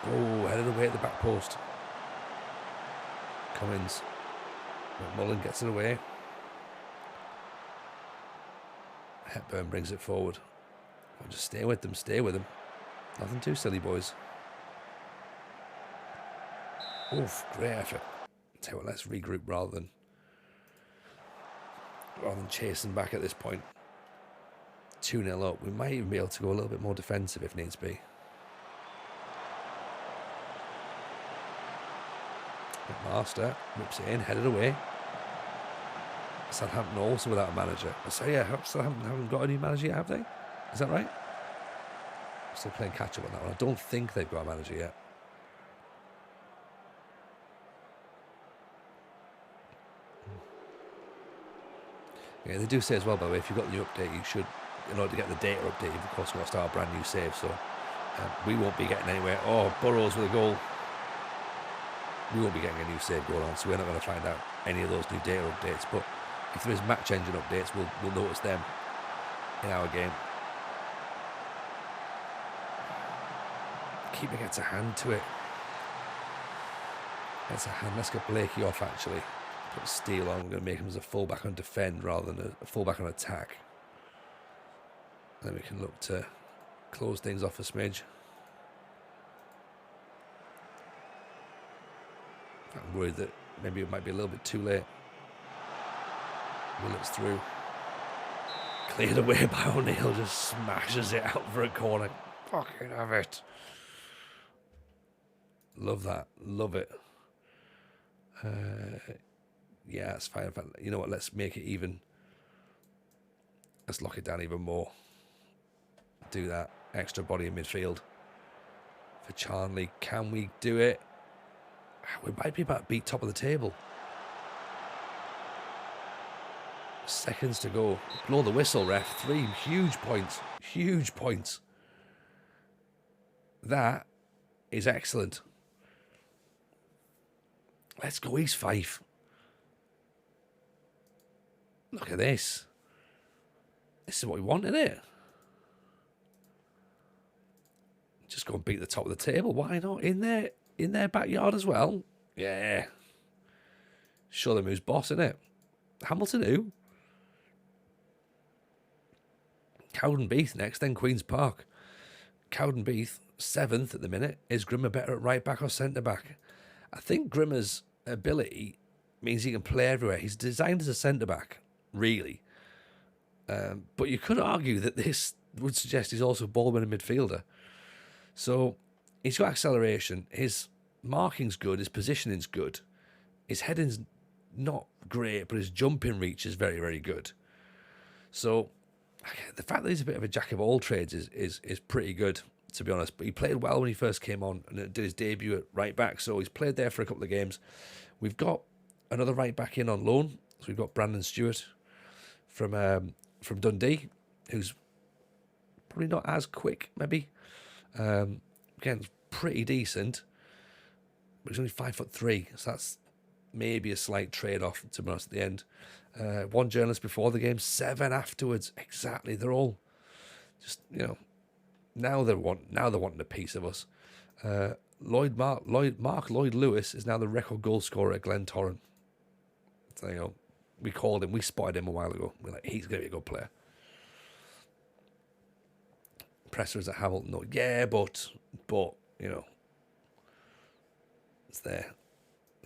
Oh, headed away at the back post. Cummins. McMullen gets it away. Hepburn brings it forward. Oh, just stay with them, stay with them. Nothing too silly, boys. Oof, great effort. Tell you what, let's regroup rather than chasing back at this point. 2-0 up. We might even be able to go a little bit more defensive if needs be. McMaster whips it in, headed away. Southampton also without a manager. So yeah, Southampton haven't got a new manager yet, have they? Is that right? Still playing catch up on that one. I don't think they've got a manager yet. Yeah, they do say as well, by the way, if you've got the new update, you should, in order to get the data update, you've of course got to start a brand new save. So we won't be getting anywhere. Oh, Burrows with a goal. We won't be getting a new save going on, so we're not going to find out any of those new data updates. But if there is match engine updates, we'll notice them in our game. Keeper gets a hand to it. Gets a hand. Let's get Blakey off, actually. Put Steele on. We're going to make him as a fullback on defend rather than a fullback on attack. Then we can look to close things off a smidge. I'm worried that maybe it might be a little bit too late. Willet's through. Cleared away by O'Neill, just smashes it out for a corner. Fucking have it. Love that. Love it. Yeah, it's fine. You know what? Let's make it even. Let's lock it down even more. Do that. Extra body in midfield. For Charnley. Can we do it? We might be about to beat top of the table. Seconds to go. Blow the whistle, ref. 3 huge points. Huge points. That is excellent. Let's go East Fife. Look at this. This is what we want, isn't it? Just go and beat the top of the table. Why not? In their backyard as well. Yeah. Show them who's boss, innit? Hamilton who? Cowdenbeath next, then Queen's Park. Cowdenbeath, 7th at the minute. Is Grimmer better at right back or centre back? I think Grimmer's ability means he can play everywhere. He's designed as a centre back, really. But you could argue that this would suggest he's also a ball-winning midfielder. So he's got acceleration. His marking's good. His positioning's good. His heading's not great, but his jumping reach is very, very good. So the fact that he's a bit of a jack of all trades is pretty good, to be honest. But he played well when he first came on and did his debut at right back. So he's played there for a couple of games. We've got another right back in on loan. So we've got Brandon Stewart from Dundee, who's probably not as quick, maybe. Again, pretty decent, but he's only 5'3", so that's maybe a slight trade-off, to be honest, at the end. 1 journalist before the game, 7 afterwards. Exactly, they're all just, now they're wanting a piece of us. Mark Lloyd Lewis is now the record goal scorer at Glentoran. So, we called him, we spotted him a while ago. We're like, he's going to be a good player. Presser is at Hamilton, though. Yeah, but it's there.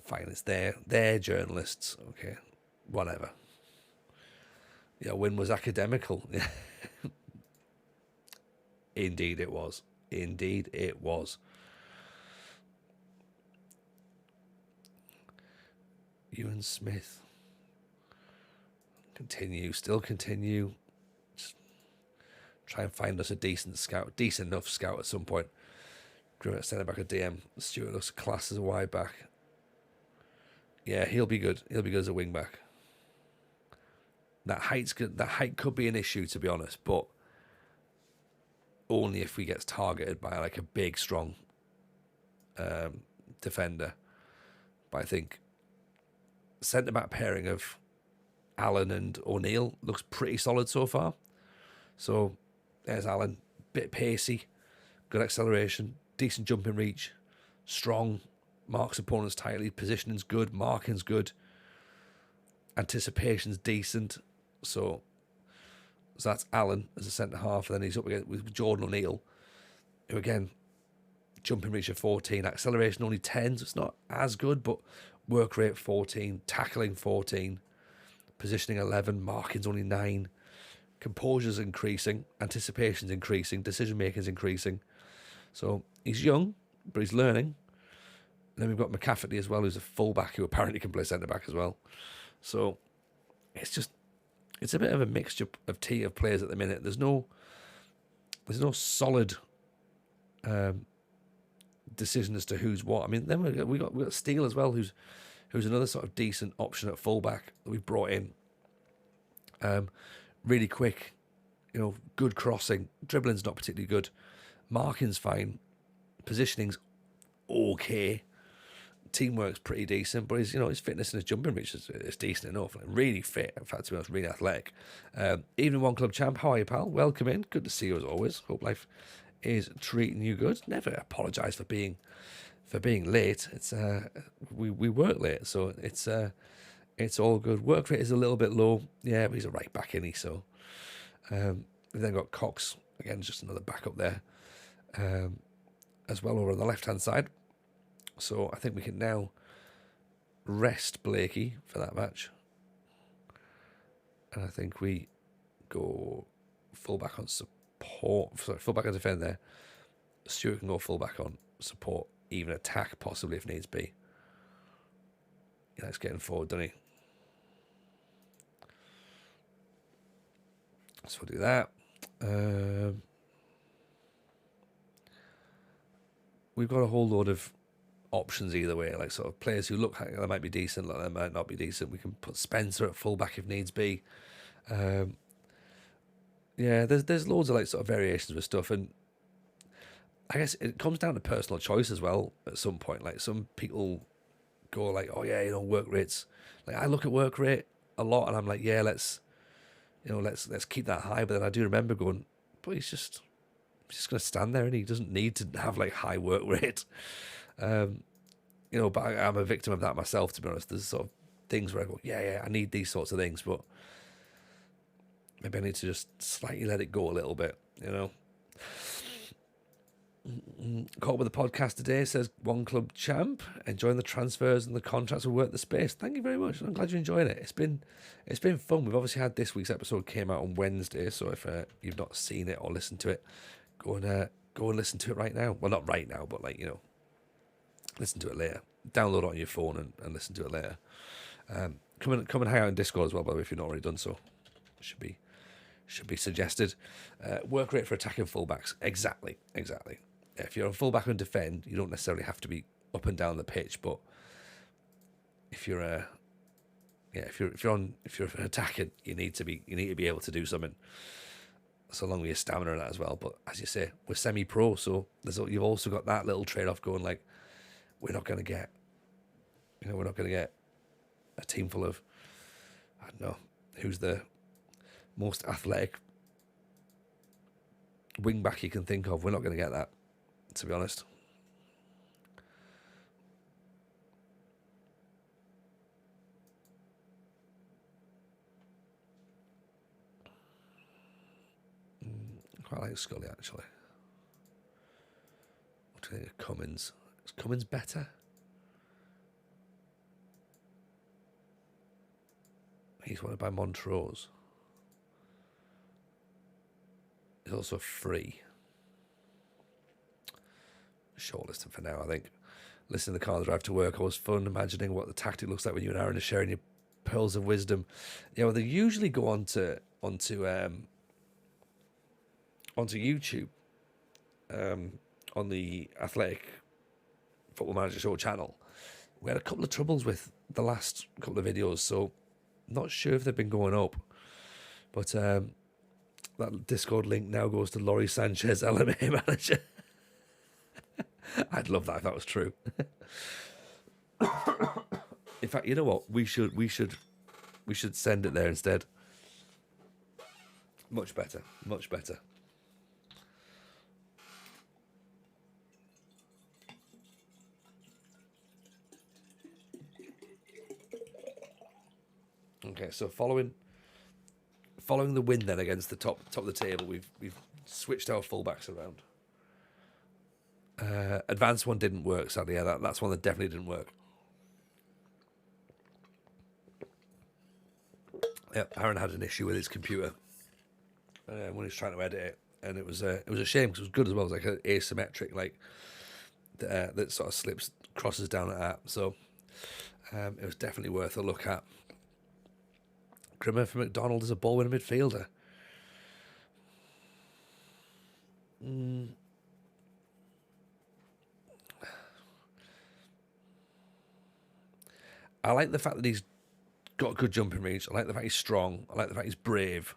Fine, it's there. They're journalists. Okay, whatever. Yeah, win was academical. Indeed it was. Indeed it was. Ewan Smith. Still continue. Just try and find us a decent enough scout at some point. Grimmer at centre back at DM. Stewart looks class as a wide back. Yeah, he'll be good. He'll be good as a wing back. That height could be an issue, to be honest, but only if he gets targeted by like a big, strong defender. But I think centre back pairing of Allen and O'Neill looks pretty solid so far. So there's Allen, bit pacey, good acceleration, decent jumping reach, strong, marks opponents tightly, positioning's good, marking's good, anticipation's decent. So that's Allen as a centre half. Then he's up against with Jordan O'Neill, who again, jumping reach of 14, acceleration only 10, so it's not as good, but work rate 14, tackling 14, positioning 11, marking's only 9, composure's increasing, anticipation's increasing, decision making's increasing. So he's young, but he's learning. And then we've got McCafferty as well, who's a fullback who apparently can play centre back as well. So it's a bit of a mixture of players at the minute. There's no solid decision as to who's what. I mean, then we got Steele as well, who's another sort of decent option at fullback that we've brought in. Really quick, good crossing. Dribbling's not particularly good. Marking's fine. Positioning's okay. Teamwork's pretty decent, but his fitness and his jumping reach is decent enough. Really fit, in fact, to be honest, really athletic. Evening One Club Champ, how are you, pal? Welcome in. Good to see you as always. Hope life is treating you good. Never apologise for being late. It's we work late, so it's all good. Work rate is a little bit low. Yeah, but he's a right back, isn't he? So we've then got Cox again, just another backup there, as well over on the left hand side. So I think we can now rest Blakey for that match. And I think we go fullback on support. Sorry, fullback on defend there. Stuart can go fullback on support, even attack possibly if needs be. He likes getting forward, doesn't he? So we'll do that. We've got a whole load of options either way, like sort of players who look like they might be decent, like they might not be decent. We can put Spencer at fullback if needs be. Yeah, there's loads of like sort of variations with stuff, and I guess it comes down to personal choice as well. At some point, like some people go like, oh yeah, work rates. Like I look at work rate a lot, and I'm like, yeah, let's keep that high. But then I do remember going, but he's just going to stand there, and he doesn't need to have like high work rate. But I'm a victim of that myself, to be honest. There's sort of things where I go, yeah, I need these sorts of things, but maybe I need to just slightly let it go a little bit, Caught up with the podcast today, says One Club Champ, enjoying the transfers and the contracts will work the space. Thank you very much. I'm glad you're enjoying it. It's been fun. We've obviously had this week's episode came out on Wednesday, so if you've not seen it or listened to it, go and listen to it right now. Well, not right now, but listen to it later. Download it on your phone and listen to it later. Come and hang out in Discord as well, by the way, if you've not already done so. Should be suggested. Work rate for attacking fullbacks. Exactly. If you're a fullback and defend, you don't necessarily have to be up and down the pitch, but if you're attacking, you need to be able to do something. So long with your stamina and that as well. But as you say, we're semi-pro, so you've also got that little trade-off going. Like, we're not going to get a team full of, I don't know, who's the most athletic wing back you can think of. We're not going to get that, to be honest. Quite like Scully, actually. What do you think of Cummins? Is Cummins better? He's wanted by Montrose. He's also free. Shortlisted for now, I think. Listening to the car drive to work, I was fun imagining what the tactic looks like when you and Aaron are sharing your pearls of wisdom. Yeah, well, they usually go onto YouTube, on the Athletic Football Manager Show channel. We had a couple of troubles with the last couple of videos, so not sure if they've been going up. But that Discord link now goes to Laurie Sanchez, LMA manager. I'd love that if that was true. In fact, you know what? We should send it there instead. Much better. Okay, so following the win then against the top of the table, we've switched our fullbacks around. Advanced one didn't work, sadly. Yeah, that's one that definitely didn't work. Yeah, Aaron had an issue with his computer when he was trying to edit it, and it was a shame because it was good as well. It was like an asymmetric, like that sort of crosses down at that. So it was definitely worth a look at. Grimmer for McDonald is a ball winner midfielder. I like the fact that he's got good jumping reach. I like the fact he's strong. I like the fact he's brave.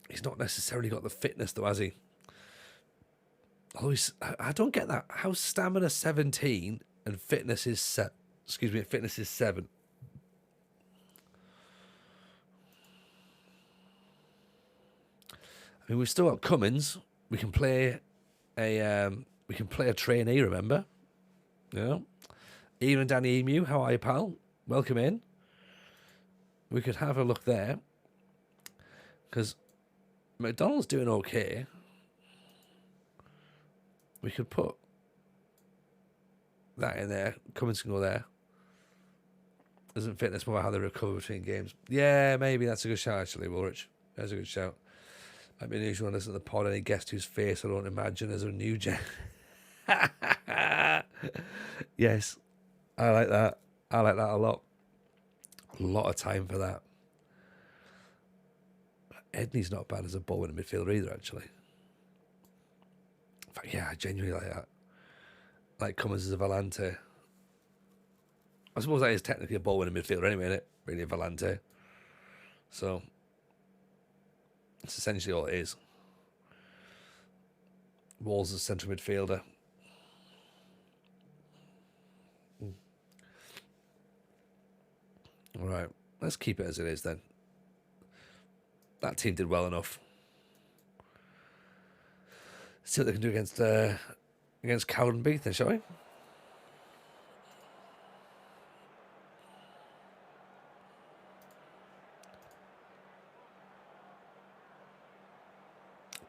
He's not necessarily got the fitness, though, has he? Although I don't get that. How stamina 17 and fitness is fitness is 7. I mean, we've still got Cummins. We can play a trainee. Remember, yeah. Ian and Danny Emu, how are you, pal? Welcome in. We could have a look there because McDonald's doing okay. We could put that in there. Cummins can go there. Isn't fitness more how they recover between games? Yeah, maybe that's a good shout, actually, Woolrich. That's a good shout. Might be an unusual one, listen to the pod. Any guest whose face I don't imagine as a new gen. Yes, I like that. I like that a lot. A lot of time for that. Edney's not bad as a ball in the midfielder either, actually. In fact, yeah, I genuinely like that. Like Cummins as a Volante. I suppose that is technically a ball in the midfielder anyway, isn't it? Really a Volante. So, it's essentially all it is. Walls as a central midfielder. All right, let's keep it as it is then. That team did well enough. See what they can do against Cowdenbeath then, shall we?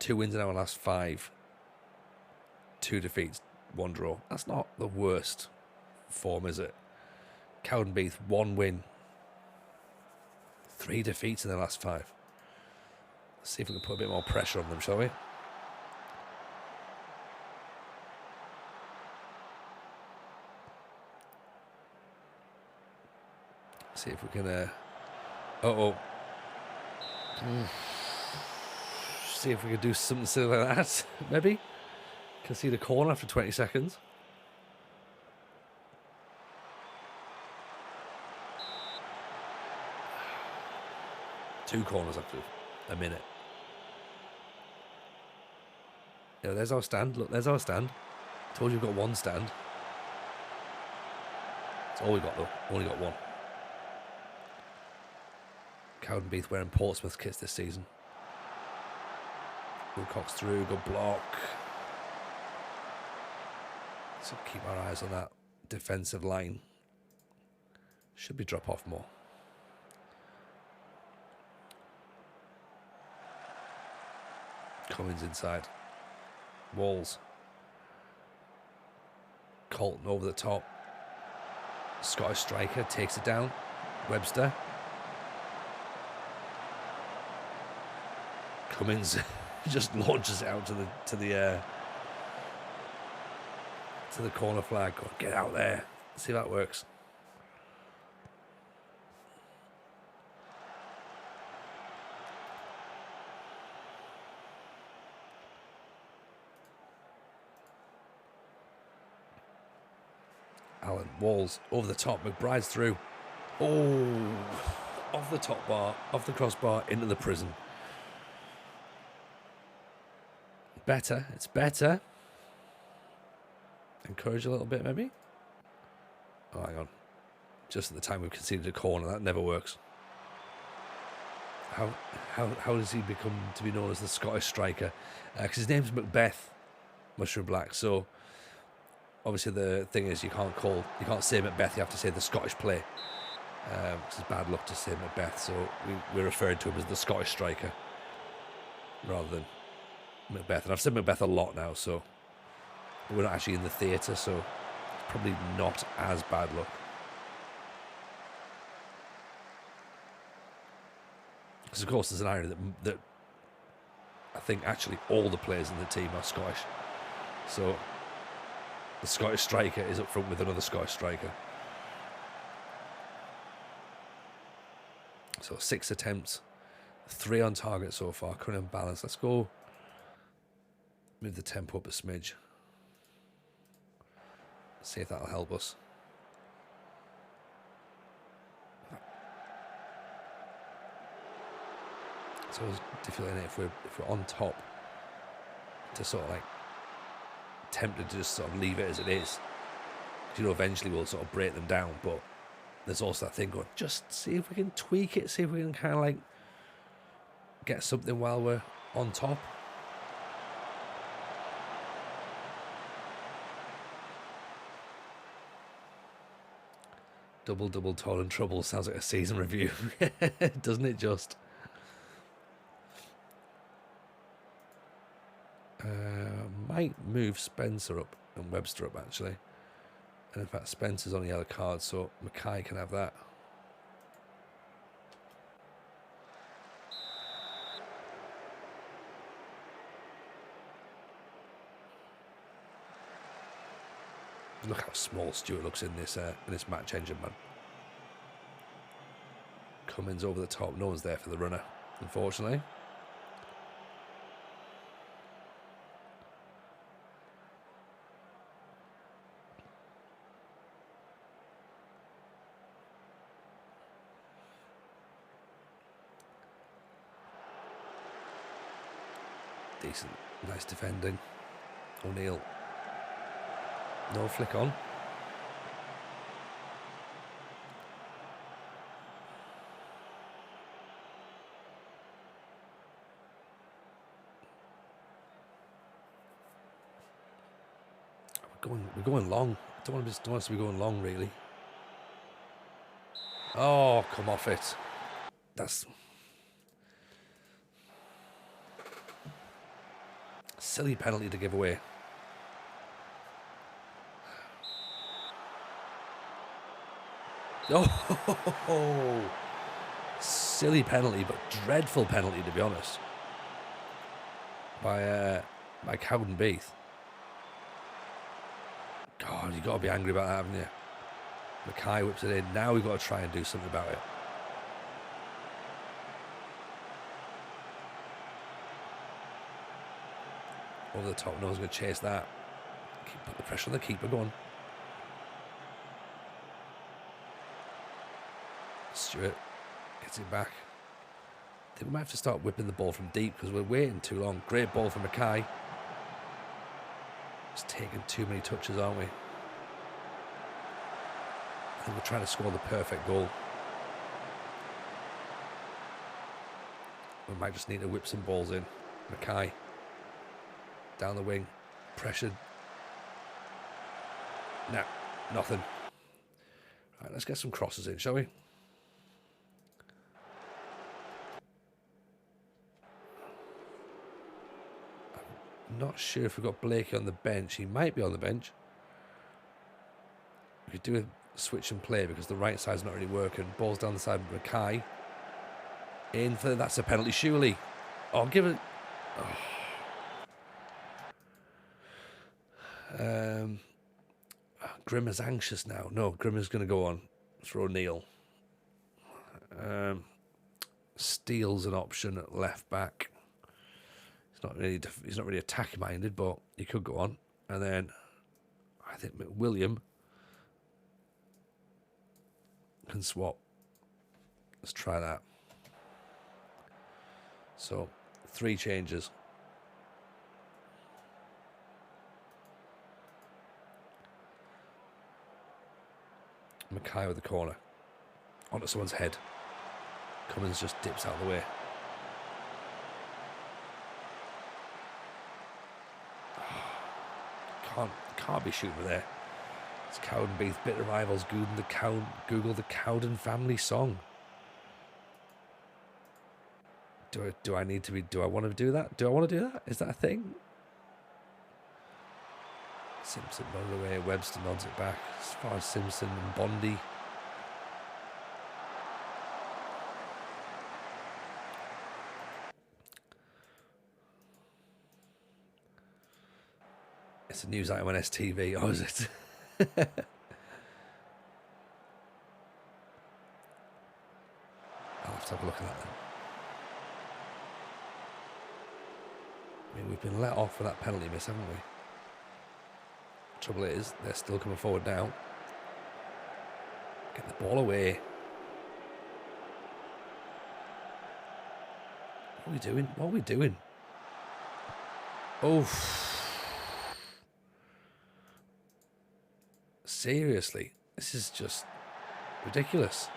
Two wins in our last 5. 2 defeats, 1 draw. That's not the worst form, is it? Cowdenbeath, 1 win. 3 defeats in the last 5. Let's see if we can put a bit more pressure on them, shall we? See if we can... See if we can do something silly like that, maybe. Can see the corner after 20 seconds. Two corners after a minute. Yeah, there's our stand. Look, there's our stand. Told you we've got 1 stand. That's all we got, though. Only got 1. Cowdenbeath wearing Portsmouth kits this season. Wilcox through, good block. So keep our eyes on that defensive line. Should be drop off more. Cummins inside. Walls. Colton over the top. Scottish striker takes it down. Webster. Cummins just launches it out to the corner flag. Go, get out there. See if that works. Allen, Walls, over the top, McBride's through. Oh, off the top bar, off the crossbar, into the prison. Better, it's better. Encourage a little bit, maybe. Oh, hang on. Just at the time we've conceded a corner, that never works. How does he become to be known as the Scottish striker? Because his name's Macbeth, Mushroom Black. So obviously the thing is you can't say Macbeth. You have to say the Scottish play. It's bad luck to say Macbeth. So we referred to him as the Scottish striker rather than Macbeth. And I've said Macbeth a lot now, so we're not actually in the theatre, so it's probably not as bad luck. Because, of course, there's an irony that I think actually all the players in the team are Scottish. So the Scottish striker is up front with another Scottish striker. So 6 attempts, 3 on target so far, current balance. Let's go move the tempo up a smidge. See if that'll help us. It's always difficult, isn't it, if we're on top, to sort of like tempted to just sort of leave it as it is. You know, eventually we'll sort of break them down, but there's also that thing going, just see if we can tweak it, see if we can kind of like get something while we're on top. Double, toil and trouble sounds like a season review, doesn't it just? Might move Spencer up and Webster up, actually. And in fact, Spencer's on the yellow card, so Mackay can have that. Look how small Stewart looks in this match engine, man. Cummins over the top. No one's there for the runner, unfortunately. Decent. Nice defending. O'Neill. No flick on. We're going long. I don't want us to be going long, really. Oh, come off it. That's silly penalty to give away. Oh, silly penalty, but dreadful penalty, to be honest, by Cowden Beath. God, you got to be angry about that, haven't you? Mackay whips it in. Now we've got to try and do something about it. Over the top, no one's going to chase that. Put the pressure on the keeper, go on. Stewart gets it back. I think we might have to start whipping the ball from deep because we're waiting too long. Great ball from Mackay. It's taking too many touches, aren't we? I think we're trying to score the perfect goal. We might just need to whip some balls in. Mackay. Down the wing. Pressured. Nah, nothing. Right, let's get some crosses in, shall we? I'm not sure if we've got Blakey on the bench. He might be on the bench. We could do a switch and play because the right side's not really working. Ball's down the side of Mackay. In for that's a penalty, surely. Oh, give it. Oh. Grimmer's anxious now. No, Grimmer's going to go on for O'Neill. Steele's an option at left back. He's not really attack minded, but he could go on. And then I think McWilliam can swap. Let's try that. So 3 changes. Mackay with the corner. Onto someone's head. Cummins just dips out of the way. Can't be shooting there. It's Cowden Beath, bitter rivals. Google the Cowden family song. Do I need to be? Do I want to do that? Do I want to do that? Is that a thing? Simpson nodded away. Webster nods it back. As far as Simpson and Bondi. It's a news item on STV. Oh, is it? I'll have to have a look at that then. I mean, we've been let off for that penalty miss, haven't we? Trouble is, they're still coming forward now. Get the ball away. What are we doing? What are we doing? Oh, seriously, this is just ridiculous.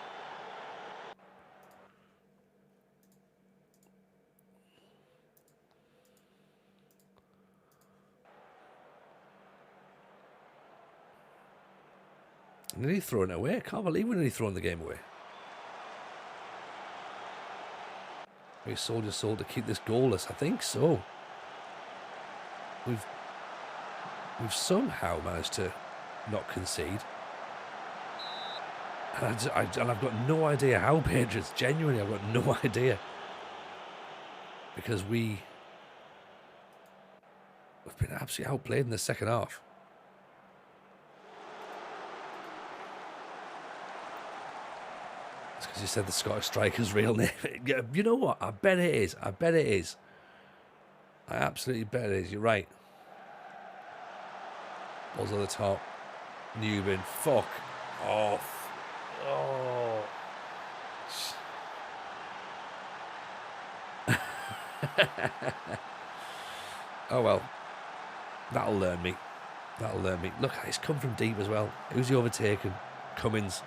Nearly throwing it away. I can't believe we're nearly throwing the game away. We sold your soul to keep this goalless. I think so. We've somehow managed to not concede. And I've got no idea how, Patriots. Genuinely, I've got no idea. Because we've been absolutely outplayed in the second half. It's because you said the Scottish striker's real name. You know what? I bet it is. I bet it is. I absolutely bet it is. You're right. Balls on the top. Newman. Fuck off. Oh. Oh well. That'll learn me. That'll learn me. Look, it's come from deep as well. Who's he overtaken? Cummins.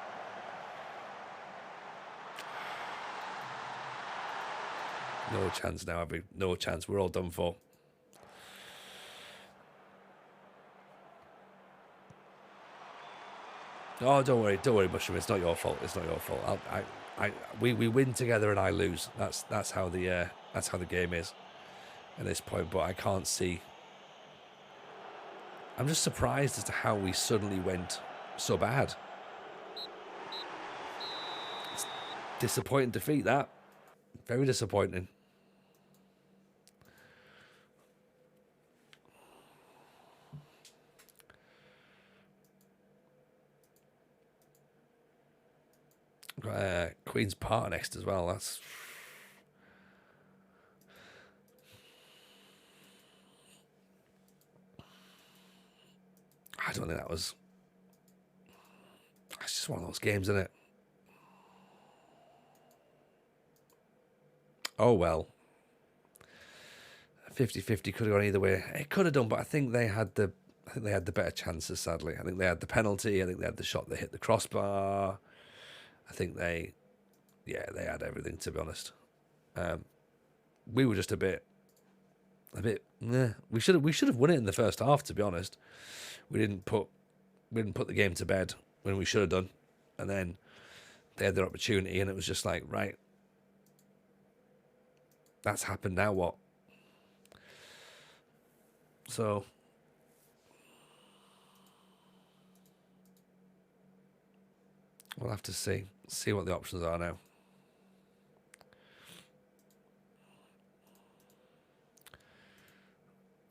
No chance now, have we? No chance. We're all done for. Oh, don't worry, Mushroom. It's not your fault. It's not your fault. We win together and I lose. That's how the game is at this point. But I can't see. I'm just surprised as to how we suddenly went so bad. It's disappointing defeat, that. Very disappointing. Queen's Park next as well. That's I don't think that was. It's just one of those games, isn't it? Oh well. 50-50 could have gone either way. It could have done, but I think they had the better chances. Sadly, I think they had the penalty. I think they had the shot that hit the crossbar. I think they had everything, to be honest. We were just a bit. We should have won it in the first half, to be honest. We didn't put the game to bed when we should have done, and then they had their opportunity, and it was just like, right, that's happened. Now what? So we'll have to see what the options are now.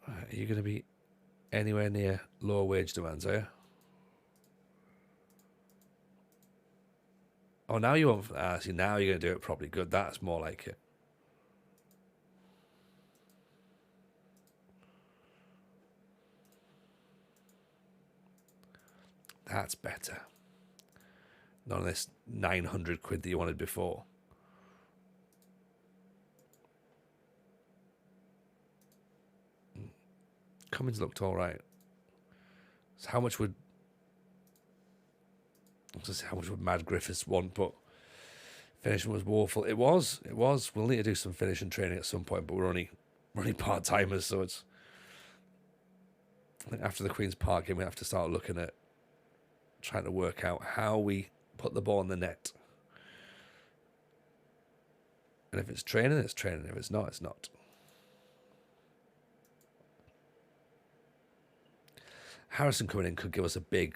Are you going to be anywhere near lower wage demands, are you? Oh, now you want. See, now you're going to do it properly. Good. That's more like it. That's better. None of this 900 quid that you wanted before. Cummins looked all right. So how much would Mad Griffiths want? But finishing was woeful. It was. We'll need to do some finishing training at some point, but we're only part timers, so it's. I think after the Queen's Park game, we have to start looking at trying to work out how we put the ball in the net. And if it's training, it's training. If it's not, it's not. Harrison coming in could give us a bit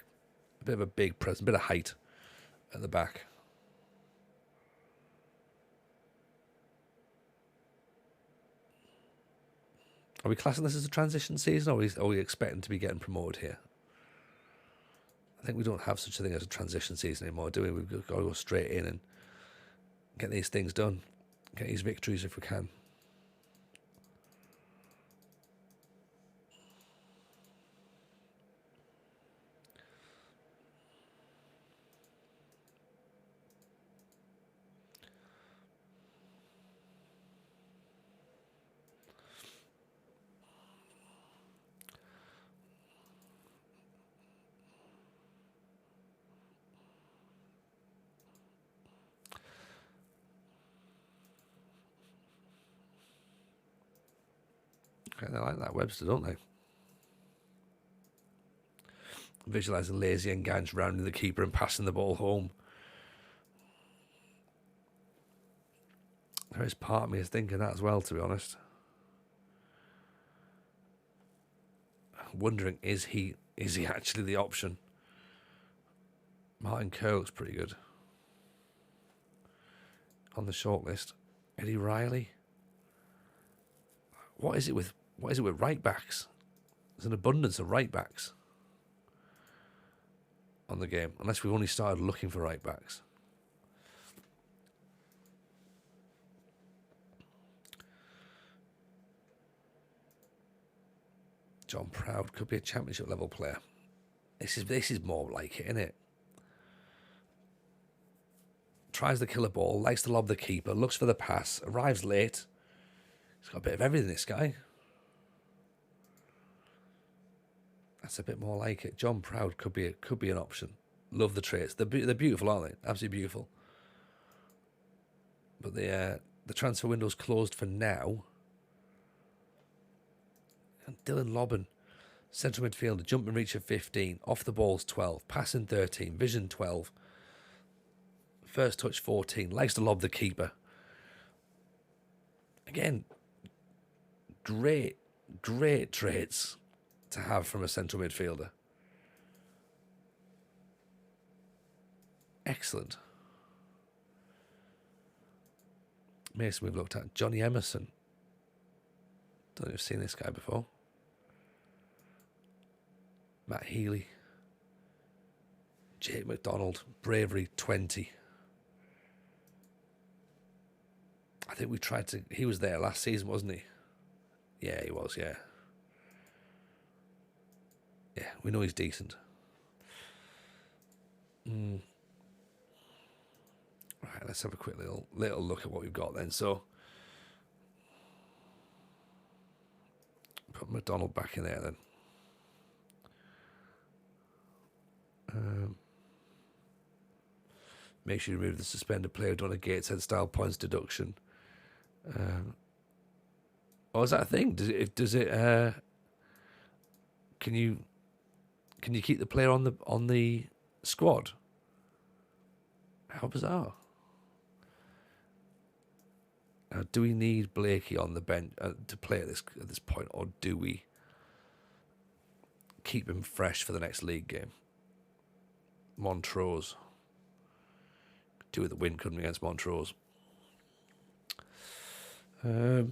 of a big presence, a bit of height at the back. Are we classing this as a transition season, or are we expecting to be getting promoted here? I think we don't have such a thing as a transition season anymore, do we? We've got to go straight in and get these things done, get these victories if we can. They like that, Webster, don't they? Visualising lazy and Gans rounding the keeper and passing the ball home. There is part of me is thinking that as well, to be honest. Wondering, is he actually the option? Martin Kerr looks pretty good. On the shortlist. Eddie Riley. What is it with right backs? There's an abundance of right backs on the game, unless we've only started looking for right backs. John Proud could be a championship level player. This is more like it, isn't it? Tries the killer ball, likes to lob the keeper, looks for the pass, arrives late. He's got a bit of everything, this guy. That's a bit more like it. John Proud could be an option. Love the traits. They're beautiful, aren't they? Absolutely beautiful. But the transfer window's closed for now. And Dylan Lobban, central midfielder, jumping reach of 15, off the ball's 12, passing 13, vision 12, first touch 14, likes to lob the keeper. Again, great traits to have from a central midfielder. Excellent. Mason we've looked at. Johnny Emerson. Don't know if you've seen this guy before. Matt Healy. Jake McDonald. Bravery 20. I think we tried to... He was there last season, wasn't he? Yeah, he was, yeah. Yeah, we know he's decent. Right, let's have a quick little look at what we've got then. So... Put McDonald back in there then. Make sure you remove the suspended player done a Gateshead style points deduction. Oh, is that a thing? Does it? Can you keep the player on the squad? How bizarre. Now, do we need Blakey on the bench to play at this point, or do we keep him fresh for the next league game? Montrose. Do with the win, couldn't we, against Montrose? Tell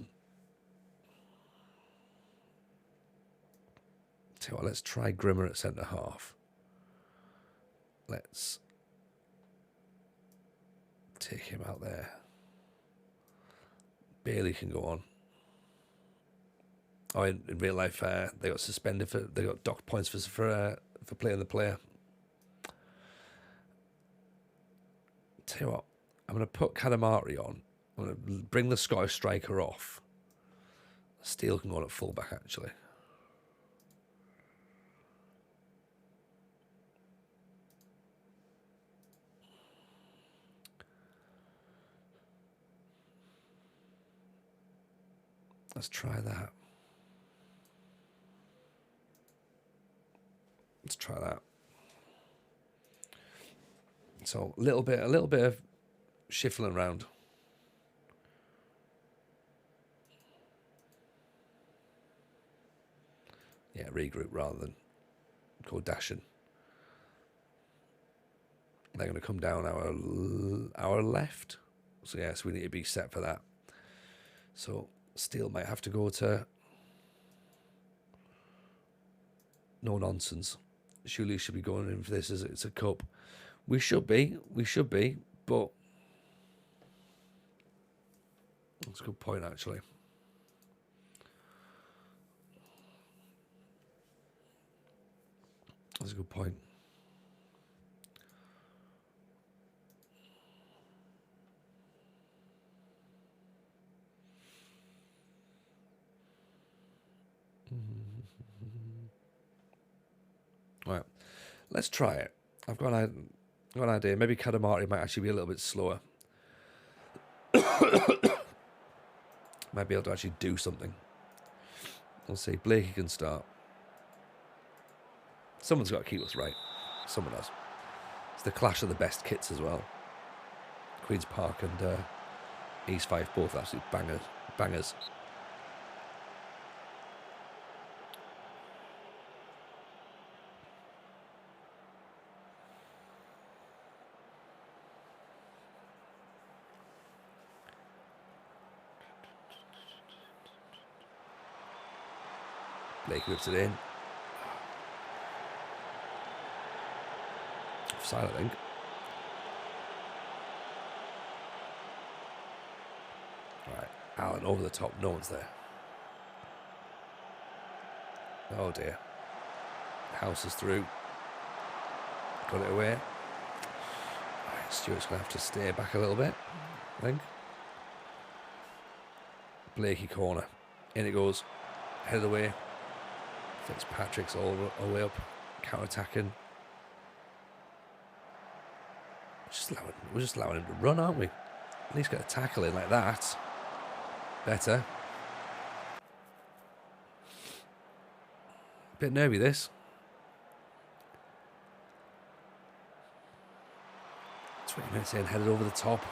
you what, let's try Grimmer at centre half. Let's take him out there. Bailey can go on. Oh, in real life, they got suspended they got docked points for playing the player. Tell you what, I'm going to put Kadamari on. I'm going to bring the Scottish striker off. Steele can go on at fullback, actually. Let's try that. Let's try that. So a little bit of shuffling around. Yeah, regroup rather than go dashing. They're going to come down our left. So yes, we need to be set for that. So Steele might have to go to no nonsense. Surely should be going in for this as it's a cup. We should be, but that's a good point, actually. That's a good point. Right, let's try it. I've got an idea. Maybe Kadamari might actually be a little bit slower. Might be able to actually do something. We'll see. Blakey can start. Someone's got to keep us right. Someone does. It's the clash of the best kits as well. Queen's Park and East Fifes, both absolute bangers. Blake whips it in. Offside, I think. Right, Allen over the top. No one's there. Oh dear. House is through. Got it away. Right, Stewart's going to have to stay back a little bit, I think. Blakey corner. In it goes. Headed away. Fitzpatrick's all the way up. Counter-attacking. We're just allowing him to run, aren't we? At least get a tackle in like that. Better. Bit nervy, this. 20 minutes in, headed over the top.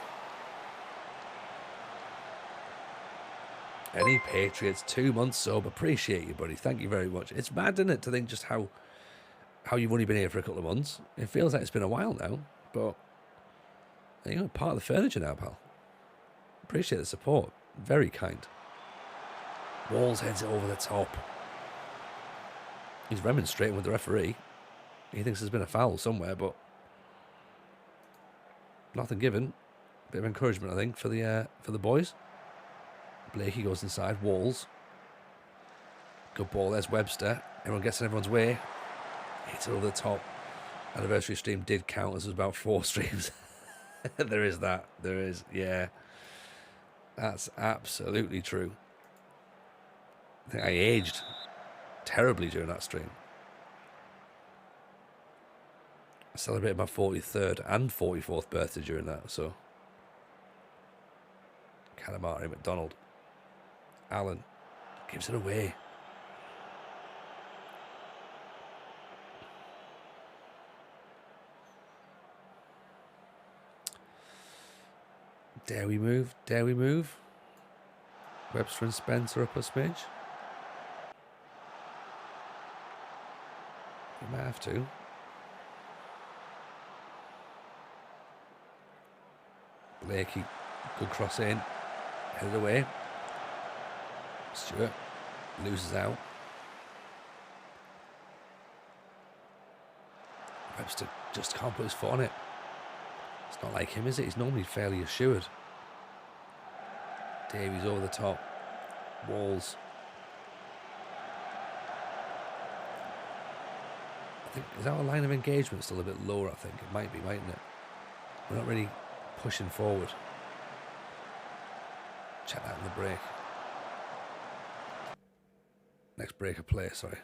Any Patriots, 2 months sub. Appreciate you, buddy. Thank you very much. It's mad, isn't it, to think just how you've only been here for a couple of months. It feels like it's been a while now, but you're part of the furniture now, pal. Appreciate the support. Very kind. Walls heads it over the top. He's remonstrating with the referee. He thinks there's been a foul somewhere, but nothing given. Bit of encouragement, I think, for the boys. Blakey goes inside. Walls. Good ball. There's Webster. Everyone gets in everyone's way. Hits it over the top. Anniversary stream did count as about 4 streams. There is that. There is. Yeah. That's absolutely true. I think I aged terribly during that stream. I celebrated my 43rd and 44th birthday during that, so. Calamari, McDonald. Allen gives it away. Dare we move? Dare we move? Webster and Spencer up a smidge. You might have to. Blakey, good cross in. Headed away. Stewart loses out. Webster just can't put his foot on it. It's not like him, is it? He's normally fairly assured. Davies over the top. Walls. I think, is our line of engagement still a bit lower, I think? It might be, mightn't it? We're not really pushing forward. Check that in the break. Next break of play, sorry.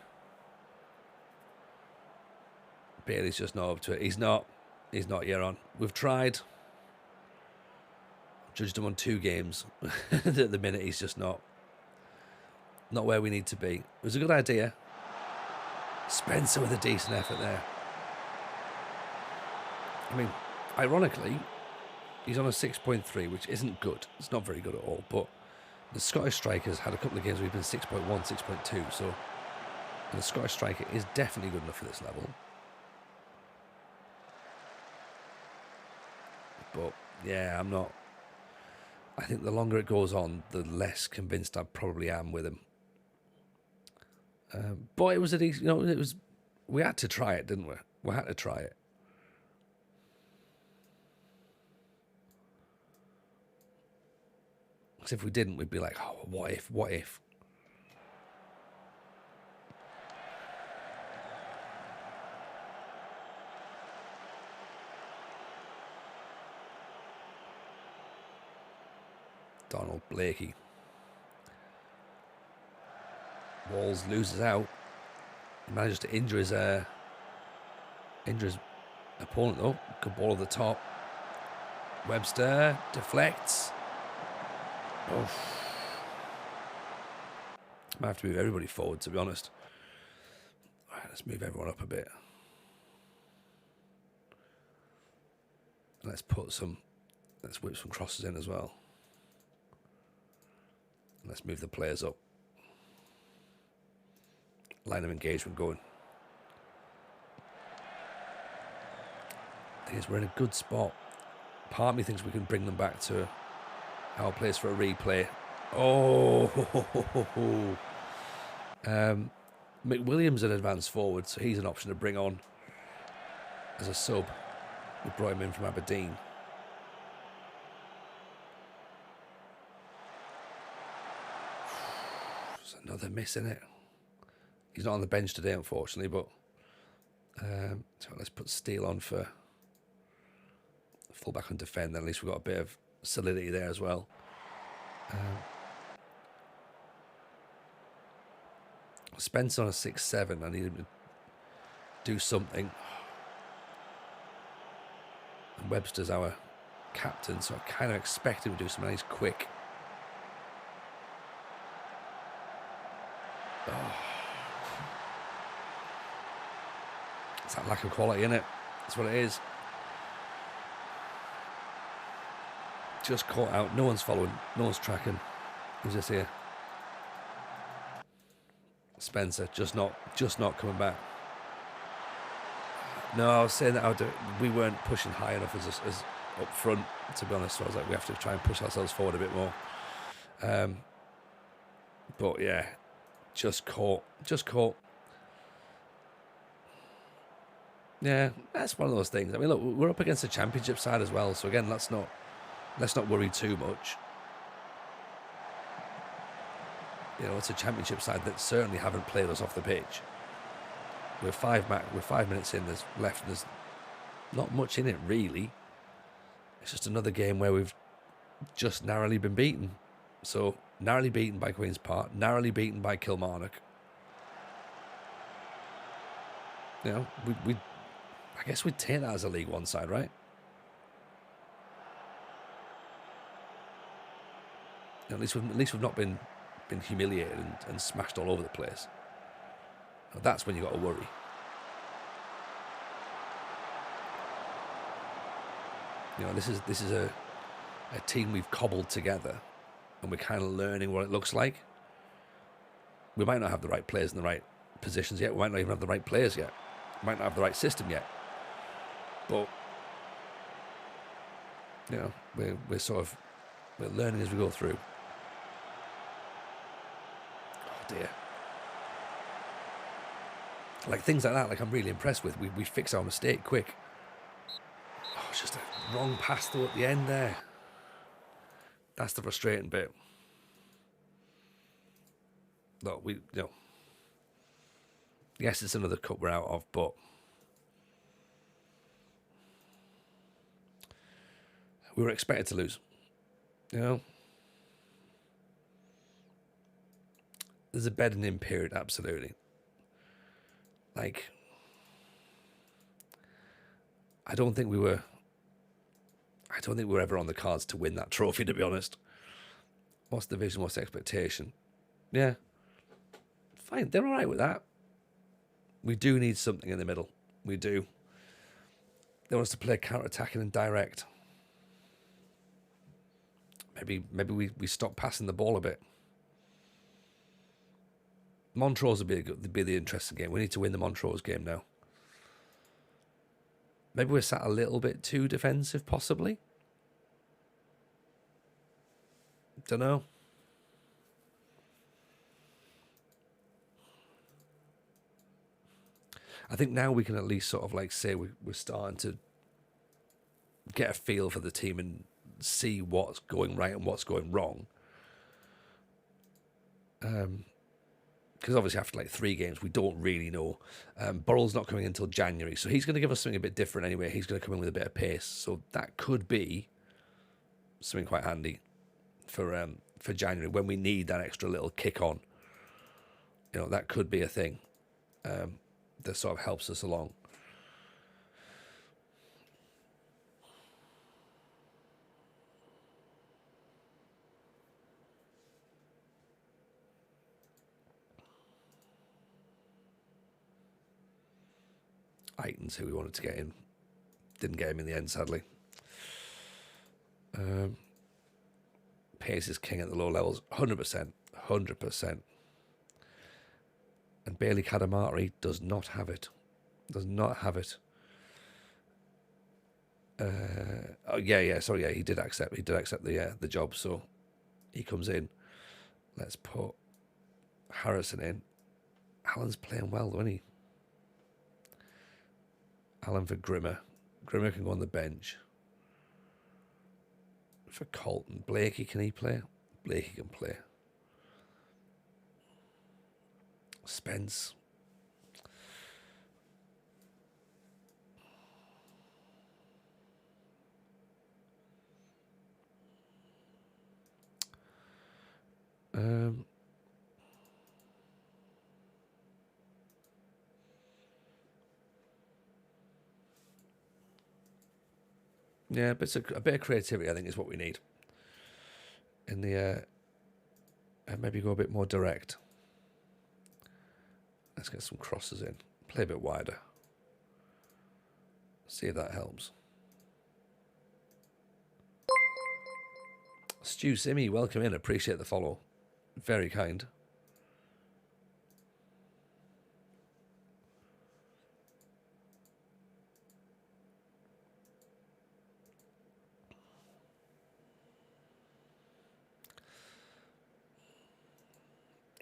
Bailey's just not up to it. He's not yet on. We've tried. Judged him on 2 games. At the minute, he's just not where we need to be. It was a good idea. Spencer with a decent effort there. I mean, ironically, he's on a 6.3, which isn't good. It's not very good at all. But the Scottish strikers had a couple of games where he's been 6.1, 6.2. So the Scottish striker is definitely good enough for this level. But yeah, I'm not. I think the longer it goes on, the less convinced I probably am with him. But it was a decent, it was. We had to try it, didn't we? We had to try it. Because if we didn't, we'd be like, oh, what if? What if? Donald Blakey. Walls loses out. He manages to injure his opponent though. Good ball at the top. Webster deflects. Oh. Might have to move everybody forward, to be honest. All right, let's move everyone up a bit. Let's whip some crosses in as well. And let's move the players up. Line of engagement going. Thing is, we're in a good spot. Part of me thinks we can bring them back to our place for a replay. Oh, McWilliam's an advanced forward, so he's an option to bring on as a sub. We brought him in from Aberdeen. There's another miss in it. He's not on the bench today, unfortunately, but so let's put Steele on for fullback and defend. Then at least we've got a bit of solidity there as well. Spence on a 6-7. I need him to do something. And Webster's our captain, so I kind of expect him to do something. He's quick. Oh. It's that lack of quality, isn't it? That's what it is. Just caught out. No one's following. No one's tracking. Who's this here? Spencer, just not coming back. No, I was saying that we weren't pushing high enough as up front, to be honest. So I was like, we have to try and push ourselves forward a bit more. But yeah, just caught. Yeah, that's one of those things. I mean, look, we're up against a championship side as well. So again, let's not worry too much. You know, it's a championship side that certainly haven't played us off the pitch. We're 5 minutes in. There's not much in it really. It's just another game where we've just narrowly been beaten. So narrowly beaten by Queen's Park, narrowly beaten by Kilmarnock. You know, I guess we'd take that as a League One side, right? You know, at least we've not been humiliated and smashed all over the place. Now, that's when you got to worry. You know, this is a team we've cobbled together, and we're kind of learning what it looks like. We might not have the right players in the right positions yet. We might not even have the right players yet. We might not have the right system yet. But you know, we're learning as we go through. Oh dear. Like things like that, like I'm really impressed with. We fix our mistake quick. Oh, it's just a wrong pass though at the end there. That's the frustrating bit. Look, yes, it's another cup we're out of, but we were expected to lose. You know, there's a bedding in period, absolutely. Like, I don't think we were ever on the cards to win that trophy, to be honest. What's the vision? What's the expectation? Yeah, fine. They're all right with that. We do need something in the middle. We do. They want us to play counter-attacking and direct. Maybe we stop passing the ball a bit. Montrose would be the interesting game. We need to win the Montrose game now. Maybe we're sat a little bit too defensive, possibly. Don't know. I think now we can at least sort of like say we're starting to get a feel for the team and see what's going right and what's going wrong. Because obviously after like 3 games, we don't really know. Burrell's not coming until January, so he's going to give us something a bit different anyway. He's going to come in with a bit of pace, so that could be something quite handy for January when we need that extra little kick on. You know, that could be a thing that sort of helps us along. Aiton's who we wanted to get in. Didn't get him in the end, sadly. Pace is king at the low levels, 100%, 100%. And Bailey Kadamari does not have it. Does not have it. Sorry, he did accept the job, so he comes in. Let's put Harrison in. Alan's playing well, though, isn't he? Alan for Grimmer. Grimmer can go on the bench. For Colton. Blakey, can he play? Blakey can play. Spence. Yeah, but a bit of creativity, I think, is what we need. In the and maybe go a bit more direct. Let's get some crosses in. Play a bit wider. See if that helps. Stu Simmy, welcome in. Appreciate the follow. Very kind.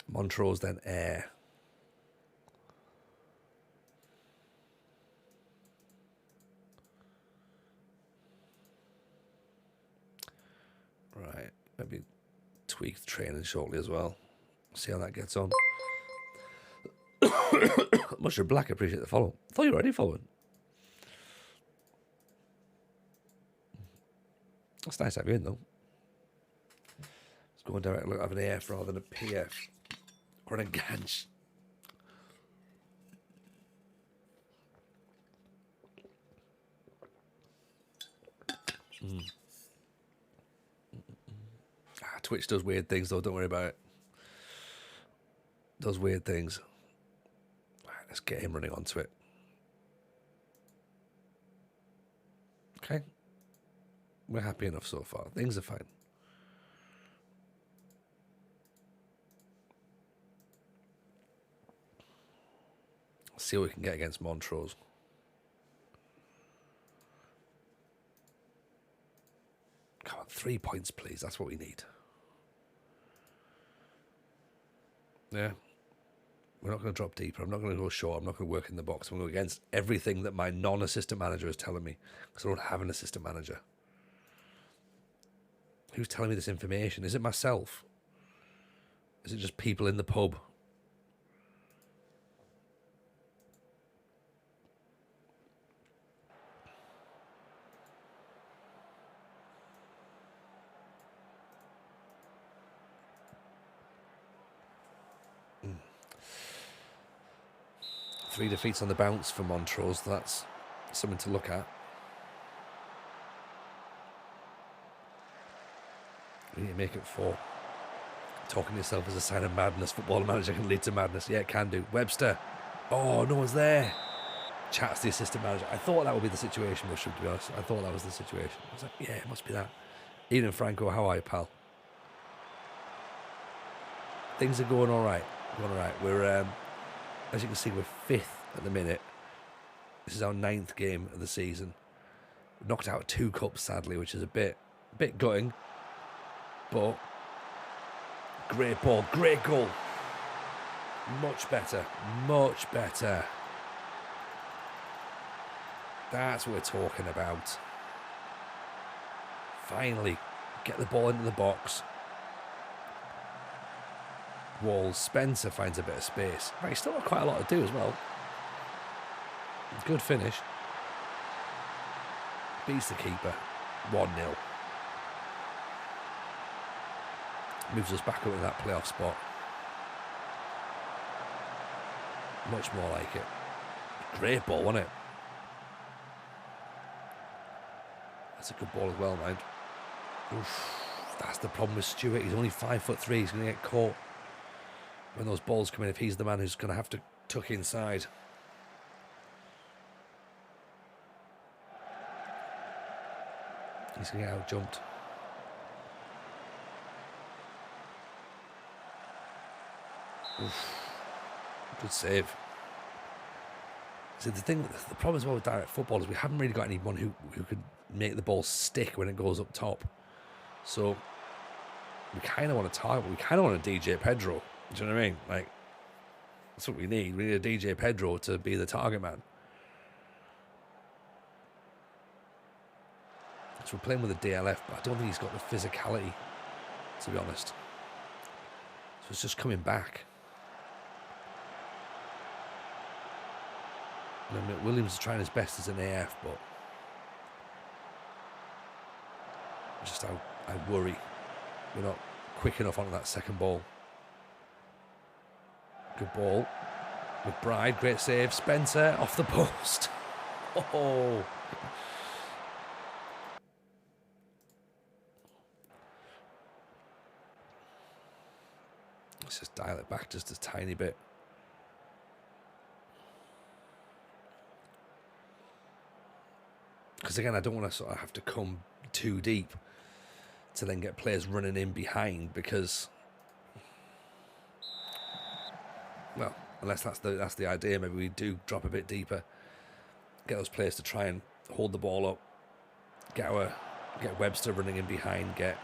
Montrose, then Air. Right, maybe tweak the training shortly as well. See how that gets on. Mushroom Black, appreciate the follow. I thought you were already following. That's nice to have you in, though. Let's go and direct look have an AF rather than a PF. Or an Ganj. Twitch does weird things, though. Don't worry about it. Does weird things. Right, let's get him running onto it. Okay. We're happy enough so far. Things are fine. Let's see what we can get against Montrose. Come on, 3 points, please. That's what we need. Yeah. We're not going to drop deeper. I'm not going to go short. I'm not going to work in the box. I'm going to go against everything that my non-assistant manager is telling me, because I don't have an assistant manager. Who's telling me this information? Is it myself? Is it just people in the pub? Three defeats on the bounce for Montrose. That's something to look at. We need to make it 4. Talking to yourself is a sign of madness. Football manager can lead to madness. Yeah, it can do. Webster. Oh, no one's there. Chat's the assistant manager. I thought that would be the situation, Mushroom, to be honest. I thought that was the situation. I was like, yeah, it must be that. Ian and Franco, how are you, pal? Things are going all right. We're, as you can see, we're 5th at the minute. This is our 9th game of the season. We knocked out 2 cups, sadly, which is a bit gutting. But great ball, great goal. Much better, much better. That's what we're talking about. Finally, get the ball into the box. Walls. Spencer finds a bit of space. Right, he's still got quite a lot to do as well. Good finish. Beats the keeper. 1-0. Moves us back up to that playoff spot. Much more like it. Great ball, wasn't it? That's a good ball as well, mind. Oof, that's the problem with Stewart. He's only 5'3". He's going to get caught when those balls come in, if he's the man who's going to have to tuck inside. He's going to get out jumped. Oof. Good save. So the problem as well with direct football is we haven't really got anyone who could make the ball stick when it goes up top. So we kind of want to target. We kind of want a DJ Pedro. Do you know what I mean? Like, that's what we need. We need a DJ Pedro to be the target man. So we're playing with a DLF, but I don't think he's got the physicality, to be honest. So it's just coming back. And then Williams is trying his best as an AF, but just I worry we're not quick enough on that second ball. Good ball. McBride, great save. Spencer off the post. Oh. Let's just dial it back just a tiny bit. Because again, I don't want to sort of have to come too deep to then get players running in behind, because, well, unless that's the idea, maybe we do drop a bit deeper, get those players to try and hold the ball up, get Webster running in behind, get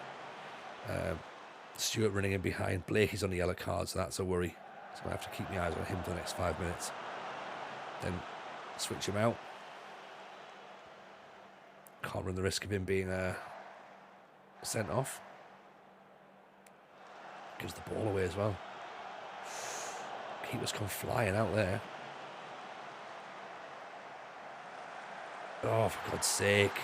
Stewart running in behind. Blakey's on the yellow card, so that's a worry. So I have to keep my eyes on him for the next 5 minutes. Then switch him out. Can't run the risk of him being sent off. Gives the ball away as well. Keeper's come flying out there. Oh, for God's sake.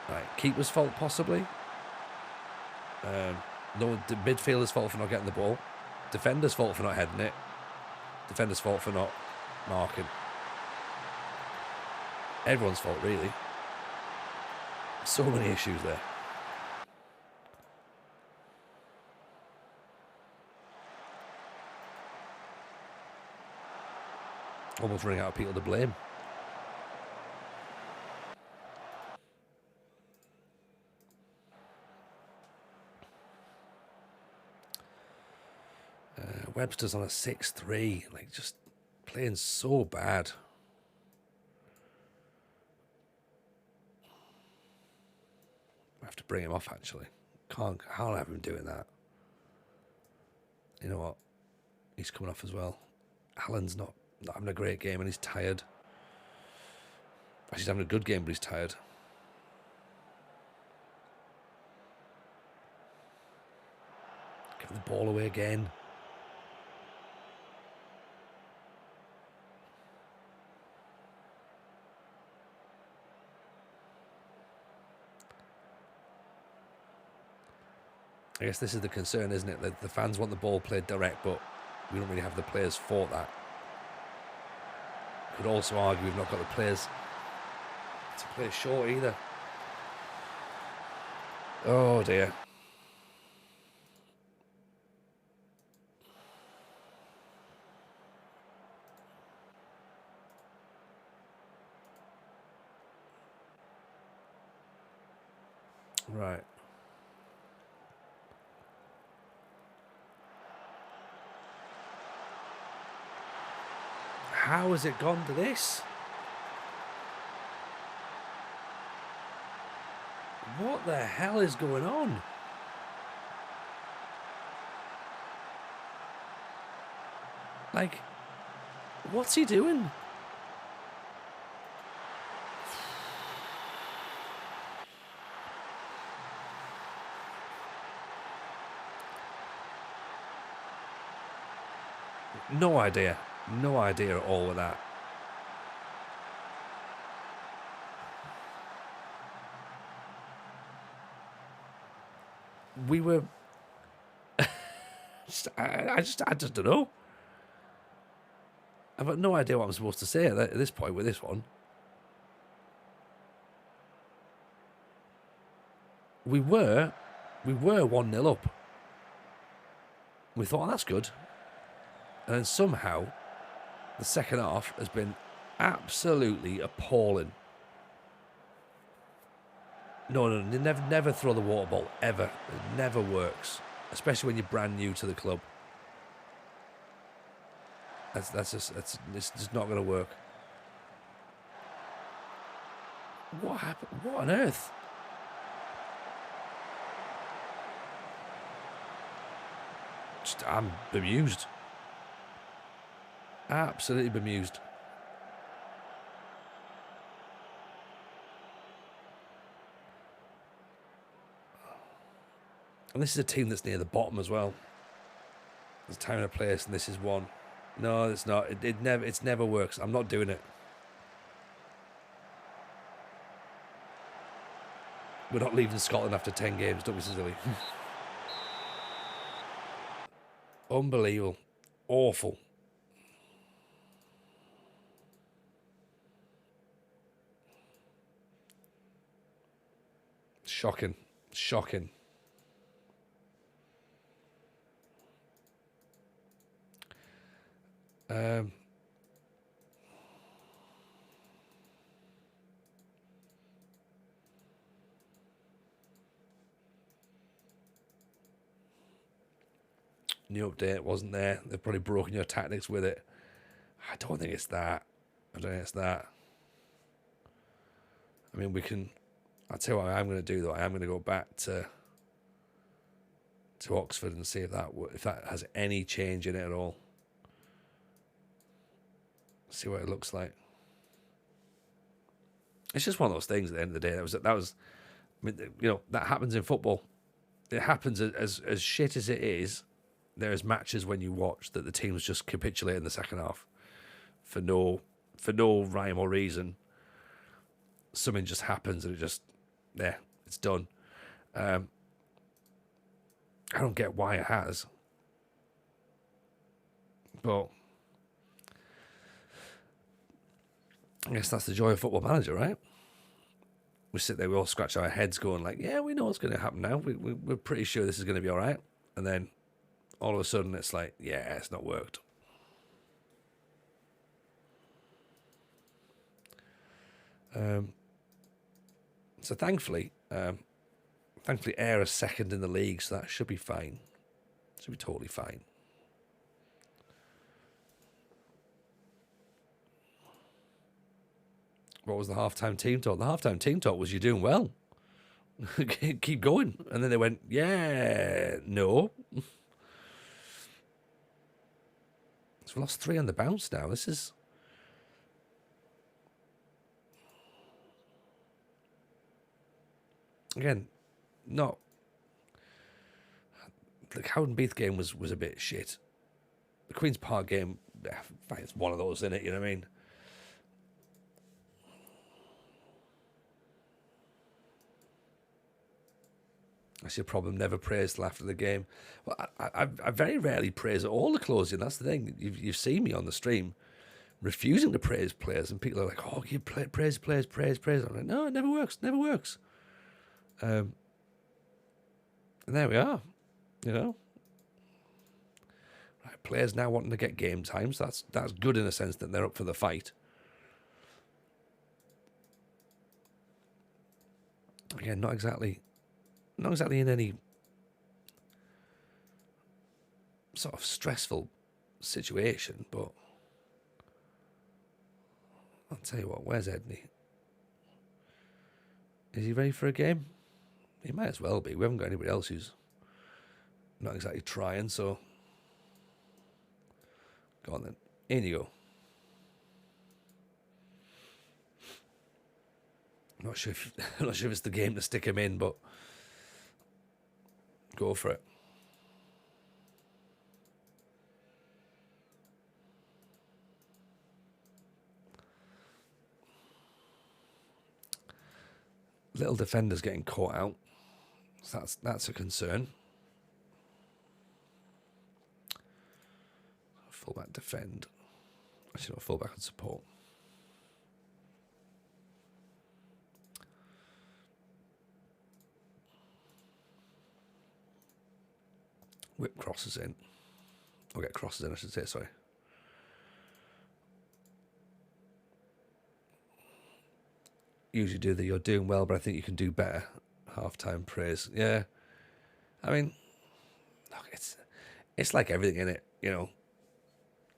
Right, keeper's fault possibly. No, the midfielder's fault for not getting the ball. Defender's fault for not heading it. Defender's fault for not marking. Everyone's fault, really. So many issues there. Almost running out of people to blame. Webster's on a 6-3, like just playing so bad. I have to bring him off, actually. Can't have him doing that. You know what? He's coming off as well. Allen's not having a great game and he's tired. Actually, he's having a good game, but he's tired. Give the ball away again. I guess this is the concern, isn't it? That the fans want the ball played direct, but we don't really have the players for that. Could also argue we've not got the players to play short either. Oh dear. Right. How has it gone to this? What the hell is going on? Like, what's he doing? No idea. No idea at all with that. We were... I just don't know. I've got no idea what I'm supposed to say at this point with this one. We were 1-0 up. We thought, oh, that's good. And then somehow The second half has been absolutely appalling. No, never throw the water ball, ever. It never works, especially when you're brand new to the club. It's just not going to work. What happened? What on earth? I'm bemused. Absolutely bemused. And this is a team that's near the bottom as well. There's time and a place, and this is one. No, it's not. It never works. I'm not doing it. We're not leaving Scotland after 10 games, don't we, silly? Unbelievable. Awful. Shocking. Shocking. New update wasn't there. They've probably broken your tactics with it. I don't think it's that. I mean, we can... I'll tell you what I'm going to do, though. I am going to go back to Oxford and see if that has any change in it at all. See what it looks like. It's just one of those things at the end of the day. That was I mean, you know, that happens in football. It happens as shit as it is. There's matches when you watch that the teams just capitulate in the second half for no rhyme or reason. Something just happens and it's done. I don't get why it has, but I guess that's the joy of Football Manager, right? We sit there, we all scratch our heads going like, yeah, we know what's going to happen now. We're pretty sure this is going to be all right. And then all of a sudden it's like, yeah, it's not worked. So thankfully Ayr is second in the league, so that should be fine. Should be totally fine. What was the halftime team talk? The halftime team talk was, you're doing well. Keep going. And then they went, yeah, no. So we lost 3 on the bounce now. This is... Again, not... The Cowdenbeath game was a bit shit. The Queen's Park game, it's one of those, isn't it? You know what I mean? That's your problem. Never praise till after the game. Well, I very rarely praise at all the closing. That's the thing. You've seen me on the stream refusing to praise players, and people are like, "Oh, you praise players, praise." I'm like, no, it never works. Never works. And there we are. You know, right, players now wanting to get game time. So that's good in a sense that they're up for the fight. Again, not exactly in any sort of stressful situation, but I'll tell you what, where's Edney? Is he ready for a game? He might as well be. We haven't got anybody else who's not exactly trying, so go on then. In you go. I'm not sure if it's the game to stick him in, but go for it. Little defenders getting caught out. So that's a concern. Fullback defend. Actually, not fullback and support. Whip crosses in. Or get crosses in, I should say, sorry. usually do the "you're doing well, but I think you can do better" halftime praise. Yeah, I mean, look, it's like everything in it, you know.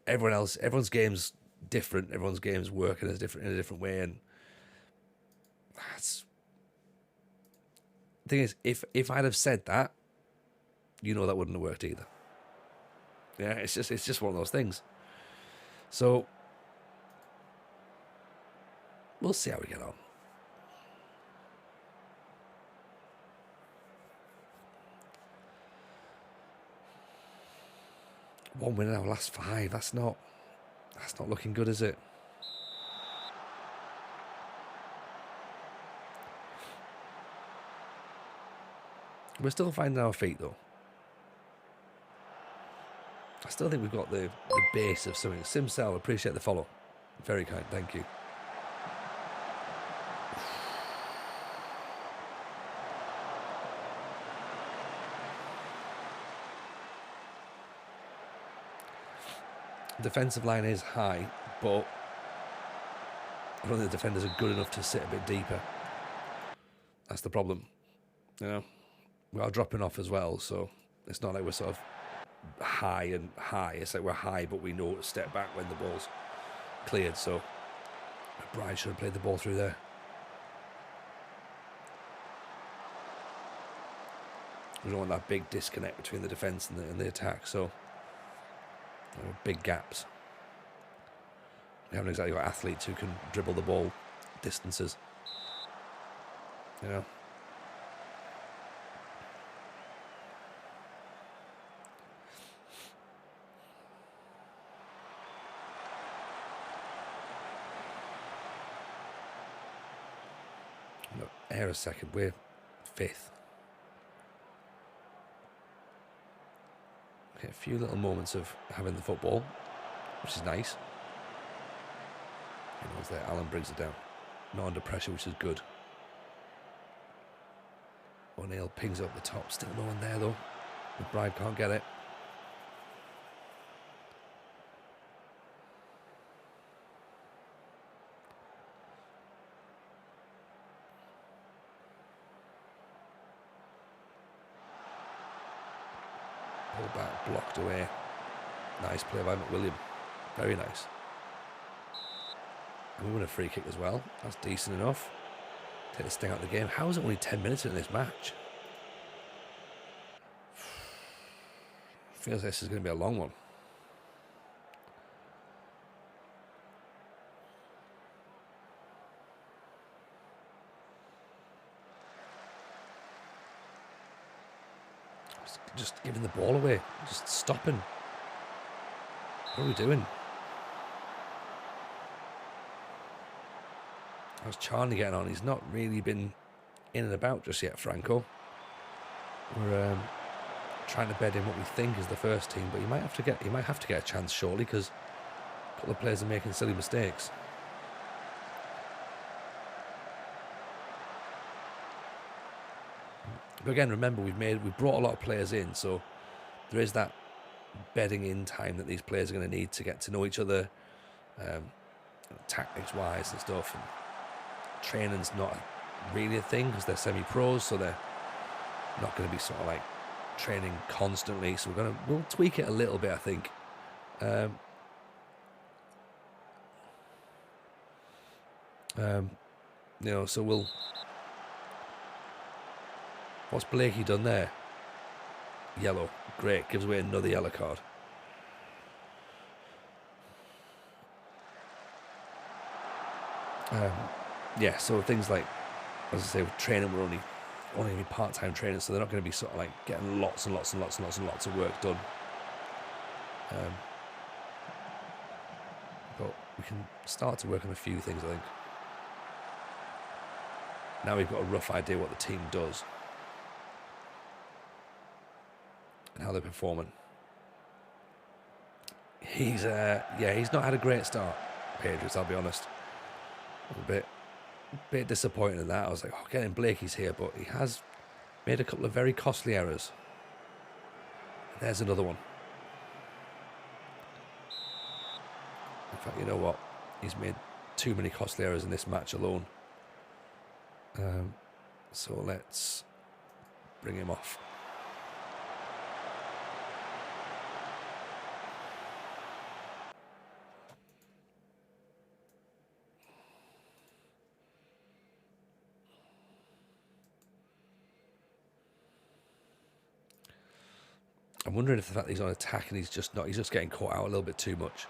Everyone's game's different. Everyone's game's working in a different way, and that's the thing is, if I'd have said that, that wouldn't have worked either. Yeah, it's just one of those things. So we'll see how we get on. One win in our last 5. That's not looking good, is it? We're still finding our feet, though. I still think we've got the base of something. Simcell, appreciate the follow. Very kind, thank you. Defensive line is high, but I don't think the defenders are good enough to sit a bit deeper. That's the problem. We are dropping off as well, so it's not like we're sort of high and high. It's like we're high, but we know to step back when the ball's cleared. So McBride should have played the ball through there. We don't want that big disconnect between the defence and the attack, so big gaps. We haven't exactly got athletes who can dribble the ball distances. No, air a second, we're 5th. Okay, a few little moments of having the football, which is nice. There, Alan brings it down. Not under pressure, which is good. O'Neill pings up the top. Still no one there, though. McBride can't get it. Pull back, blocked away. Nice play by McWilliam. Very nice. And we win a free kick as well. That's decent enough. Take the sting out of the game. How is it only 10 minutes in this match? Feels like this is going to be a long one. Just giving the ball away. Just stopping. What are we doing? How's Charlie getting on? He's not really been in and about just yet, Franco. We're trying to bed in what we think is the first team, but he might have to get a chance shortly because a couple of players are making silly mistakes. But again, remember we've brought a lot of players in, so there is that bedding in time that these players are going to need to get to know each other, tactics wise and stuff. And training's not really a thing because they're semi-pros, so they're not going to be sort of like training constantly. So we'll tweak it a little bit, I think. So we'll. What's Blakey done there? Yellow. Great. Gives away another yellow card. Yeah, so things like, as I say, with training, we're only going to be part-time training, so they're not going to be sort of like getting lots and lots and lots and lots and lots of work done. But we can start to work on a few things, I think. Now we've got a rough idea what the team does and how they're performing. He's not had a great start, Pedro's, I'll be honest. A bit disappointed in that. I was like, getting Blakey's here, but he has made a couple of very costly errors. There's another one. In fact, you know what? He's made too many costly errors in this match alone. So let's bring him off. I'm wondering if the fact that he's on attack and he's just getting caught out a little bit too much.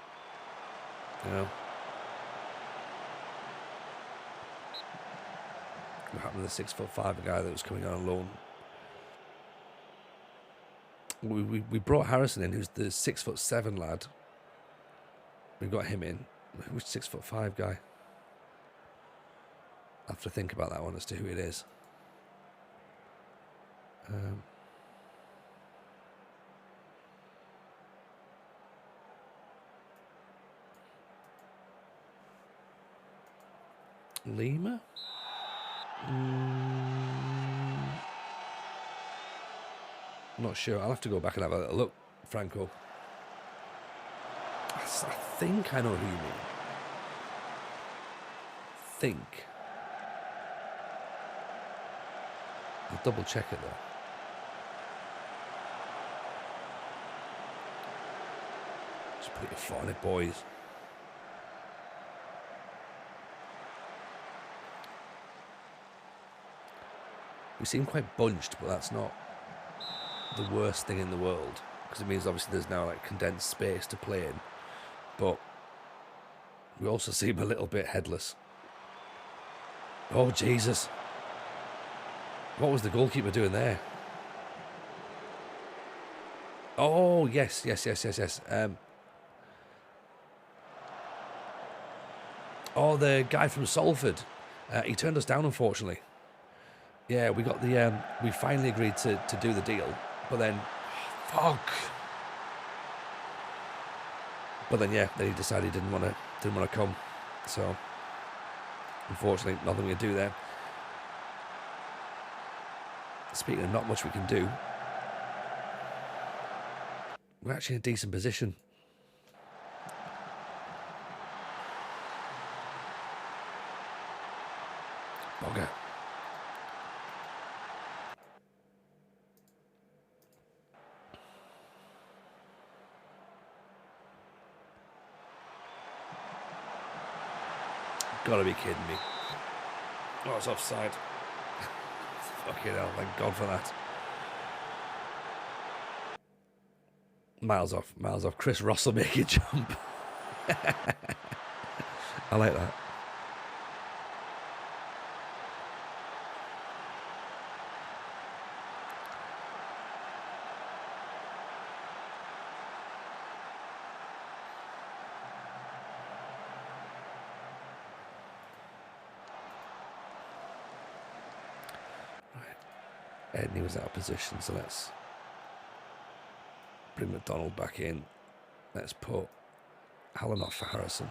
You know? What happened to the 6'5" guy that was coming on loan? We brought Harrison in, who's the 6'7" lad. We got him in. Who's 6'5" guy? I have to think about that one as to who it is. Lima? Not sure. I'll have to go back and have a little look, Franco. I think I know who you mean. I'll double check it though. Just put your foot on it, boys. We seem quite bunched, but that's not the worst thing in the world, because it means obviously there's now like condensed space to play in, but we also seem a little bit headless. Oh Jesus, what was the goalkeeper doing there? Oh yes. Oh, the guy from Salford, he turned us down, unfortunately. Yeah, we got the we finally agreed to do the deal, but then fuck. But then yeah, then he decided he didn't want to come. So unfortunately, nothing we can do there. Speaking of not much we can do, we're actually in a decent position. Bugger. Gotta be kidding me. Oh, it's offside. Fucking hell, thank God for that. Miles off. Chris Russell make a jump. I like that. Edney was out of position, so let's bring McDonald back in. Let's put Hallam off for Harrison.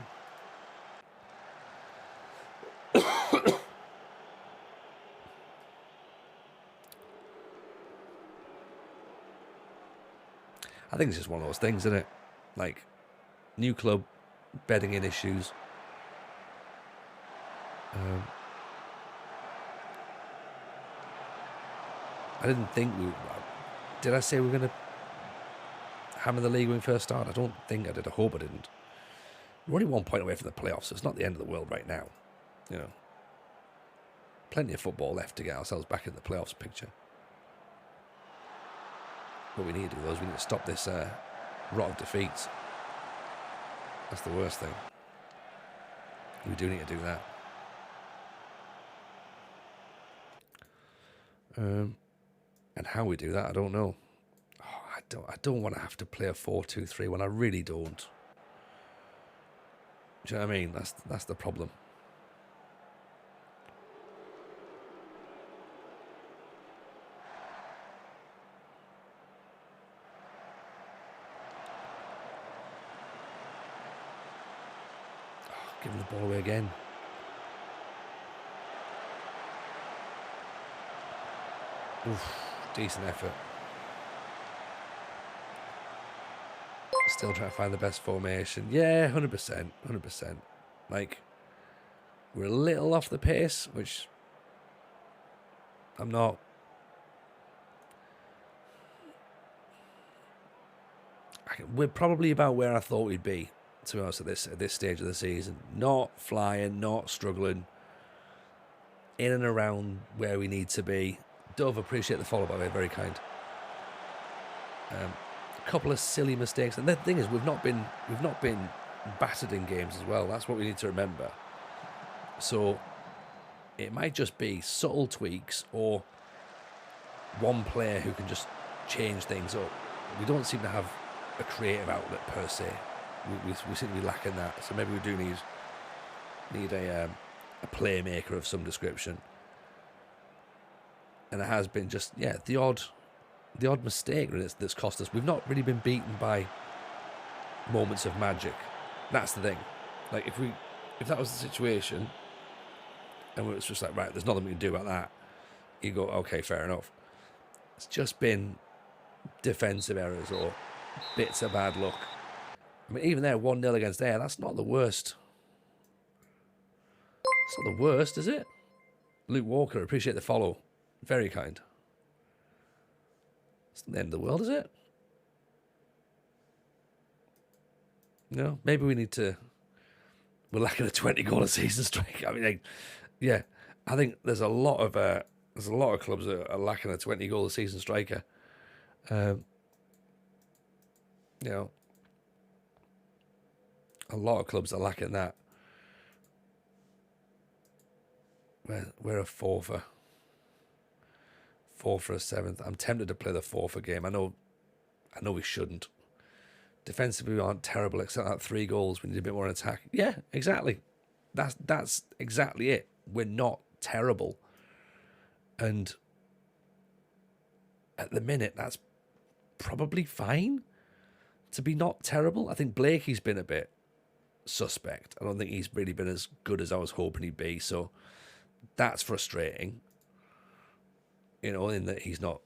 I think it's just one of those things, isn't it? Like, new club, bedding in issues. I didn't think did I say we were going to hammer the league when we first started? I don't think I did. I hope I didn't. We're only 1 point away from the playoffs, so it's not the end of the world right now. You know, plenty of football left to get ourselves back in the playoffs picture. What we need to do, though, is we need to stop this rot of defeats. That's the worst thing. We do need to do that. And how we do that, I don't know. Oh, I don't want to have to play a 4-2-3 when I really don't. Do you know what I mean? That's the problem. Oh, giving the ball away again. Oof, decent effort. Still trying to find the best formation. Yeah, 100%. Like, we're a little off the pace, which I'm not. We're probably about where I thought we'd be, to be honest, at this stage of the season. Not flying, not struggling. In and around where we need to be. Dove, appreciate the follow, by the way, very kind. A couple of silly mistakes, and the thing is, we've not been battered in games as well. That's what we need to remember. So it might just be subtle tweaks or one player who can just change things up. We don't seem to have a creative outlet per se. We seem to be lacking that. So maybe we do need a playmaker of some description. And it has been just the odd mistake that's cost us. We've not really been beaten by moments of magic. That's the thing. Like if that was the situation, and it's just like, right, there's nothing we can do about that, you go, okay, fair enough. It's just been defensive errors or bits of bad luck. I mean, even there, 1-0 against Ayr, that's not the worst. It's not the worst, is it? Luke Walker, appreciate the follow. Very kind. It's not the end of the world, is it? No, maybe we need to... We're lacking a 20-goal-a-season strike. I mean, I think there's a lot of clubs that are lacking a 20-goal-a-season striker. A lot of clubs are lacking that. We're a fourfer. Fourth for a seventh. I'm tempted to play the fourth game. I know we shouldn't. Defensively, we aren't terrible, except that 3 goals. We need a bit more in attack. Yeah, exactly. That's exactly it. We're not terrible. And at the minute, that's probably fine to be not terrible. I think Blakey's been a bit suspect. I don't think he's really been as good as I was hoping he'd be. So that's frustrating. In that he's not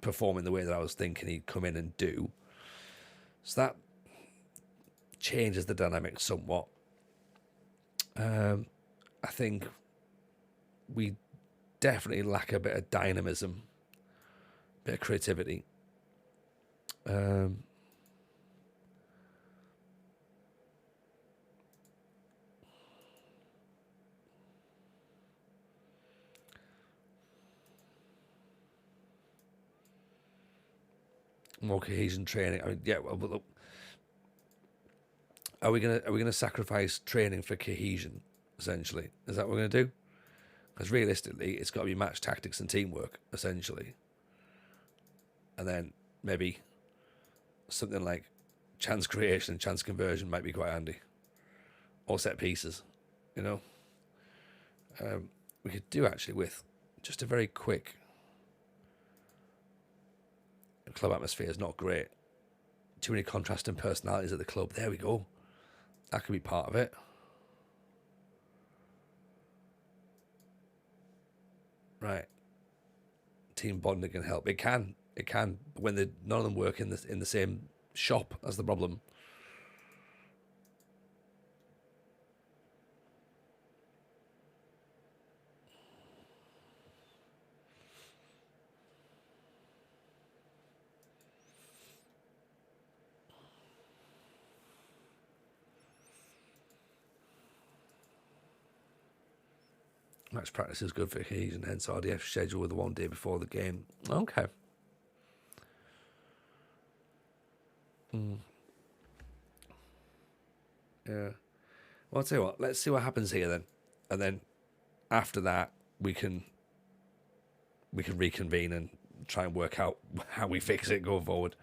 performing the way that I was thinking he'd come in and do. So that changes the dynamic somewhat. I think we definitely lack a bit of dynamism, a bit of creativity. More cohesion training. I mean, well, look, are we gonna sacrifice training for cohesion? Essentially, is that what we're gonna do? Because realistically, it's got to be match tactics and teamwork, essentially. And then maybe something like chance creation and chance conversion might be quite handy, or set pieces. We could do actually with just a very quick. Club atmosphere is not great. Too many contrasting personalities at the club. There we go. That could be part of it. Right. Team bonding can help. It can. When none of them work in the same shop, that's the problem. Match practice is good for cohesion, hence RDF schedule with the 1 day before the game. Okay. Yeah. Well, I'll tell you what, let's see what happens here then. And then after that, we can reconvene and try and work out how we fix it going forward.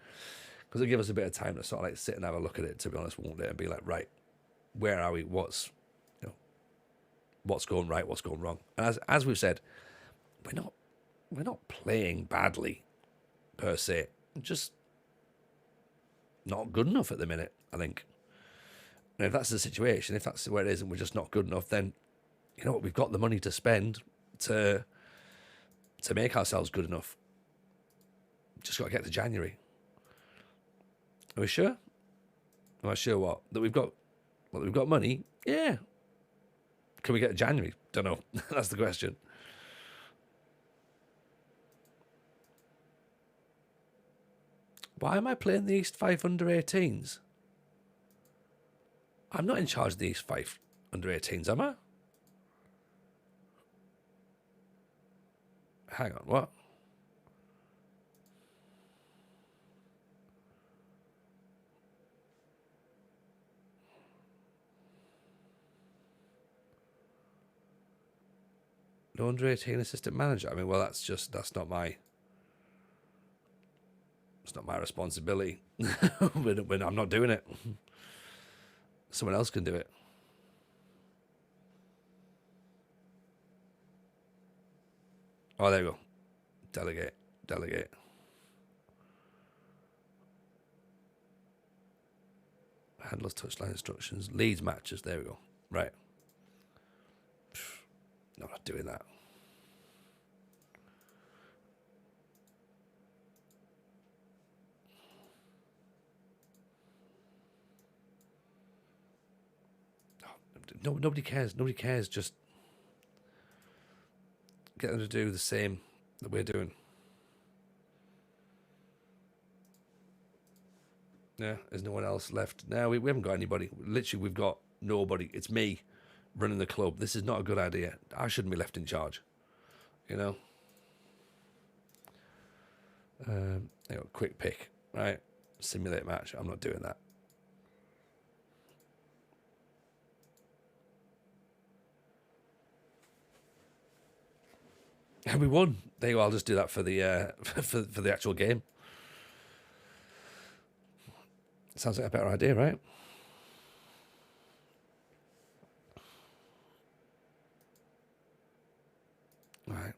Because it'll give us a bit of time to sort of like sit and have a look at it, to be honest, won't it? And be like, right, where are we? What's going right, what's going wrong. And as we've said, we're not playing badly per se. Just not good enough at the minute, I think. And if that's the situation, if that's where it is and we're just not good enough, then you know what, we've got the money to spend to make ourselves good enough. Just got to get to January. Are we sure? Am I sure what? That we've got money? Yeah. Can we get to January? Don't know. That's the question. Why am I playing the East Fife under 18s? I'm not in charge of the East Fife under 18s, am I? Hang on, what? No under 18 assistant manager. I mean, well, that's not my. It's not my responsibility. when I'm not doing it. Someone else can do it. Oh, there we go. Delegate. Handlers touchline instructions. Leads matches. There we go. Right. No, I'm not doing that. No, nobody cares. Nobody cares. Just get them to do the same that we're doing. Yeah, there's no one else left. No, we haven't got anybody. Literally, we've got nobody. It's me running the club. This is not a good idea. I shouldn't be left in charge. You know? Quick pick. Right? Simulate match. I'm not doing that. And we won. There you go. I'll just do that for the for the actual game. Sounds like a better idea, right? All right.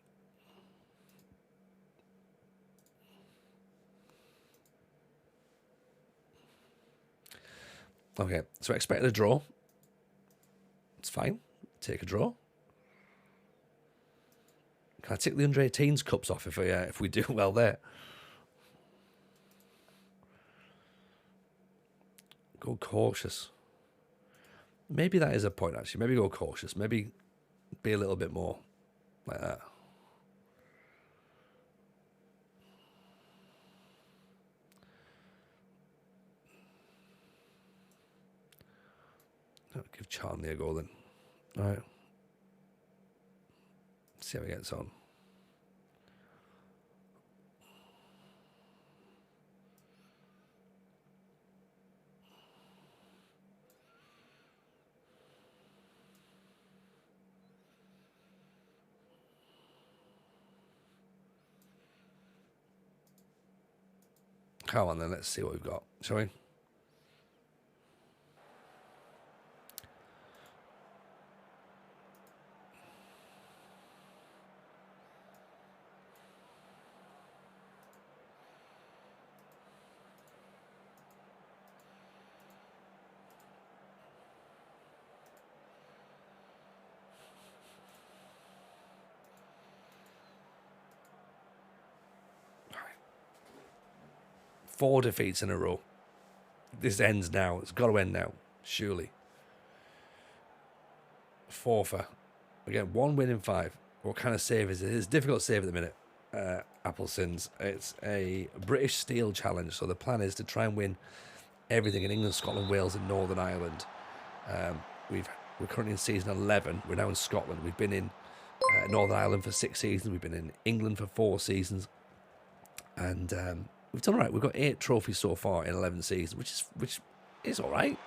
Okay, so I expected a draw. It's fine. Take a draw. Can I take the under 18s cups off if we do well there? Go cautious. Maybe that is a point, actually. Maybe go cautious. Maybe be a little bit more like that. I'll give Charlie a go then. All right. See how he gets on. Come on then, let's see what we've got, shall we? Four defeats in a row. This ends now. It's got to end now, surely. Forfeit. Again, 1 win in 5. What kind of save is it? It's a difficult save at the minute. Applesons. It's a British Steel Challenge, so the plan is to try and win everything in England, Scotland, Wales, and Northern Ireland. We're currently in season 11. We're now in Scotland. We've been in Northern Ireland for 6 seasons. We've been in England for 4 seasons, and we've done all right. We've got 8 trophies so far in 11 seasons, which is all right.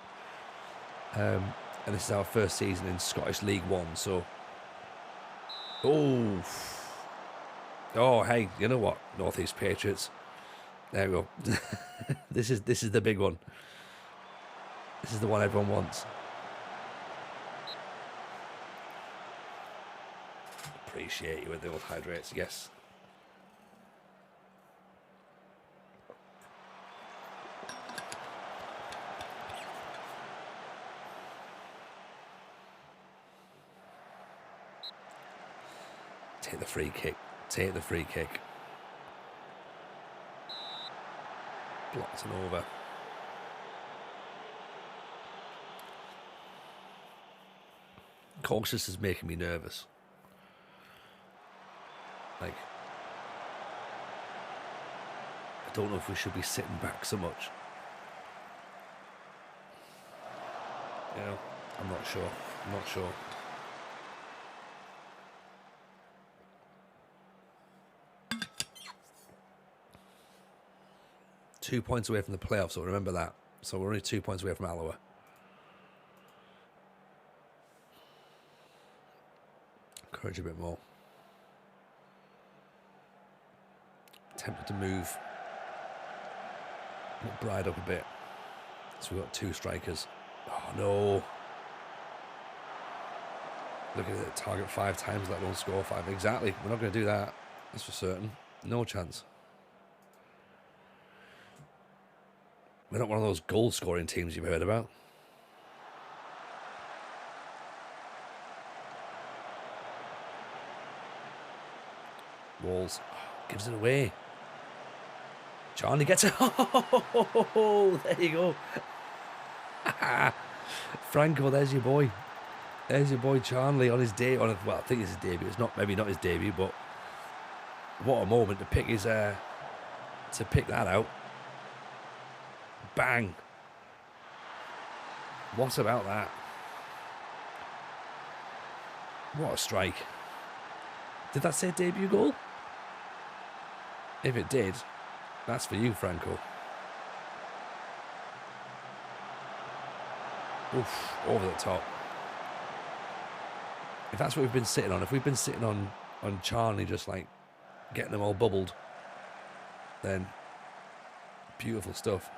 And this is our first season in Scottish League One. So, oh, hey, you know what, North East Patriots? There we go. This is the big one. This is the one everyone wants. Appreciate you with the old hydrates, yes. Take the free kick. Take the free kick. Blocked and over. Cautious is making me nervous. Like, I don't know if we should be sitting back so much. I'm not sure. I'm not sure. Two points away from the playoffs, so remember that. So we're only 2 points away from Alloa. Encourage a bit more. Tempted to move McBride up a bit. So we've got 2 strikers. Oh no. Look at it, target 5 times, let alone score 5. Exactly. We're not going to do that. That's for certain. No chance. We're not one of those goal-scoring teams you've heard about. Walls. Gives it away. Charlie gets it. Oh, there you go. Franco, there's your boy. There's your boy Charlie on his day. Well, I think it's his debut. It's not, maybe not his debut, but what a moment to pick his to pick that out. Bang. What about that? What a strike. Did that say debut goal? If it did, that's for you, Franco. Oof, over the top. If that's what we've been sitting on, if we've been sitting on Charlie just like getting them all bubbled, then beautiful stuff.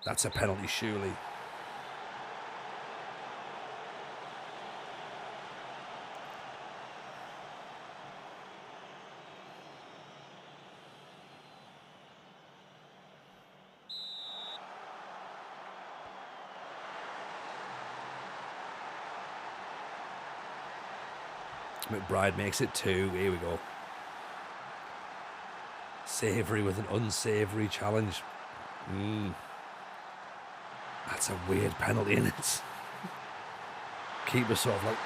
That's a penalty, surely. McBride makes it 2. Here we go. Savoury with an unsavoury challenge. That's a weird penalty, isn't it? Keeper sort of like...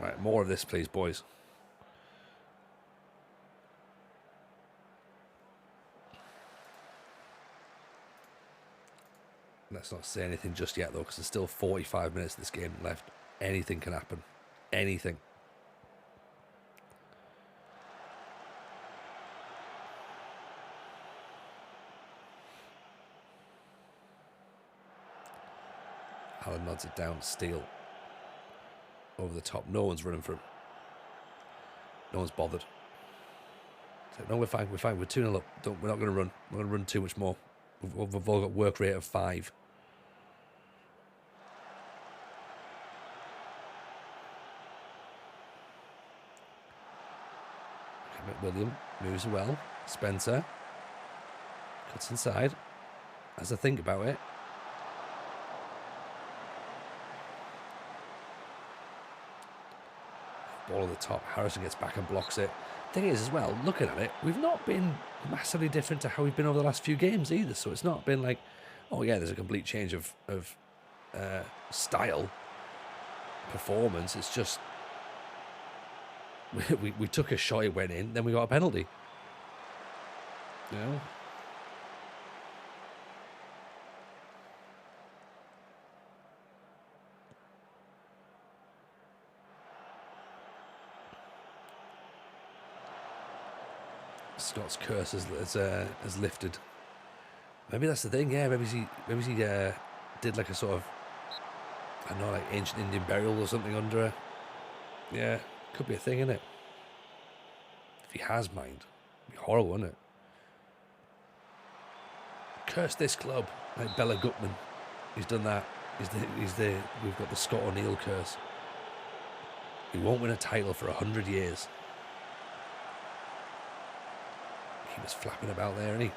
Right, more of this, please, boys. Let's not say anything just yet, though, because there's still 45 minutes of this game left. Anything can happen. Anything. Alan nods it down. Steele. Over the top. No one's running for him. No one's bothered. So, no, we're fine. We're fine. We're 2-0 up. We're not going to run. We're going to run too much more. We've all got work rate of 5. William moves well. Spencer cuts inside. As I think about it, ball at the top. Harrison gets back and blocks it. Thing is, as well, looking at it, we've not been massively different to how we've been over the last few games either. So it's not been like, oh yeah, there's a complete change of style, performance. It's just we took a shot, it went in, then we got a penalty. You know? Scott's curse has lifted. Maybe that's the thing, yeah. Maybe he did like a sort of, I don't know, like ancient Indian burial or something under her. Yeah, could be a thing, innit? If he has mind, it'd be horrible, wouldn't it? Curse this club, like Bella Gutman. He's done that. We've got the Scott O'Neill curse. He won't win a title for 100 years. He was flapping about there, isn't he?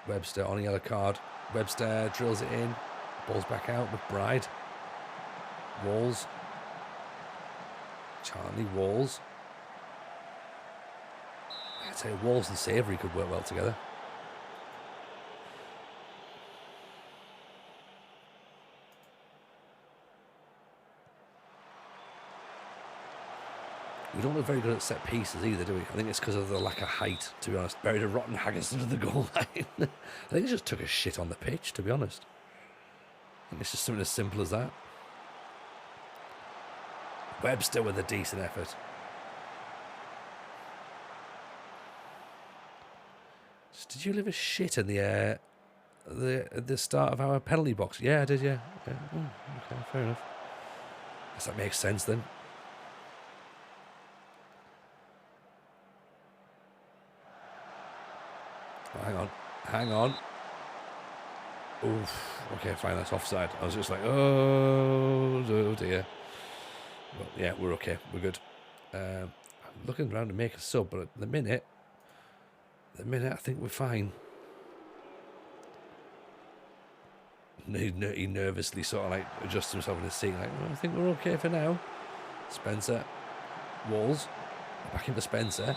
Webster on a yellow card. Webster drills it in. Ball's back out. McBride. Walls. Charlie Walls. I'd say Walls and Savoury could work well together. We don't look very good at set pieces either, do we? I think it's because of the lack of height, to be honest. Buried a rotten haggis into the goal line. I think he just took a shit on the pitch, to be honest. I think it's just something as simple as that. Webster with a decent effort. Did you leave a shit in the start of our penalty box? Yeah, I did, yeah. Oh, okay, fair enough. Guess that makes sense then. Oh, hang on. Oof. Okay, fine, that's offside. I was just like, oh dear. Well, yeah, we're okay. We're good. I'm looking around to make a sub, but at the minute, I think we're fine. He nervously sort of like adjusts himself in his seat, like, well, I think we're okay for now. Spencer, Walls, back into Spencer.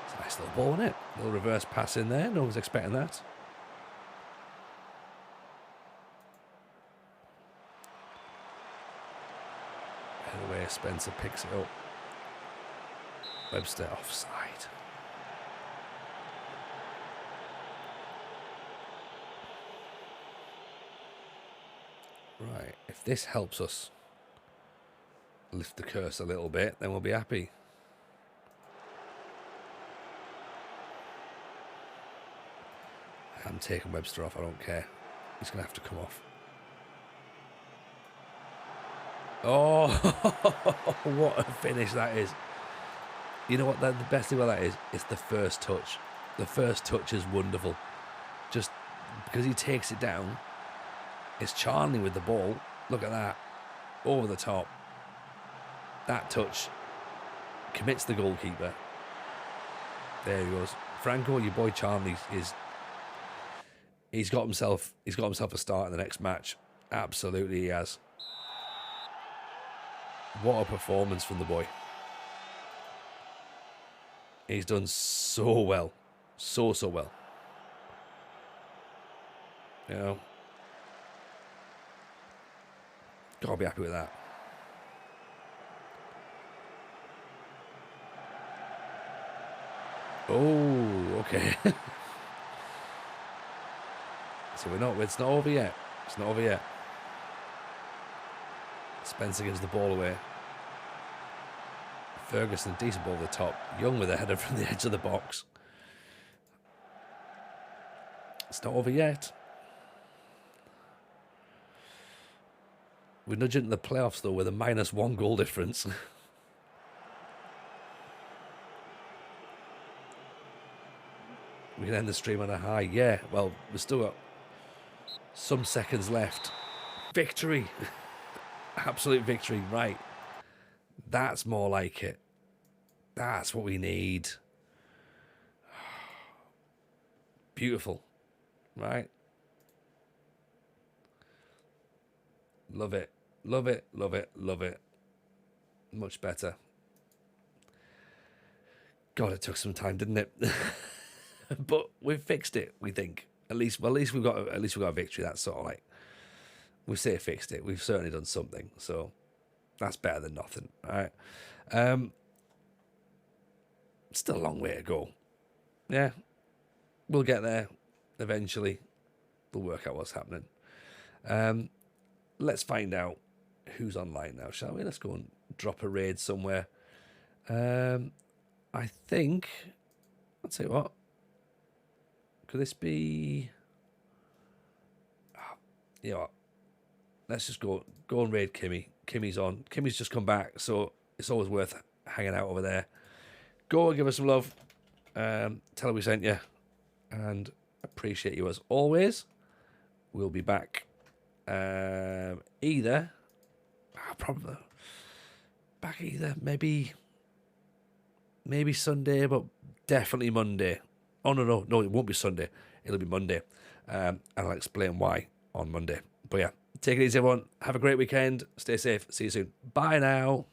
It's a nice little ball, isn't it? A little reverse pass in there. No one's expecting that. Anyway, Spencer picks it up. Webster offside. Right, if this helps us lift the curse a little bit, then we'll be happy. I'm taking Webster off, I don't care. He's going to have to come off. Oh, what a finish that is. You know what, the best thing about that is? It's the first touch. The first touch is wonderful. Just because he takes it down. It's Charnley with the ball. Look at that. Over the top. That touch commits the goalkeeper. There he goes. Franco, your boy Charnley he's got himself a start in the next match. Absolutely he has. What a performance from the boy. He's done so well. So well. You know. Gotta be happy with that. Oh, okay. So it's not over yet. It's not over yet. Spencer gives the ball away. Ferguson, decent ball at the top. Young with a header from the edge of the box. It's not over yet. We're nudging into the playoffs, though, with a -1 goal difference. We can end the stream on a high. Yeah, well, we've still got some seconds left. Victory. Absolute victory. Right. That's more like it. That's what we need. Beautiful. Right. Love it. Love it. Love it. Love it. Much better. God, it took some time, didn't it? But we've fixed it, we think. At least we've got a victory. That's sort of like, we say fixed it. We've certainly done something. So that's better than nothing. All right. Still a long way to go. Yeah. We'll get there eventually. We'll work out what's happening. Let's find out who's online now, shall we? Let's go and drop a raid somewhere. I think, I'll tell you what. Could this be... You know what? Let's just go and raid Kimmy. Kimmy's on. Kimmy's just come back, so it's always worth hanging out over there. Go and give us some love. Tell her we sent you. And appreciate you as always. We'll be back either... probably back either maybe Sunday, but definitely Monday. Oh, no, it won't be Sunday. It'll be Monday. And I'll explain why on Monday. But yeah, take it easy, everyone. Have a great weekend. Stay safe. See you soon. Bye now.